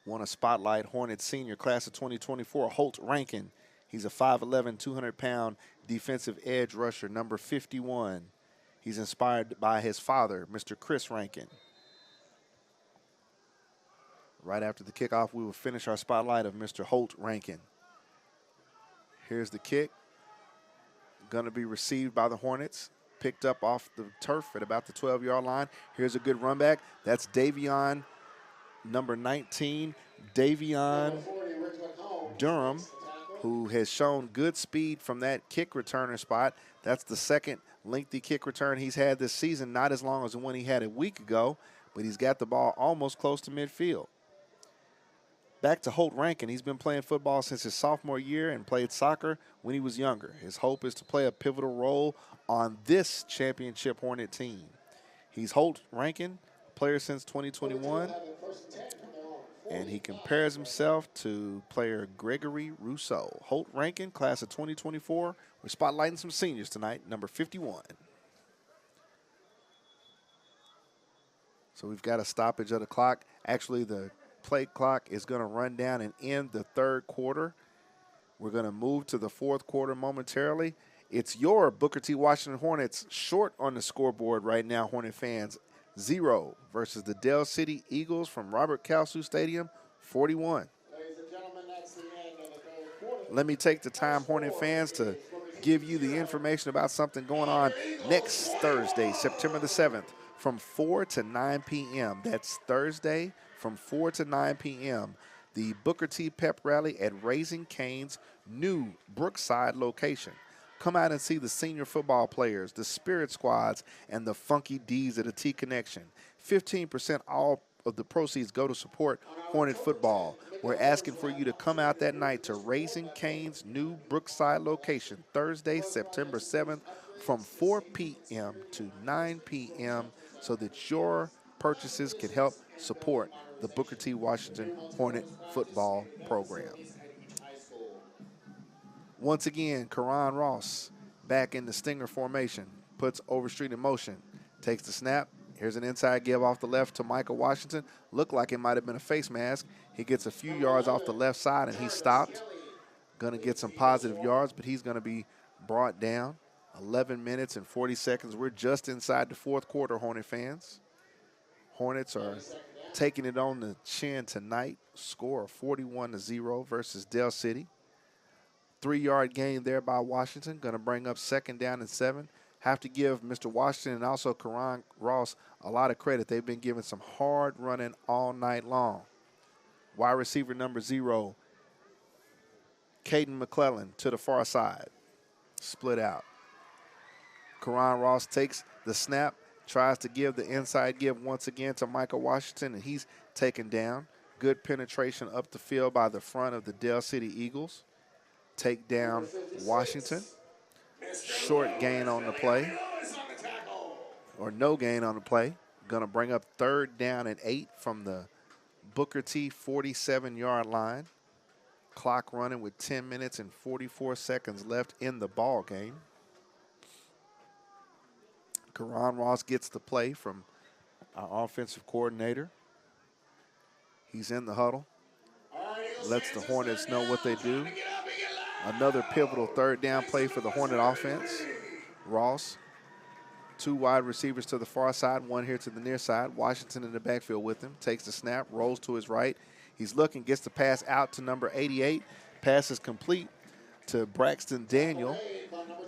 Want to spotlight Hornets senior class of 2024, Holt Rankin. He's a 5'11", 200-pound defensive edge rusher, number 51. He's inspired by his father, Mr. Chris Rankin. Right after the kickoff, we will finish our spotlight of Mr. Holt Rankin. Here's the kick. Going to be received by the Hornets. Picked up off the turf at about the 12-yard line. Here's a good run back. That's Davion number 19, Davion Durham, who has shown good speed from that kick returner spot. That's the second lengthy kick return he's had this season, not as long as the one he had a week ago, but he's got the ball almost close to midfield. Back to Holt Rankin. He's been playing football since his sophomore year and played soccer when he was younger. His hope is to play a pivotal role on this championship Hornet team. He's Holt Rankin, player since 2021, and he compares himself to player Gregory Rousseau. Holt Rankin, class of 2024. We're spotlighting some seniors tonight, number 51. So we've got a stoppage of the clock. Actually, the play clock is going to run down and end the third quarter. We're going to move to the fourth quarter momentarily. It's your Booker T. Washington Hornets short on the scoreboard right now, Hornet fans. 0 versus the Dell City Eagles from Robert Kalsu Stadium, 41. Ladies and gentlemen, that's the end of the third quarter. Let me take the time, Hornet fans, to give you the information about something going on next Thursday, September the 7th, from 4 to 9 p.m. That's Thursday from 4 to 9 p.m. The Booker T. Pep Rally at Raising Cane's new Brookside location. Come out and see the senior football players, the Spirit Squads, and the Funky D's of the T Connection. 15% all of the proceeds go to support Hornet football. We're asking for you to come out that night to Raising Cane's new Brookside location, Thursday, September 7th, from 4 p.m. to 9 p.m. so that your purchases can help support the Booker T. Washington Hornet football program. Once again, Karan Ross back in the stinger formation, puts Overstreet in motion, takes the snap. Here's an inside give off the left to Michael Washington. Looked like it might have been a face mask. He gets a few yards off the left side, and he stopped. Going to get some positive yards, but he's going to be brought down. 11 minutes and 40 seconds. We're just inside the fourth quarter, Hornet fans. Hornets are taking it on the chin tonight. Score of 41-0 versus Dell City. 3-yard gain there by Washington. Going to bring up 2nd down and 7. Have to give Mr. Washington and also Karan Ross a lot of credit. They've been giving some hard running all night long. Wide receiver number 0, Caden McClellan to the far side. Split out. Karan Ross takes the snap, tries to give the inside give once again to Michael Washington, and he's taken down. Good penetration up the field by the front of the Dell City Eagles. Take down Washington. Short gain on the play, or no gain on the play. Going to bring up 3rd down and 8 from the Booker T 47-yard line. Clock running with 10 minutes and 44 seconds left in the ball game. Karan Ross gets the play from our offensive coordinator. He's in the huddle. Lets the Hornets know what they do. Another pivotal 3rd down play for the Hornet offense. Ross, 2 wide receivers to the far side, 1 here to the near side. Washington in the backfield with him. Takes the snap, rolls to his right. He's looking, gets the pass out to number 88. Pass is complete to Braxton Daniel.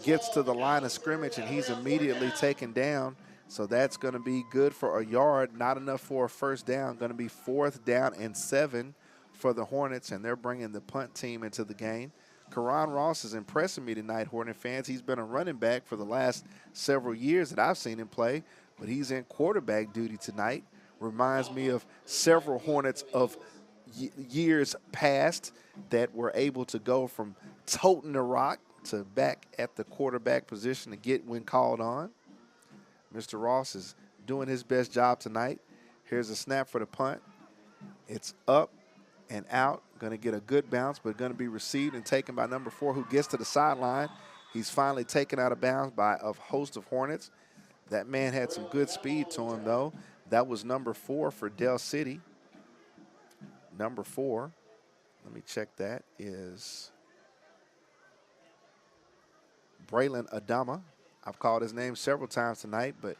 Gets to the line of scrimmage, and he's immediately taken down. So that's going to be good for a yard. Not enough for a 1st down. Going to be 4th down and 7 for the Hornets, and they're bringing the punt team into the game. Karan Ross is impressing me tonight, Hornet fans. He's been a running back for the last several years that I've seen him play, but he's in quarterback duty tonight. Reminds me of several Hornets of years past that were able to go from toting the rock to back at the quarterback position to get when called on. Mr. Ross is doing his best job tonight. Here's a snap for the punt. It's up and out. Going to get a good bounce, but going to be received and taken by number 4, who gets to the sideline. He's finally taken out of bounds by a host of Hornets. That man had some good speed to him, though. That was number 4 for Dell City. Number 4, let me check that, is Braylon Adama. I've called his name several times tonight, but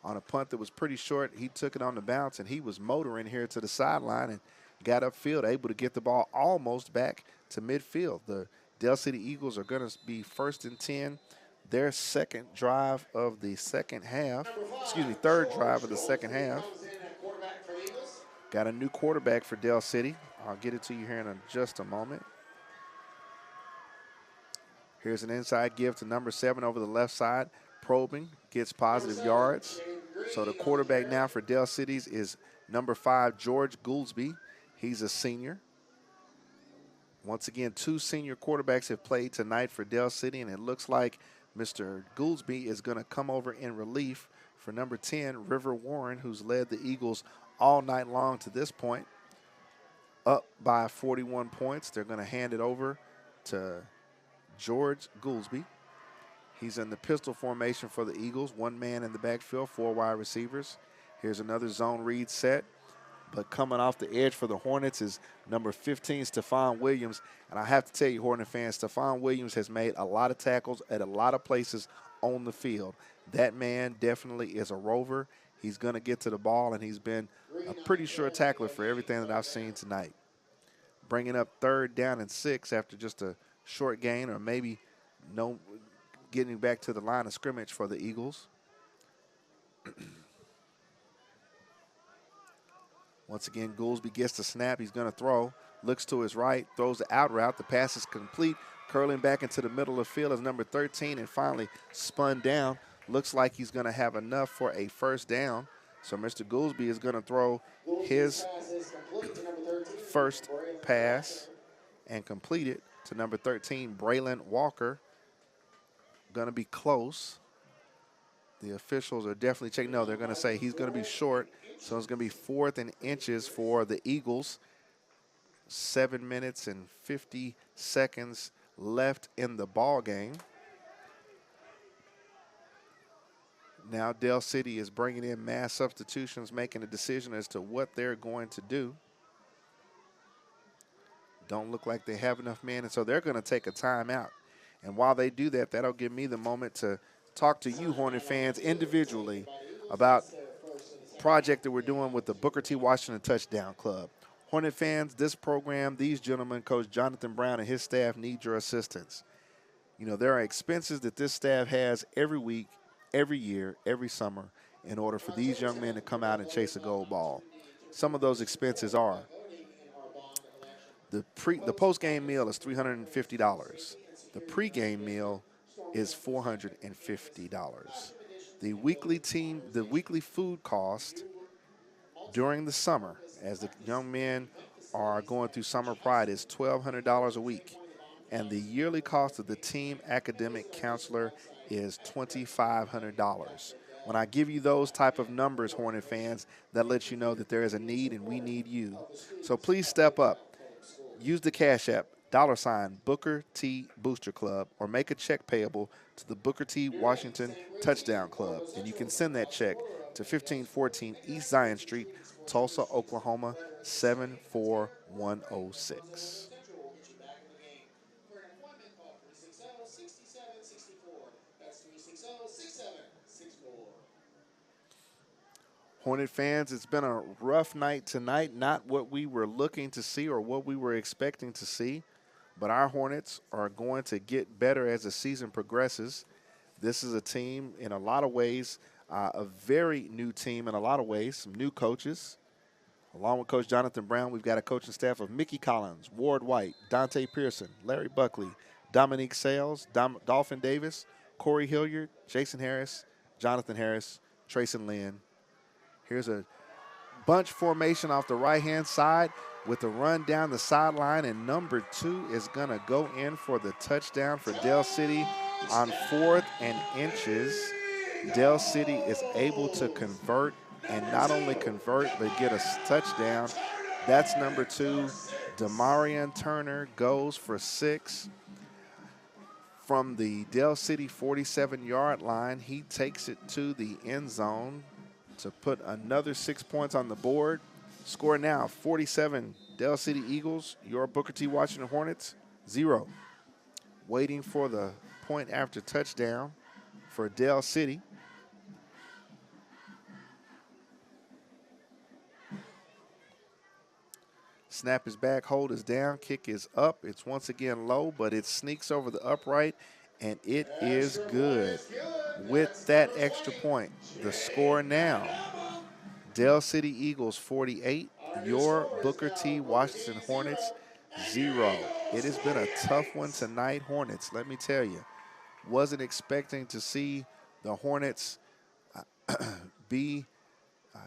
on a punt that was pretty short, he took it on the bounce, and he was motoring here to the sideline and got upfield, able to get the ball almost back to midfield. The Dell City Eagles are going to be 1st and 10. Their 2nd drive of the second half, 3rd drive of the second half. Got a new quarterback for Del City. I'll get it to you here in just a moment. Here's an inside give to number 7 over the left side. Probing, gets positive yards. So the quarterback now for Del Cities is number 5, George Goolsby. He's a senior. Once again, 2 senior quarterbacks have played tonight for Del City, and it looks like Mr. Goolsby is going to come over in relief for number 10, River Warren, who's led the Eagles all night long to this point, up by 41 points. They're going to hand it over to George Goolsby. He's in the pistol formation for the Eagles. 1 man in the backfield, 4 wide receivers. Here's another zone read set. But coming off the edge for the Hornets is number 15, Stephon Williams. And I have to tell you, Hornet fans, Stephon Williams has made a lot of tackles at a lot of places on the field. That man definitely is a rover. He's going to get to the ball, and he's been a pretty sure tackler for everything that I've seen tonight. Bringing up 3rd down and 6 after just a short gain, or maybe no getting back to the line of scrimmage for the Eagles. Once again, Goolsby gets the snap. He's going to throw. Looks to his right. Throws the out route. The pass is complete. Curling back into the middle of the field is number 13 and finally spun down. Looks like he's going to have enough for a first down. So Mr. Goolsby is going to throw his first pass and complete it to number 13, Braylon Walker. Going to be close. The officials are definitely checking. No, they're going to say he's going to be short. So it's going to be 4th and inches for the Eagles. 7 minutes and 50 seconds left in the ball game. Now Del City is bringing in mass substitutions, making a decision as to what they're going to do. Don't look like they have enough men, and so they're going to take a timeout. And while they do that, that'll give me the moment to talk to you, Hornet fans, individually about project that we're doing with the Booker T. Washington Touchdown Club. Hornet fans, this program, these gentlemen, Coach Jonathan Brown and his staff need your assistance. You know, there are expenses that this staff has every week, every year, every summer in order for these young men to come out and chase a gold ball. Some of those expenses are the post-game meal is $350. The pre-game meal is $450. The weekly food cost during the summer, as the young men are going through summer pride, is $1,200 a week. And the yearly cost of the team academic counselor is $2,500. When I give you those type of numbers, Hornet fans, that lets you know that there is a need and we need you. So please step up. Use the Cash App, $ Booker T Booster Club, or make a check payable to the Booker T Washington Touchdown Club. And you can send that check to 1514 East Zion Street, Tulsa, Oklahoma, 74106. Hornet fans, it's been a rough night tonight. Not what we were looking to see or what we were expecting to see. But our Hornets are going to get better as the season progresses. This is a team in a lot of ways, a very new team in a lot of ways, some new coaches. Along with Coach Jonathan Brown, we've got a coaching staff of Mickey Collins, Ward White, Dante Pearson, Larry Buckley, Dominique Sales, Dolphin Davis, Corey Hilliard, Jason Harris, Jonathan Harris, Trayson Lynn. Here's a bunch formation off the right-hand side with a run down the sideline, and number 2 is going to go in for the touchdown for Del City on 4th and inches. Del City is able to convert, and not only convert but get a touchdown. That's number 2. Demarion Turner goes for 6 from the Del City 47-yard line. He takes it to the end zone to put another 6 points on the board. Score now, 47 Del City Eagles, your Booker T. Washington Hornets, 0. Waiting for the point after touchdown for Del City. Snap is back, hold is down, kick is up. It's once again low, but it sneaks over the upright, and it is good. With that extra point, the score now, Del City Eagles 48, your Booker T. Washington Hornets 0. It has been a tough one tonight, Hornets, let me tell you. Wasn't expecting to see the Hornets be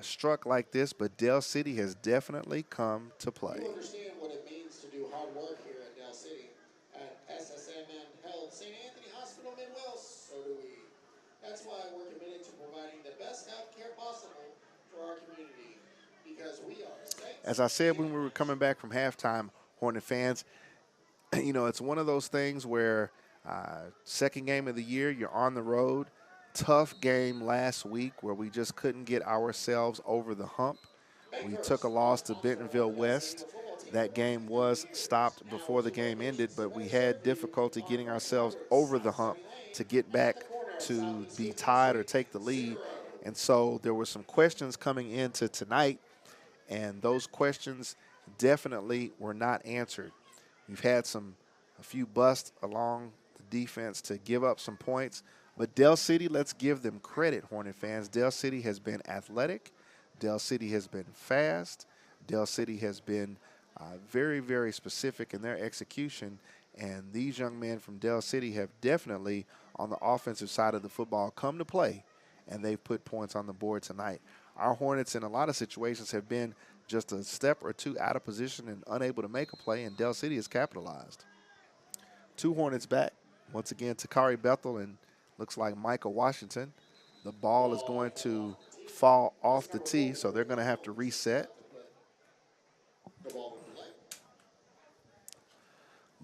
struck like this, but Dell City has definitely come to play. You understand what it means to do hard work here at Dell City. At SSMN Health St. Anthony Hospital Midwest, so do we. That's why we're committed to providing the best health care possible for our community, because we are safe. As I said when we were coming back from halftime, Hornet fans, you know, it's one of those things where second game of the year, you're on the road. Tough game last week where we just couldn't get ourselves over the hump. We took a loss to Bentonville West. That game was stopped before the game ended, but we had difficulty getting ourselves over the hump to get back to be tied or take the lead. And so there were some questions coming into tonight, and those questions definitely were not answered. We've had a few busts along the defense to give up some points. But Dell City, let's give them credit, Hornet fans. Dell City has been athletic. Dell City has been fast. Dell City has been very, very specific in their execution. And these young men from Dell City have definitely, on the offensive side of the football, come to play. And they've put points on the board tonight. Our Hornets, in a lot of situations, have been just a step or two out of position and unable to make a play, and Dell City has capitalized. 2 Hornets back. Once again, Takari Bethel and looks like Micah Washington. The ball is going to fall off the tee, so they're going to have to reset.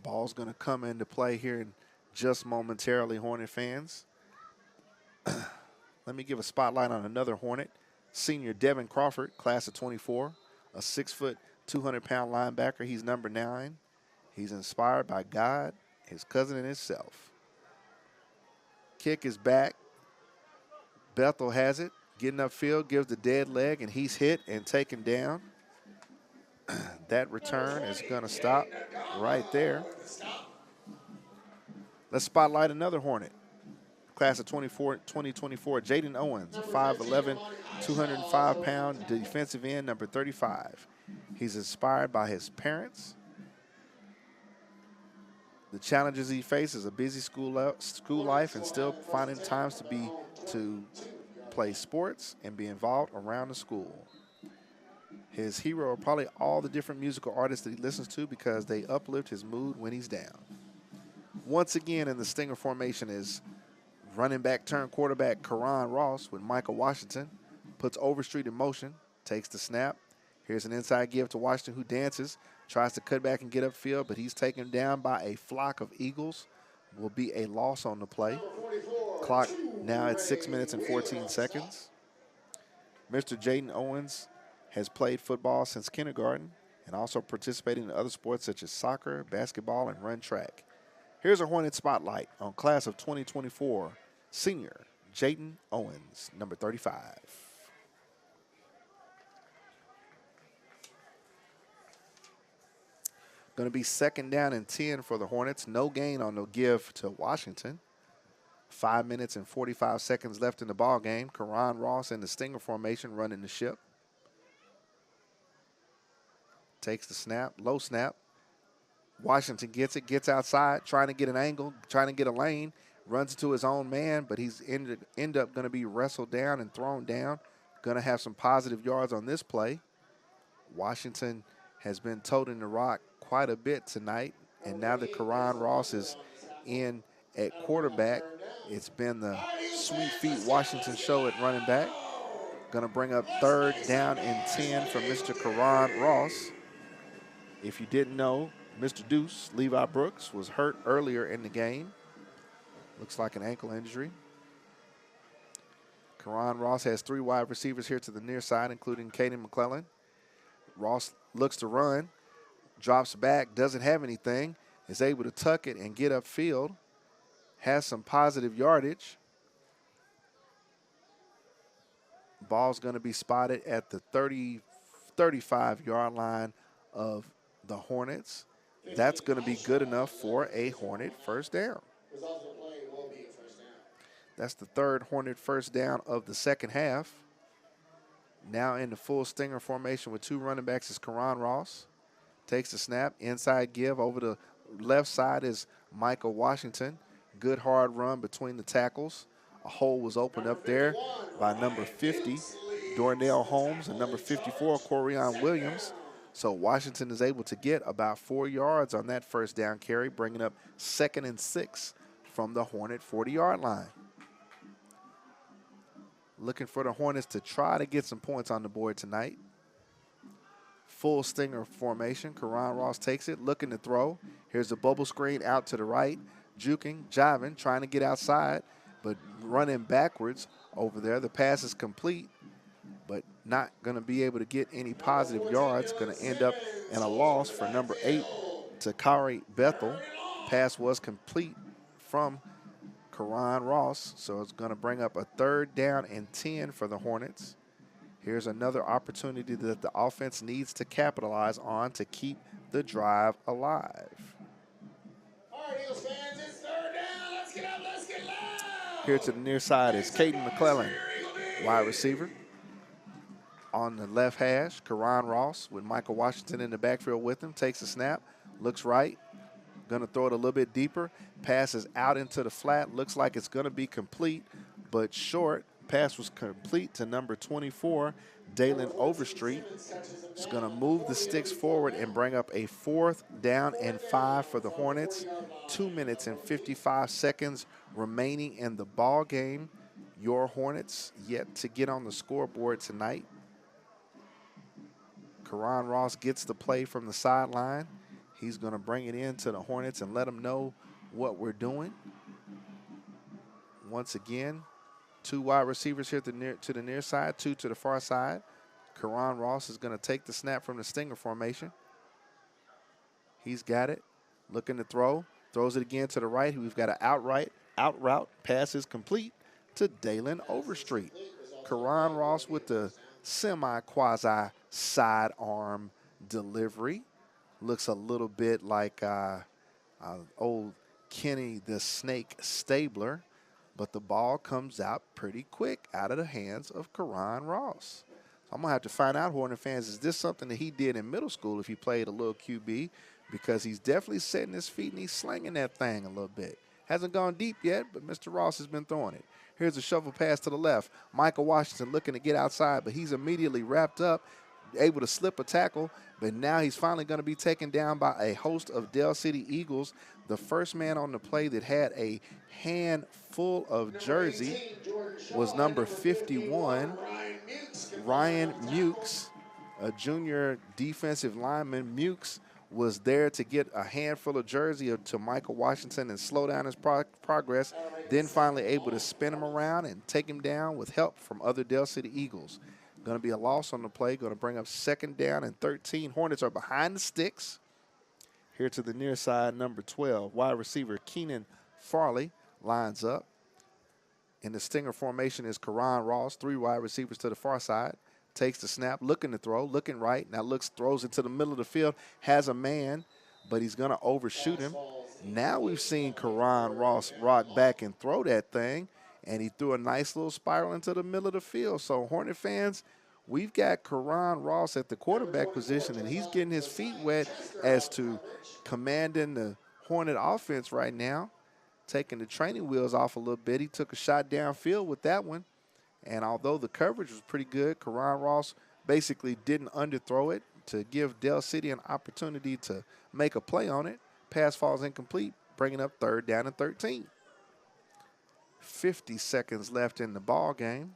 Ball's going to come into play here in just momentarily, Hornet fans. Let me give a spotlight on another Hornet. Senior Devin Crawford, class of 24, a 6-foot, 200-pound linebacker. He's number 9. He's inspired by God, his cousin, and himself. Kick is back. Bethel has it. Getting upfield, gives the dead leg, and he's hit and taken down. That return is going to stop right there. Let's spotlight another Hornet. Class of 2024, Jaden Owens, 5'11", 205-pound defensive end, number 35. He's inspired by his parents. The challenges he faces, a busy school life, and still finding times to play sports and be involved around the school. His hero are probably all the different musical artists that he listens to because they uplift his mood when he's down. Once again in the Stinger formation is running back turned quarterback Karan Ross with Michael Washington. Puts Overstreet in motion, takes the snap. Here's an inside give to Washington, who dances. Tries to cut back and get upfield, but he's taken down by a flock of Eagles. Will be a loss on the play. Clock now at 6 minutes and 14 seconds. Mr. Jaden Owens has played football since kindergarten and also participated in other sports such as soccer, basketball, and run track. Here's a Hornet spotlight on class of 2024, senior Jaden Owens, number 35. Going to be 2nd down and 10 for the Hornets. No gain on the give to Washington. 5 minutes and 45 seconds left in the ball game. Karan Ross in the Stinger formation running the ship. Takes the snap, low snap. Washington gets it, gets outside, trying to get an angle, trying to get a lane. Runs into his own man, but he's end up going to be wrestled down and thrown down. Going to have some positive yards on this play. Washington has been toting the rock quite a bit tonight, and now that Karan Ross is in at quarterback, it's been the Sweet Feet Washington show at running back. Going to bring up 3rd down and 10 from Mr. Karan Ross. If you didn't know, Mr. Deuce, Levi Brooks, was hurt earlier in the game. Looks like an ankle injury. Karan Ross has 3 wide receivers here to the near side, including Caden McClellan. Ross looks to run, drops back, doesn't have anything, is able to tuck it and get upfield, has some positive yardage. Ball's going to be spotted at the 35-yard line of the Hornets. That's going to be good enough for a Hornet first down. That's the 3rd Hornet first down of the second half. Now in the full stinger formation with 2 running backs is Karan Ross. Takes the snap, inside give. Over the left side is Michael Washington. Good hard run between the tackles. A hole was opened up there by number 50, Dornell Holmes, and number 54, Corian Williams. So Washington is able to get about 4 yards on that first down carry, bringing up 2nd and 6 from the Hornet 40-yard line. Looking for the Hornets to try to get some points on the board tonight. Full stinger formation. Karan Ross takes it, looking to throw. Here's the bubble screen out to the right. Juking, jiving, trying to get outside, but running backwards over there. The pass is complete, but not going to be able to get any positive yards. Going to end up in a loss for number 8, Takari Bethel. Pass was complete from Karan Ross, so it's going to bring up a 3rd down and 10 for the Hornets. Here's another opportunity that the offense needs to capitalize on to keep the drive alive. All right, Eagles fans, it's 3rd down. Let's get up, let's get loud. Here to the near side is Caden McClellan, wide receiver. On the left hash, Karan Ross with Michael Washington in the backfield with him. Takes a snap, looks right. Going to throw it a little bit deeper. Passes out into the flat. Looks like it's going to be complete, but short. Pass was complete to number 24, Dalen Overstreet. It's going to move the sticks forward and bring up a 4th down and 5 for the Hornets. 2 minutes and 55 seconds remaining in the ball game. Your Hornets yet to get on the scoreboard tonight. Karan Ross gets the play from the sideline. He's going to bring it in to the Hornets and let them know what we're doing. Once again, 2 wide receivers here to the near side, 2 to the far side. Karan Ross is going to take the snap from the stinger formation. He's got it, looking to throw. Throws it again to the right. We've got an out route. Pass is complete to Dalen Overstreet. Karan Ross with the semi-quasi sidearm delivery. Looks a little bit like old Kenny the Snake Stabler, but the ball comes out pretty quick out of the hands of Karan Ross. So I'm going to have to find out, Hornet fans, is this something that he did in middle school if he played a little QB? Because he's definitely setting his feet and he's slinging that thing a little bit. Hasn't gone deep yet, but Mr. Ross has been throwing it. Here's a shovel pass to the left. Michael Washington looking to get outside, but he's immediately wrapped up, able to slip a tackle, but now he's finally going to be taken down by a host of Del City Eagles. The first man on the play that had a handful of jersey was number 51, Ryan Mukes, a junior defensive lineman. Mukes was there to get a handful of jersey to Michael Washington and slow down his progress, then finally able to spin him around and take him down with help from other Del City Eagles. Going to be a loss on the play, going to bring up 2nd down and 13. Hornets are behind the sticks. Here to the near side, number 12, wide receiver Keenan Farley lines up. In the stinger formation is Karan Ross, 3 wide receivers to the far side. Takes the snap, looking to throw, looking right. Now throws it to the middle of the field, has a man, but he's going to overshoot him. Now we've seen Karan Ross rock back and throw that thing, and he threw a nice little spiral into the middle of the field. So, Hornet fans, we've got Karan Ross at the quarterback position, and he's getting his feet wet as to commanding the Hornet offense right now, taking the training wheels off a little bit. He took a shot downfield with that one, and although the coverage was pretty good, Karan Ross basically didn't underthrow it to give Del City an opportunity to make a play on it. Pass falls incomplete, bringing up 3rd down and 13. 50 seconds left in the ball game.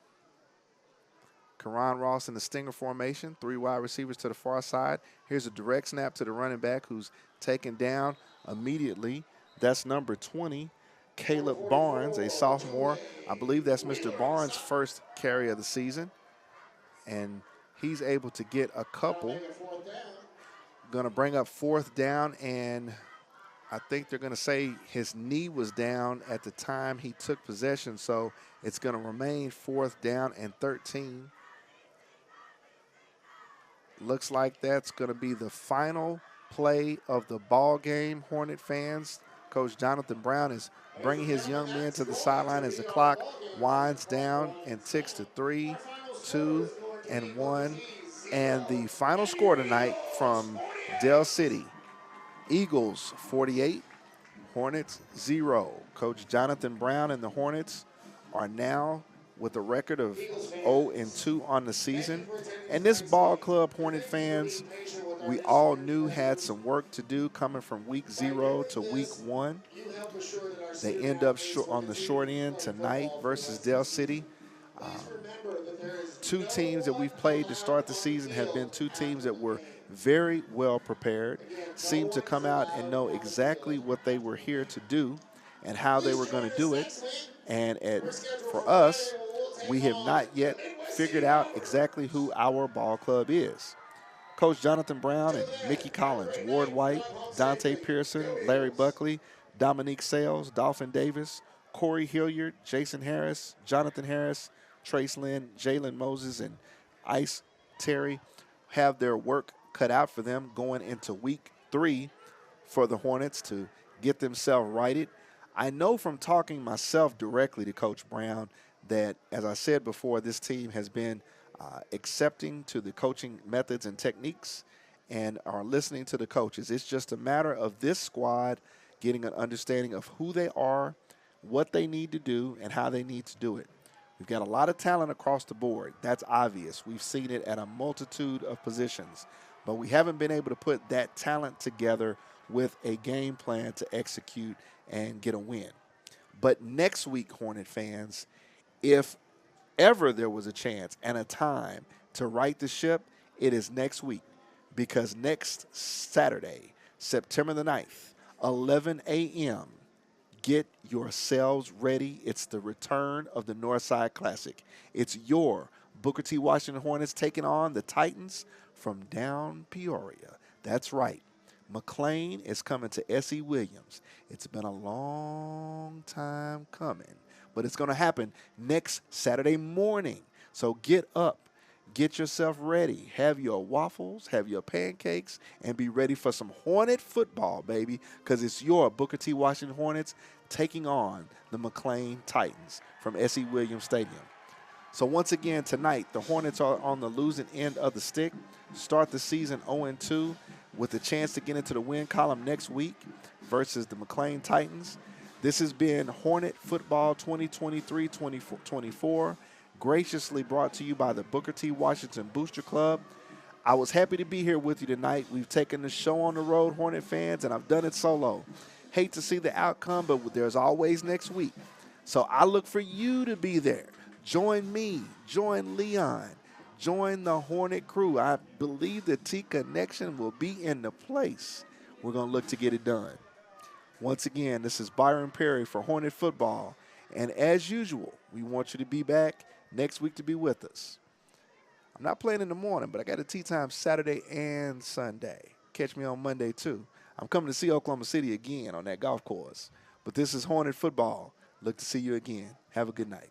Karan Ross in the stinger formation, 3 wide receivers to the far side. Here's a direct snap to the running back who's taken down immediately. That's number 20, Caleb Barnes, a sophomore. I believe that's Mr. Barnes' first carry of the season. And he's able to get a couple. Going to bring up 4th down, and I think they're going to say his knee was down at the time he took possession, so it's going to remain 4th down and 13. Looks like that's going to be the final play of the ball game, Hornet fans. Coach Jonathan Brown is bringing his young men to the sideline as the clock winds down and ticks to 3, 2, 8-1. And the final score tonight from Del City, Eagles 48, Hornets 0. Coach Jonathan Brown and the Hornets are now with a record of 0-2 on the season. And this ball club, Hornet fans, we all knew had some work to do coming from week 0 to week 1. They end up on the short end tonight versus Del City. Two teams that we've played to start the season have been two teams that were very well prepared, seemed to come out and know exactly what they were here to do and how they were going to do it. And for us, we have not yet figured out exactly who our ball club is. Coach Jonathan Brown and Mickey Collins, Ward White, Dante Pearson, Larry Buckley, Dominique Sales, Dolphin Davis, Corey Hilliard, Jason Harris, Jonathan Harris, Trace Lynn, Jalen Moses, and Ice Terry have their work cut out for them going into week 3 for the Hornets to get themselves righted. I know from talking myself directly to Coach Brown that, as I said before, this team has been accepting to the coaching methods and techniques and are listening to the coaches. It's just a matter of this squad getting an understanding of who they are, what they need to do, and how they need to do it. We've got a lot of talent across the board. That's obvious. We've seen it at a multitude of positions. But we haven't been able to put that talent together with a game plan to execute and get a win. But next week, Hornet fans, if ever there was a chance and a time to right the ship, it is next week. Because next Saturday, September the 9th, 11 a.m., get yourselves ready. It's the return of the Northside Classic. It's your Booker T. Washington Hornets taking on the Titans from down Peoria. That's right. McLean is coming to S.E. Williams. It's been a long time coming, but it's going to happen next Saturday morning. So get up, get yourself ready, have your waffles, have your pancakes, and be ready for some Hornet football, baby, because it's your Booker T. Washington Hornets taking on the McLean Titans from S.E. Williams Stadium. So once again tonight, the Hornets are on the losing end of the stick, start the season 0-2 with a chance to get into the win column next week versus the McLean Titans. This has been Hornet Football 2023-24, graciously brought to you by the Booker T. Washington Booster Club. I was happy to be here with you tonight. We've taken the show on the road, Hornet fans, and I've done it solo. Hate to see the outcome, but there's always next week. So I look for you to be there. Join me, join Leon, join the Hornet crew. I believe the T-Connection will be in the place. We're going to look to get it done. Once again, this is Byron Perry for Hornet Football. And as usual, we want you to be back next week to be with us. I'm not playing in the morning, but I got a tea time Saturday and Sunday. Catch me on Monday, too. I'm coming to see Oklahoma City again on that golf course. But this is Hornet Football. Look to see you again. Have a good night.